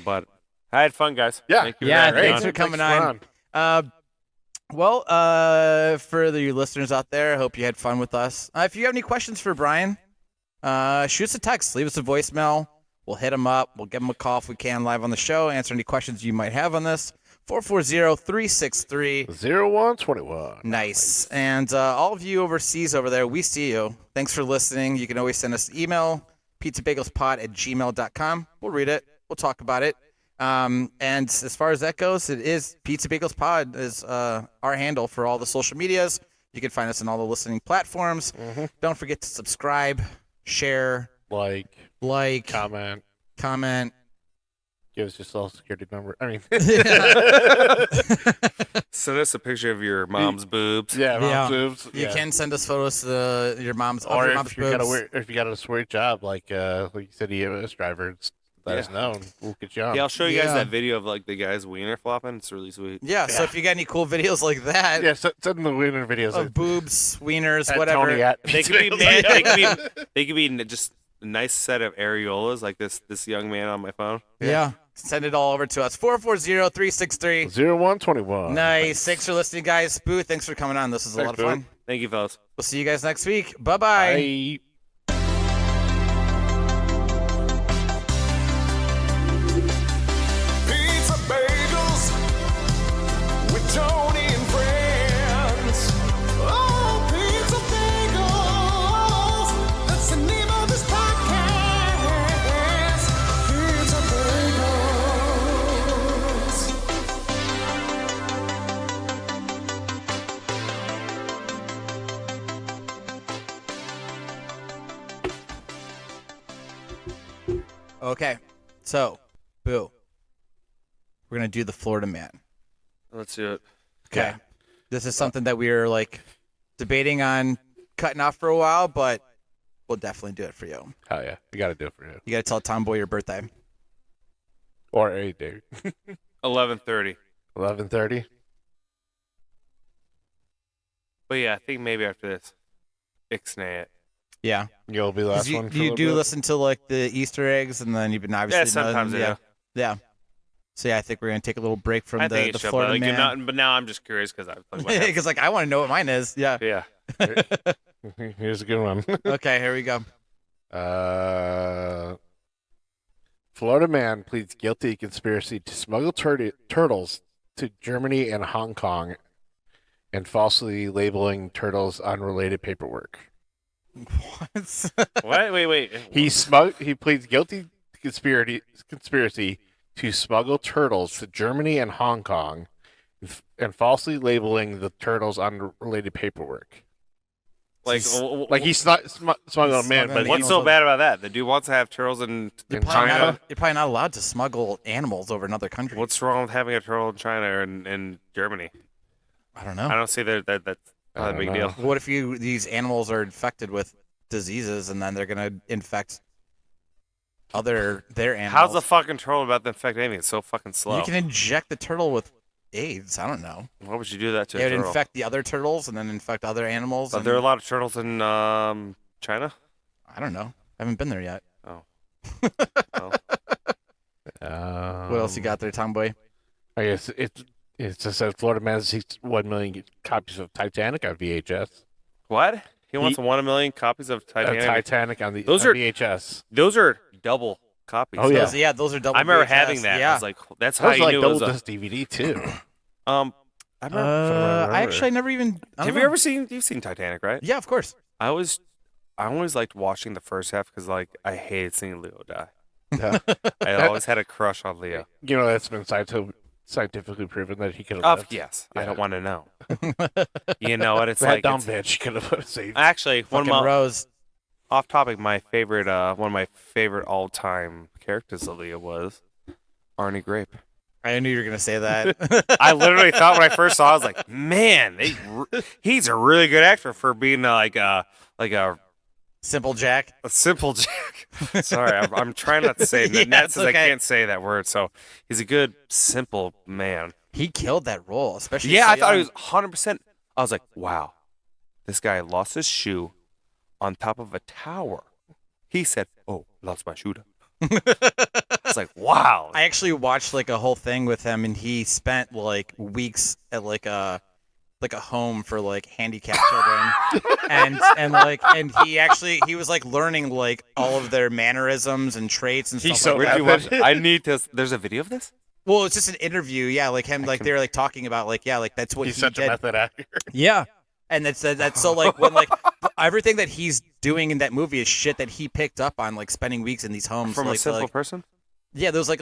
Speaker 3: But I had fun, guys.
Speaker 2: Yeah.
Speaker 3: Thank you
Speaker 1: Yeah,
Speaker 3: for having me
Speaker 1: thanks
Speaker 3: on.
Speaker 1: for coming
Speaker 2: Thanks
Speaker 1: on. For you listeners out there, I hope you had fun with us. If you have any questions for Brian, shoot us a text, leave us a voicemail. We'll hit him up. We'll give him a call if we can live on the show, answer any questions you might have on this. 440-363.
Speaker 2: 0121.
Speaker 1: Nice. And all of you overseas over there, we see you. Thanks for listening. You can always send us an email, pizzabagelspod@gmail.com. We'll read it. We'll talk about it. And as far as that goes, it is Pizza Bagels Pod is our handle for all the social medias. You can find us on all the listening platforms. Don't forget to subscribe, share,
Speaker 2: Like,
Speaker 1: comment.
Speaker 2: give us your social security number. I mean,
Speaker 3: Send us a picture of your mom's boobs.
Speaker 2: yeah,
Speaker 1: Yeah.
Speaker 2: boobs.
Speaker 1: You
Speaker 2: Yeah.
Speaker 1: can send us photos to your mom's
Speaker 2: Or
Speaker 1: your mom's
Speaker 2: if you got
Speaker 1: boobs.
Speaker 2: if you got a sweet job like you said, EMS driver, let us know. And we'll get you on.
Speaker 3: Yeah, I'll show you guys
Speaker 1: Yeah.
Speaker 3: that video of like the guy's wiener flopping. It's really sweet.
Speaker 1: Yeah, so if you got any cool videos like that
Speaker 2: Yeah, send the winner videos.
Speaker 1: of boobs, wieners,
Speaker 2: at
Speaker 1: whatever.
Speaker 2: Tony at
Speaker 3: They could be
Speaker 2: Pizza
Speaker 3: they could be just a nice set of areolas like this young man on my phone.
Speaker 1: Yeah. Send it all over to us. 440-363.
Speaker 2: 0121.
Speaker 1: Nice. Thanks for listening, guys. Boo, thanks for coming on. This was a lot of
Speaker 2: Thanks,
Speaker 1: fun.
Speaker 3: Thank you, fellas.
Speaker 1: We'll see you guys next week. Bye-bye.
Speaker 2: Bye.
Speaker 5: Pizza bagels with Tony and friends. Oh, pizza bagels. That's the name of this podcast. Pizza bagels.
Speaker 1: Okay. So, Boo. We're going to do the Florida Man.
Speaker 3: Let's do it.
Speaker 1: Okay. This is something that we were like debating on cutting off for a while, but we'll definitely do it for you.
Speaker 2: Hell yeah. You got to do it for you.
Speaker 1: You got to tell Tomboy your birthday.
Speaker 2: Or a dude.
Speaker 3: 11:30.
Speaker 2: 11:30.
Speaker 3: But yeah, I think maybe after this, ixnay it.
Speaker 1: Yeah.
Speaker 2: You'll be the
Speaker 1: 'Cause
Speaker 2: last one. for a
Speaker 1: you
Speaker 2: little
Speaker 1: do
Speaker 2: bit?
Speaker 1: listen to like the Easter eggs, and then you've been obviously
Speaker 3: Yeah, sometimes I
Speaker 1: yeah.
Speaker 3: do.
Speaker 1: Yeah. So yeah, I think we're gonna take a little break from
Speaker 3: I think
Speaker 1: the
Speaker 3: it should,
Speaker 1: Florida
Speaker 3: but,
Speaker 1: Man.
Speaker 3: but now I'm just curious because I
Speaker 1: Because like I want to know what mine is. Yeah.
Speaker 3: yeah.
Speaker 2: Here's a good one.
Speaker 1: Okay, here we go.
Speaker 2: Florida man pleads guilty conspiracy to smuggle turtles to Germany and Hong Kong and falsely labeling turtles unrelated paperwork.
Speaker 1: What?
Speaker 3: Wait.
Speaker 2: He pleads guilty to conspiracy to smuggle turtles to Germany and Hong Kong and falsely labeling the turtles unrelated paperwork. Like he's not smuggling a man, but
Speaker 3: what's so bad about that? The dude wants to have turtles in
Speaker 1: You're
Speaker 3: China.
Speaker 1: probably not allowed to smuggle animals over another country.
Speaker 3: What's wrong with having a turtle in China or in Germany?
Speaker 1: I don't know.
Speaker 3: I don't see that's
Speaker 2: I
Speaker 3: not a
Speaker 2: don't
Speaker 3: big
Speaker 2: know.
Speaker 3: deal.
Speaker 1: What if these animals are infected with diseases and then they're gonna infect their animals?
Speaker 3: How's the fucking turtle about to infect anything? It's so fucking slow.
Speaker 1: You can inject the turtle with AIDS. I don't know.
Speaker 3: Why would you do that to
Speaker 1: It
Speaker 3: a
Speaker 1: would
Speaker 3: turtle?
Speaker 1: infect the other turtles and then infect other animals.
Speaker 3: Are
Speaker 1: and-
Speaker 3: there a lot of turtles in China?
Speaker 1: I don't know. I haven't been there yet.
Speaker 3: Oh.
Speaker 1: What else you got there, Tomboy?
Speaker 2: I guess It just says Florida man seeks 1 million copies of Titanic on VHS.
Speaker 3: What? He wants 1 million copies of Titanic.
Speaker 2: Titanic on the
Speaker 3: Those
Speaker 2: on
Speaker 3: are-
Speaker 2: VHS.
Speaker 3: Those are double copies.
Speaker 2: Oh, yeah.
Speaker 1: Those are double.
Speaker 3: I remember
Speaker 1: VHS.
Speaker 3: having that. I
Speaker 1: Yeah.
Speaker 3: was like, that's how
Speaker 2: Those
Speaker 3: you
Speaker 2: are like
Speaker 3: knew it
Speaker 2: double
Speaker 3: was a.
Speaker 2: disc DVD too.
Speaker 3: I remember.
Speaker 1: I actually never even. I don't
Speaker 3: Have
Speaker 1: know.
Speaker 3: you ever seen? You've seen Titanic, right?
Speaker 1: Yeah, of course.
Speaker 3: I always liked watching the first half because like I hated seeing Leo die.
Speaker 2: Yeah.
Speaker 3: I always had a crush on Leo.
Speaker 2: You know that's been scientifically proven that he could have lived.
Speaker 3: Yes, I
Speaker 2: Yeah.
Speaker 3: don't want to know. You know what? It's
Speaker 2: That
Speaker 3: like
Speaker 2: dumb
Speaker 3: it's,
Speaker 2: bitch could have saved.
Speaker 3: actually one
Speaker 1: Fucking
Speaker 3: of my
Speaker 1: Rose.
Speaker 3: off topic. My favorite, one of my favorite all time characters of Leo was Arnie Grape.
Speaker 1: I knew you were gonna say that.
Speaker 3: I literally thought when I first saw, it, I was like, man, he's a really good actor for being like a
Speaker 1: Simple Jack.
Speaker 3: simple Jack. Sorry, I'm trying not to say
Speaker 1: Yeah,
Speaker 3: that
Speaker 1: it's
Speaker 3: since I
Speaker 1: okay.
Speaker 3: can't say that word. So he's a good simple man.
Speaker 1: He killed that role, especially.
Speaker 3: Yeah,
Speaker 1: so
Speaker 3: I thought he
Speaker 1: young.
Speaker 3: was 100%. I was like, wow, this guy lost his shoe on top of a tower. He said, "Oh, lost my shoe." It's like, wow.
Speaker 1: I actually watched like a whole thing with him, and he spent like weeks at like a home for like handicapped children, and he was like learning like all of their mannerisms and traits and
Speaker 2: He's
Speaker 1: stuff
Speaker 2: so
Speaker 1: like
Speaker 3: Where'd
Speaker 1: that.
Speaker 3: you watch it? I need to. There's a video of this.
Speaker 1: Well, it's just an interview, yeah, like him, like they were like talking about like like that's what
Speaker 2: He's
Speaker 1: he
Speaker 2: such
Speaker 1: did.
Speaker 2: a method actor.
Speaker 1: Yeah, and that's so like when like everything that he's doing in that movie is shit that he picked up on like spending weeks in these homes
Speaker 3: From
Speaker 1: like,
Speaker 3: a simple person?
Speaker 1: yeah, there was like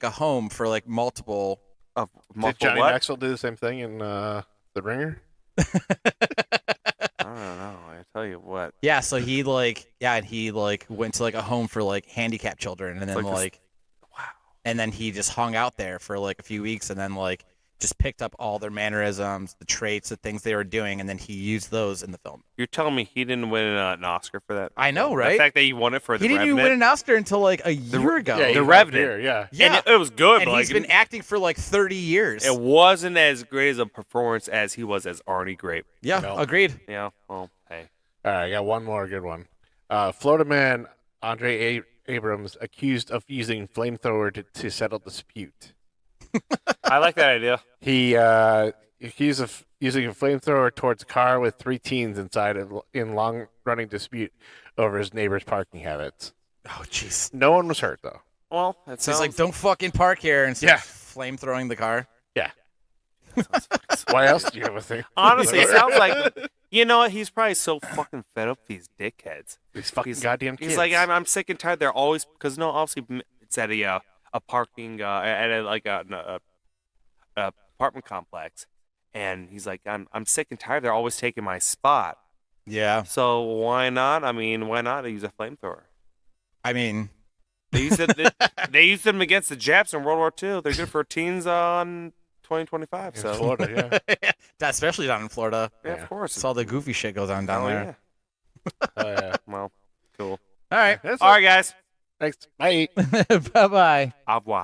Speaker 1: a home for like multiple.
Speaker 3: Of
Speaker 2: Did
Speaker 3: multiple
Speaker 2: Johnny
Speaker 3: what?
Speaker 2: Maxwell do the same thing in The Ringer?
Speaker 3: I don't know. I tell you what.
Speaker 1: Yeah, so he went to like a home for like handicapped children, and then
Speaker 3: Like this-
Speaker 1: like wow, and then he just hung out there for like a few weeks, and then like just picked up all their mannerisms, the traits, the things they were doing, and then he used those in the film.
Speaker 3: You're telling me he didn't win an Oscar for that?
Speaker 1: I know,
Speaker 3: The
Speaker 1: right?
Speaker 3: fact that he won it for
Speaker 1: He
Speaker 3: The
Speaker 1: didn't even
Speaker 3: Revenant.
Speaker 1: win an Oscar until like a year ago.
Speaker 2: Yeah, he
Speaker 3: The
Speaker 2: was
Speaker 3: Revenant.
Speaker 2: here, yeah.
Speaker 1: Yeah.
Speaker 3: And it was good,
Speaker 1: And
Speaker 3: but
Speaker 1: he's
Speaker 3: like,
Speaker 1: been acting for like 30 years.
Speaker 3: it wasn't as great as a performance as he was as Arnie Grape.
Speaker 1: Yeah,
Speaker 2: No.
Speaker 1: agreed.
Speaker 3: Yeah. Well, hey.
Speaker 2: All right, I got one more good one. Florida man Andre Abrams accused of using flamethrower to settle dispute.
Speaker 3: I like that idea.
Speaker 2: He accused of using a flamethrower towards a car with 3 teens inside in long-running dispute over his neighbor's parking habits.
Speaker 1: Oh, jeez.
Speaker 2: No one was hurt though.
Speaker 3: Well, it
Speaker 1: So he's
Speaker 3: sounds
Speaker 1: like, don't fucking park here, and
Speaker 2: Yeah.
Speaker 1: flame throwing the car.
Speaker 2: Yeah. Why else do you have a thing?
Speaker 3: honestly, it sounds like you know what? He's probably so fucking fed up with these dickheads.
Speaker 2: These fucking
Speaker 3: He's-
Speaker 2: goddamn kids.
Speaker 3: He's like, I'm sick and tired. They're always because no, obviously it's at a parking at a apartment complex, and he's like, I'm sick and tired. They're always taking my spot.
Speaker 1: Yeah.
Speaker 3: So why not? I mean, why not use a flamethrower?
Speaker 1: I mean,
Speaker 3: They used it. They used them against the Japs in World War II. They're good for teens on 2025.
Speaker 2: in
Speaker 3: So
Speaker 2: Florida, yeah.
Speaker 1: especially down in Florida.
Speaker 3: yeah,
Speaker 2: Yeah.
Speaker 3: of course.
Speaker 1: It's all the goofy shit goes on down
Speaker 3: Oh,
Speaker 1: there.
Speaker 3: yeah.
Speaker 2: Oh, yeah.
Speaker 3: Well, cool.
Speaker 1: All right.
Speaker 2: That's
Speaker 3: All right, guys.
Speaker 2: Thanks. Bye.
Speaker 1: Bye-bye.
Speaker 3: Au revoir.